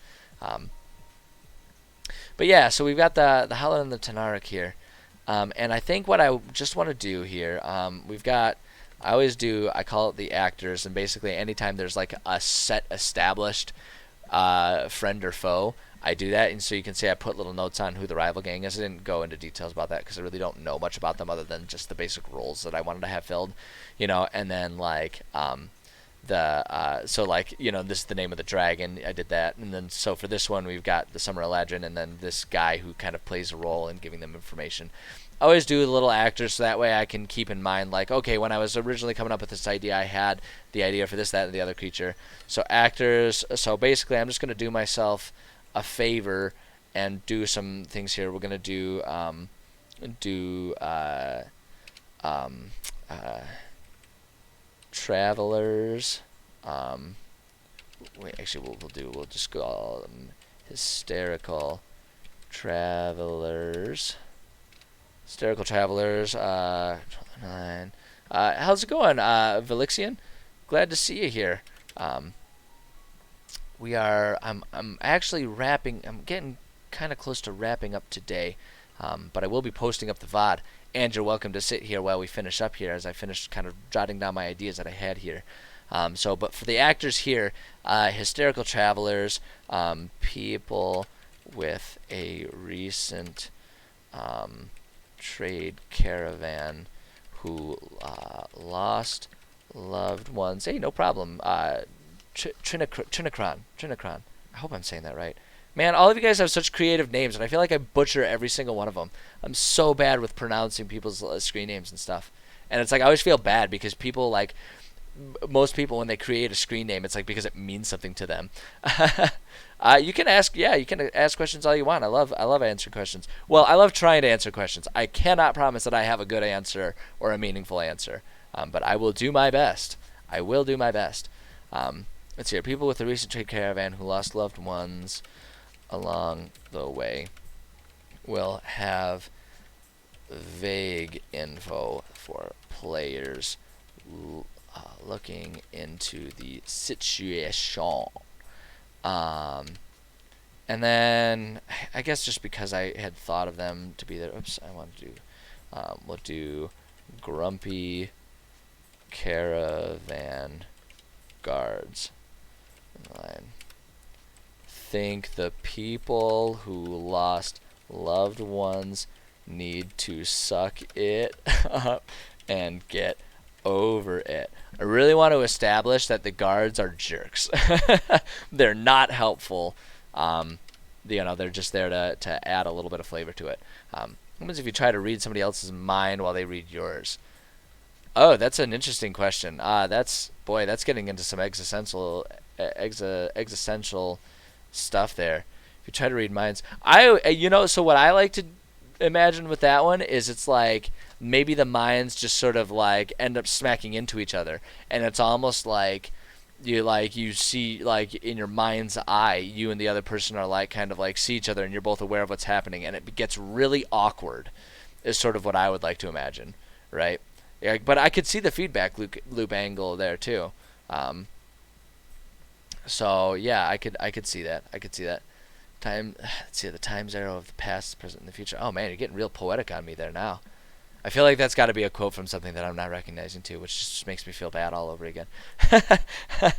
But yeah, so we've got the Howler and the Tanaruk here. And I think what I just want to do here, I call it the actors, and basically anytime there's like a set established friend or foe, I do that. And so you can see I put little notes on who the rival gang is. I didn't go into details about that because I really don't know much about them other than just the basic roles that I wanted to have filled, and then like this is the name of the dragon. I did that. And then so for this one we've got the Summer Eladrin, and then this guy who kind of plays a role in giving them information. I always do little actors so that way I can keep in mind, like, okay, when I was originally coming up with this idea, I had the idea for this, that, and the other creature. So actors, so basically I'm just going to do myself a favor and do some things here. We're going to do travelers. We'll just go hysterical travelers. Hysterical travelers. 9. How's it going, Velixian? Glad to see you here. I'm actually wrapping. I'm getting kind of close to wrapping up today, but I will be posting up the VOD. And you're welcome to sit here while we finish up here, as I finish kind of jotting down my ideas that I had here. But for the actors here, hysterical travelers, people with a recent trade caravan who lost loved ones. Hey, no problem. Trinacron. I hope I'm saying that right. Man, all of you guys have such creative names, and I feel like I butcher every single one of them. I'm so bad with pronouncing people's screen names and stuff. And it's like I always feel bad because people like most people when they create a screen name, it's like because it means something to them. You can ask, yeah, you can ask questions all you want. I love answering questions. Well, I love trying to answer questions. I cannot promise that I have a good answer or a meaningful answer, but I will do my best. I will do my best. Let's see here. People with a recent trade caravan who lost loved ones along the way will have vague info for players looking into the situation. And then I guess just because I had thought of them to be there. Oops, I want to do. We'll do grumpy caravan guards. Line. Think the people who lost loved ones need to suck it up and get over it. I really want to establish that the guards are jerks. They're not helpful. They're just there to add a little bit of flavor to it. What happens if you try to read somebody else's mind while they read yours? Oh, that's an interesting question. That's getting into some existential stuff there. If you try to read minds, so what I like to imagine with that one is it's like maybe the minds just sort of like end up smacking into each other, and it's almost like you see like in your mind's eye, you and the other person are like kind of like see each other, and you're both aware of what's happening, and it gets really awkward. Is sort of what I would like to imagine, right? Yeah, but I could see the feedback loop angle there too. So yeah, I could see that. Let's see, the times arrow of the past, present, and the future. Oh man, you're getting real poetic on me there now. I feel like that's got to be a quote from something that I'm not recognizing too, which just makes me feel bad all over again. I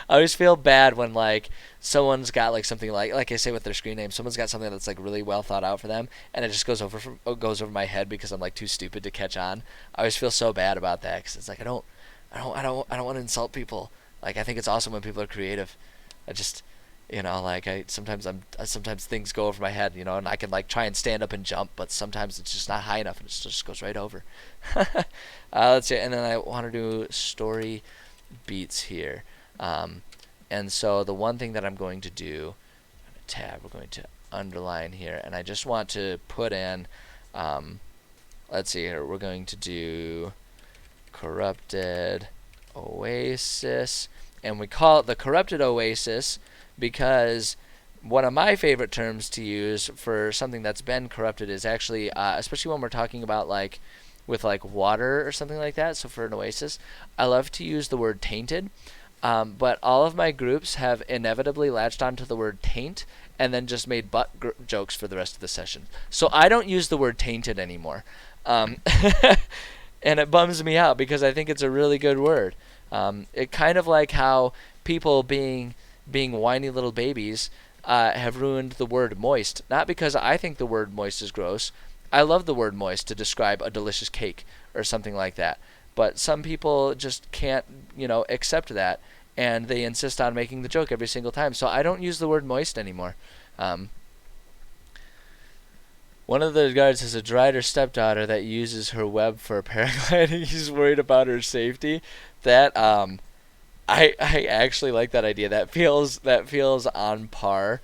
always feel bad when like someone's got like something like I say with their screen name, someone's got something that's like really well thought out for them, and it just goes over my head because I'm like too stupid to catch on. I always feel so bad about that because it's like I don't want to insult people. Like I think it's awesome when people are creative. I just like sometimes things go over my head, and I can like try and stand up and jump, but sometimes it's just not high enough and it just goes right over. Let's see, and then I want to do story beats here. And so the one thing that I'm going to do, we're going to underline here, and I just want to put in, let's see here, we're going to do corrupted oasis, and we call it the corrupted oasis because one of my favorite terms to use for something that's been corrupted is actually, especially when we're talking about like with like water or something like that. So for an oasis, I love to use the word tainted, but all of my groups have inevitably latched onto the word taint and then just made butt jokes for the rest of the session. So I don't use the word tainted anymore, and it bums me out because I think it's a really good word. It kind of like how people being whiny little babies have ruined the word moist. Not because I think the word moist is gross. I love the word moist to describe a delicious cake or something like that. But some people just can't, accept that, and they insist on making the joke every single time. So I don't use the word moist anymore. One of the guards has a drider stepdaughter that uses her web for paragliding. He's worried about her safety. That I actually like that idea. That feels on par.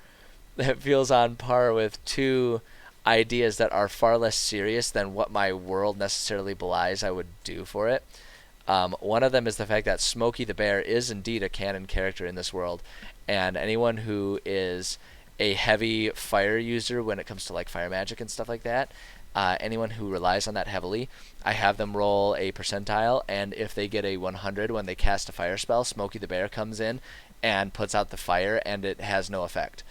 That feels on par with two ideas that are far less serious than what my world necessarily belies I would do for it. One of them is the fact that Smokey the Bear is indeed a canon character in this world, and anyone who is a heavy fire user when it comes to like fire magic and stuff like that, anyone who relies on that heavily, I have them roll a percentile, and if they get a 100 when they cast a fire spell, Smokey the Bear comes in and puts out the fire, and it has no effect.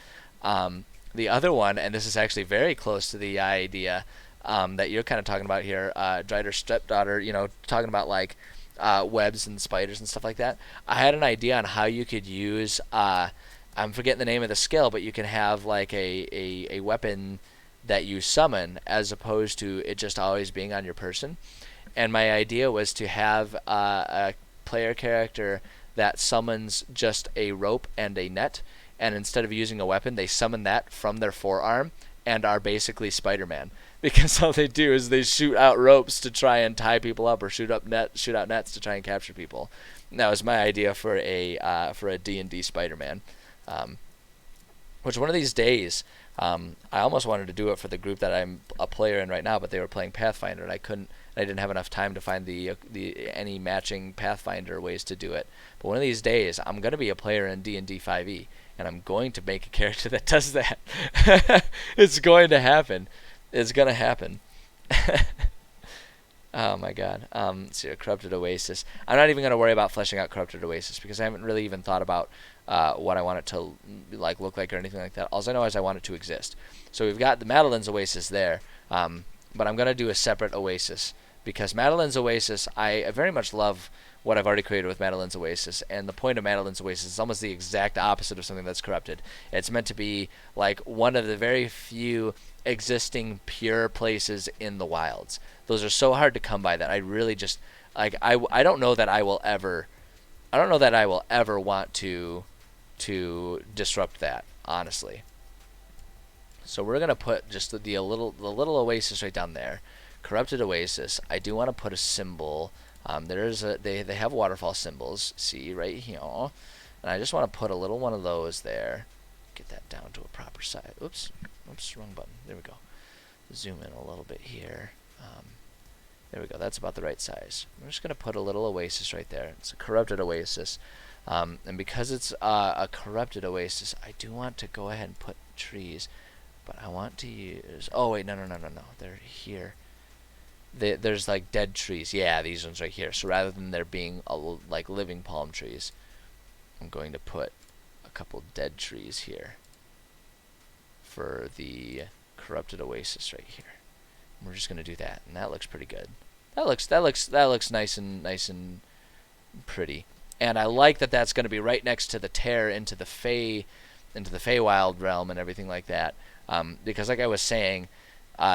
The other one, and this is actually very close to the idea that you're kind of talking about here, Drider's stepdaughter, talking about like webs and spiders and stuff like that. I had an idea on how you could use, I'm forgetting the name of the skill, but you can have like a weapon that you summon as opposed to it just always being on your person. And my idea was to have a player character that summons just a rope and a net, and instead of using a weapon, they summon that from their forearm and are basically Spider-Man. because all they do is they shoot out ropes to try and tie people up, or shoot out nets to try and capture people. And that was my idea for a D&D Spider-Man. Which one of these days, I almost wanted to do it for the group that I'm a player in right now, but they were playing Pathfinder, and I couldn't. I didn't have enough time to find any matching Pathfinder ways to do it. But one of these days, I'm going to be a player in D&D 5e, and I'm going to make a character that does that. It's going to happen. It's going to happen. Oh my god. So Corrupted Oasis. I'm not even going to worry about fleshing out Corrupted Oasis because I haven't really even thought about what I want it to look like or anything like that. All I know is I want it to exist. So we've got the Madeline's Oasis there, but I'm going to do a separate Oasis because Madeline's Oasis, I very much love what I've already created with Madeline's Oasis, and the point of Madeline's Oasis is almost the exact opposite of something that's corrupted. It's meant to be like one of the very few existing pure places in the wilds. Those are so hard to come by that I really just I don't know that I will ever want to disrupt that, honestly. So we're gonna put just the little oasis right down there, Corrupted Oasis. I do want to put a symbol. They have waterfall symbols. See right here, and I just want to put a little one of those there. Get that down to a proper size. Oops, wrong button. There we go. Zoom in a little bit here. There we go. That's about the right size. I'm just gonna put a little oasis right there. It's a Corrupted Oasis. And because it's a Corrupted Oasis, I do want to go ahead and put trees, but I want to use... Oh, wait, no. They're here. There's, like, dead trees. Yeah, these ones right here. So rather than there being, like, living palm trees, I'm going to put a couple dead trees here for the Corrupted Oasis right here. And we're just going to do that, and that looks pretty good. That looks nice and pretty. And I like that that's going to be right next to the tear into the Feywild realm and everything like that. Because like I was saying,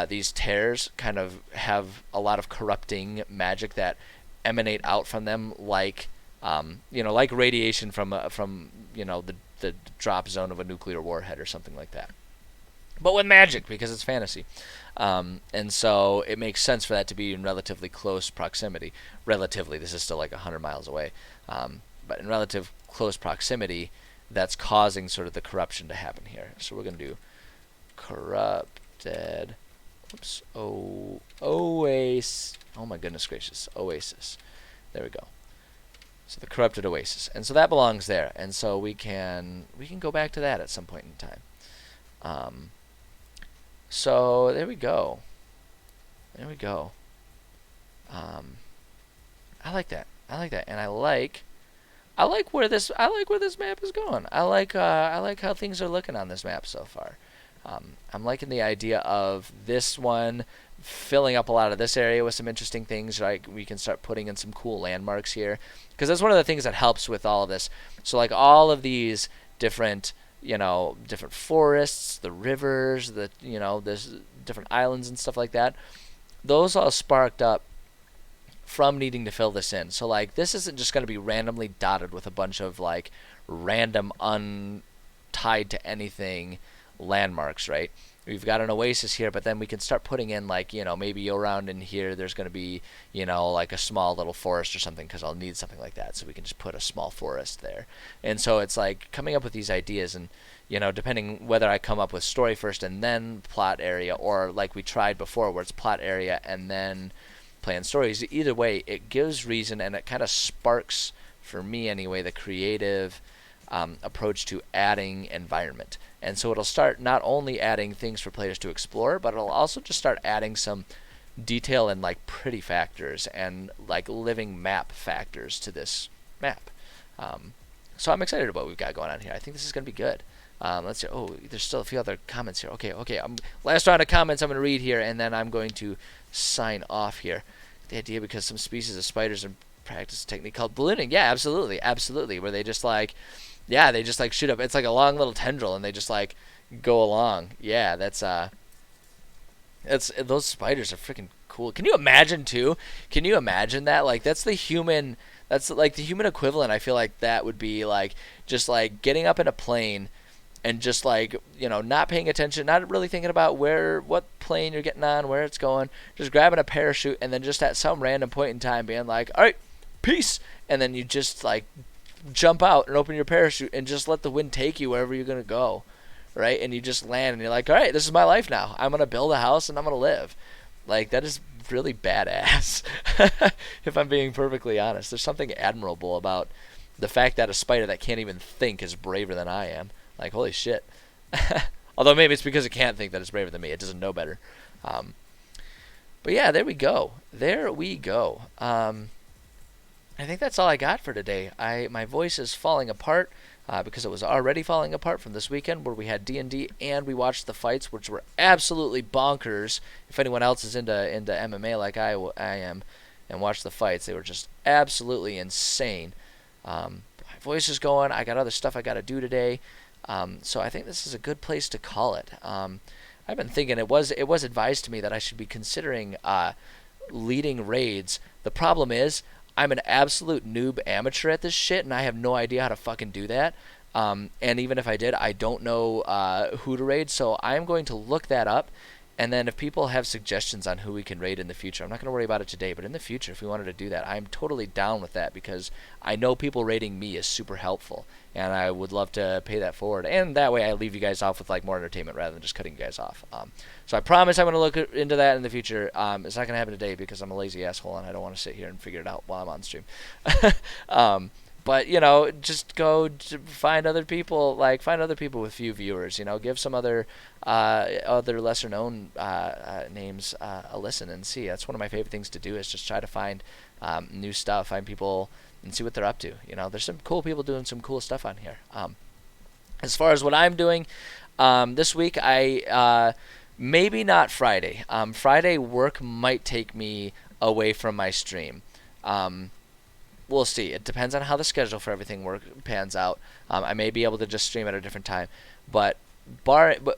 these tears kind of have a lot of corrupting magic that emanate out from them, like like radiation from the drop zone of a nuclear warhead or something like that. But with magic, because it's fantasy. And so it makes sense for that to be in relatively close proximity. Relatively, this is still like 100 miles away. But in relative close proximity, that's causing sort of the corruption to happen here. So we're going to do corrupted, oasis. Oh my goodness gracious, oasis. There we go. So the Corrupted Oasis. And so that belongs there. And so we can go back to that at some point in time. So there we go. I like that. And I like where this map is going. I like how things are looking on this map so far. I'm liking the idea of this one filling up a lot of this area with some interesting things. Like we can start putting in some cool landmarks here, because that's one of the things that helps with all of this. So like all of these different forests, the rivers, there's different islands and stuff like that. Those all sparked up from needing to fill this in. So like this isn't just going to be randomly dotted with a bunch of like random untied to anything landmarks, right? We've got an oasis here, but then we can start putting in like, maybe around in here there's going to be, like a small little forest or something, because I'll need something like that. So we can just put a small forest there. And so it's like coming up with these ideas, and depending whether I come up with story first and then plot area, or like we tried before where it's plot area and then plan stories. Either way, it gives reason, and it kind of sparks, for me anyway, the creative approach to adding environment. And so it'll start not only adding things for players to explore, but it'll also just start adding some detail and like pretty factors and like living map factors to this map. So I'm excited about what we've got going on here. I think this is going to be good. Let's see. Oh, there's still a few other comments here. Okay. Last round of comments I'm going to read here, and then I'm going to sign off here. The idea, because some species of spiders practice a technique called ballooning. Yeah, absolutely. Where they just like, shoot up. It's like a long little tendril, and they just like go along. Yeah, those spiders are freaking cool. Can you imagine too? Can you imagine that? Like that's like the human equivalent. I feel like that would be like just like getting up in a plane and just like, not paying attention, not really thinking about what plane you're getting on, where it's going, just grabbing a parachute, and then just at some random point in time being like, all right, peace, and then you just like jump out and open your parachute and just let the wind take you wherever you're gonna go, right? And you just land and you're like, all right, this is my life now. I'm gonna build a house and I'm gonna live. Like, that is really badass. If I'm being perfectly honest, there's something admirable about the fact that a spider that can't even think is braver than I am. Like, holy shit. Although maybe it's because it can't think that it's braver than me. It doesn't know better. But yeah, there we go. I think that's all I got for today. My voice is falling apart because it was already falling apart from this weekend where we had D&D and we watched the fights, which were absolutely bonkers. If anyone else is into MMA like I am and watched the fights, they were just absolutely insane. My voice is going. I got other stuff I got to do today. So I think this is a good place to call it. I've been thinking it was advised to me that I should be considering leading raids. The problem is I'm an absolute noob amateur at this shit, and I have no idea how to fucking do that. And even if I did, I don't know who to raid, so I'm going to look that up. And then if people have suggestions on who we can raid in the future, I'm not going to worry about it today, but in the future, if we wanted to do that, I'm totally down with that because I know people raiding me is super helpful, and I would love to pay that forward. And that way I leave you guys off with like more entertainment rather than just cutting you guys off. So I promise I'm going to look into that in the future. It's not going to happen today because I'm a lazy asshole and I don't want to sit here and figure it out while I'm on stream. But, just go find other people with few viewers, give some other lesser known names a listen and see. That's one of my favorite things to do is just try to find new stuff, find people and see what they're up to. There's some cool people doing some cool stuff on here. As far as what I'm doing, this week maybe not Friday. Friday work might take me away from my stream. We'll see. It depends on how the schedule for everything pans out. I may be able to just stream at a different time, but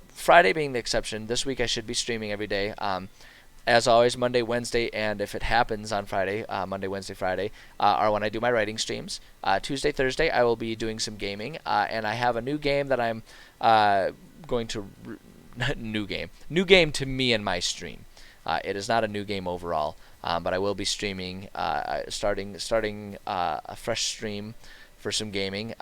Friday being the exception, this week I should be streaming every day. As always, Monday, Wednesday, and if it happens on Friday, Monday, Wednesday, Friday, are when I do my writing streams. Tuesday, Thursday, I will be doing some gaming, and I have a new game that I'm going to new game to me and my stream. It is not a new game overall. But I will be streaming, starting a fresh stream for some gaming,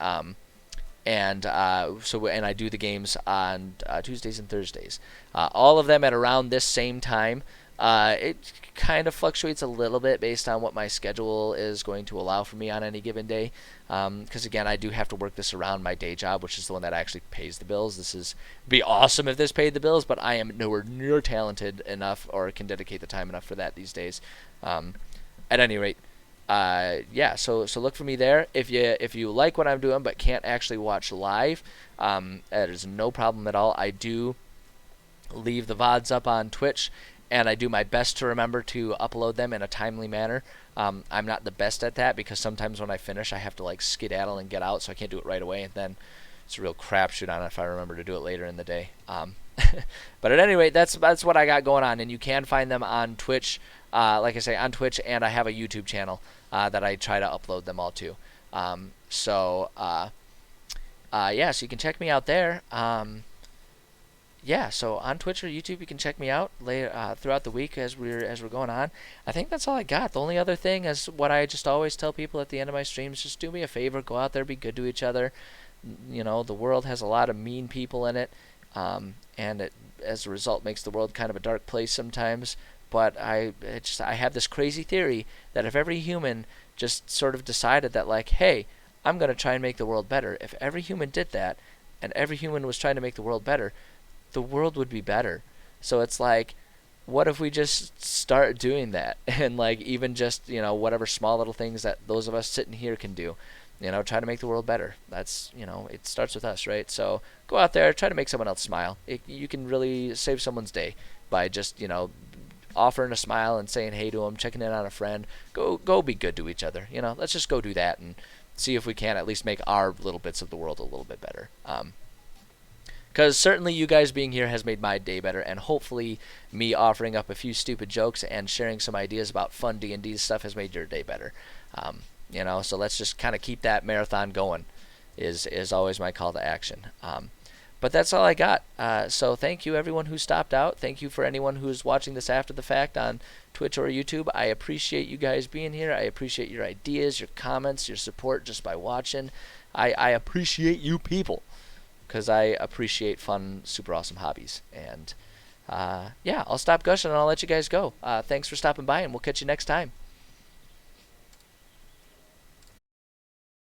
and I do the games on Tuesdays and Thursdays, all of them at around this same time. It kind of fluctuates a little bit based on what my schedule is going to allow for me on any given day. Because again, I do have to work this around my day job, which is the one that actually pays the bills. Be awesome if this paid the bills, but I am nowhere near talented enough or can dedicate the time enough for that these days. At any rate, so look for me there. If you like what I'm doing but can't actually watch live, that is no problem at all. I do leave the VODs up on Twitch, and I do my best to remember to upload them in a timely manner. I'm not the best at that because sometimes when I finish I have to like skedaddle and get out, so I can't do it right away, and then it's a real crapshoot on it if I remember to do it later in the day. But at any rate, that's what I got going on, and you can find them on Twitch, like I say, on Twitch, and I have a YouTube channel that I try to upload them all to. So you can check me out there. So on Twitch or YouTube, you can check me out later throughout the week as we're going on. I think that's all I got. The only other thing is what I just always tell people at the end of my streams: just do me a favor, go out there, be good to each other. The world has a lot of mean people in it, and it, as a result, makes the world kind of a dark place sometimes. But I have this crazy theory that if every human just sort of decided that, like, hey, I'm going to try and make the world better. If every human did that, and every human was trying to make the world better, the world would be better. So it's like, what if we just start doing that? And like, even just, whatever small little things that those of us sitting here can do, try to make the world better. That's, it starts with us, right? So go out there, try to make someone else smile. You can really save someone's day by just, offering a smile and saying hey to them, checking in on a friend. Go be good to each other. Let's just go do that and see if we can at least make our little bits of the world a little bit better. Because certainly you guys being here has made my day better, and hopefully me offering up a few stupid jokes and sharing some ideas about fun D&D stuff has made your day better. So let's just kind of keep that marathon going is always my call to action. But that's all I got. So thank you everyone who stopped out. Thank you for anyone who's watching this after the fact on Twitch or YouTube. I appreciate you guys being here. I appreciate your ideas, your comments, your support just by watching. I appreciate you people because I appreciate fun, super awesome hobbies. And yeah, I'll stop gushing and I'll let you guys go. Thanks for stopping by, and we'll catch you next time.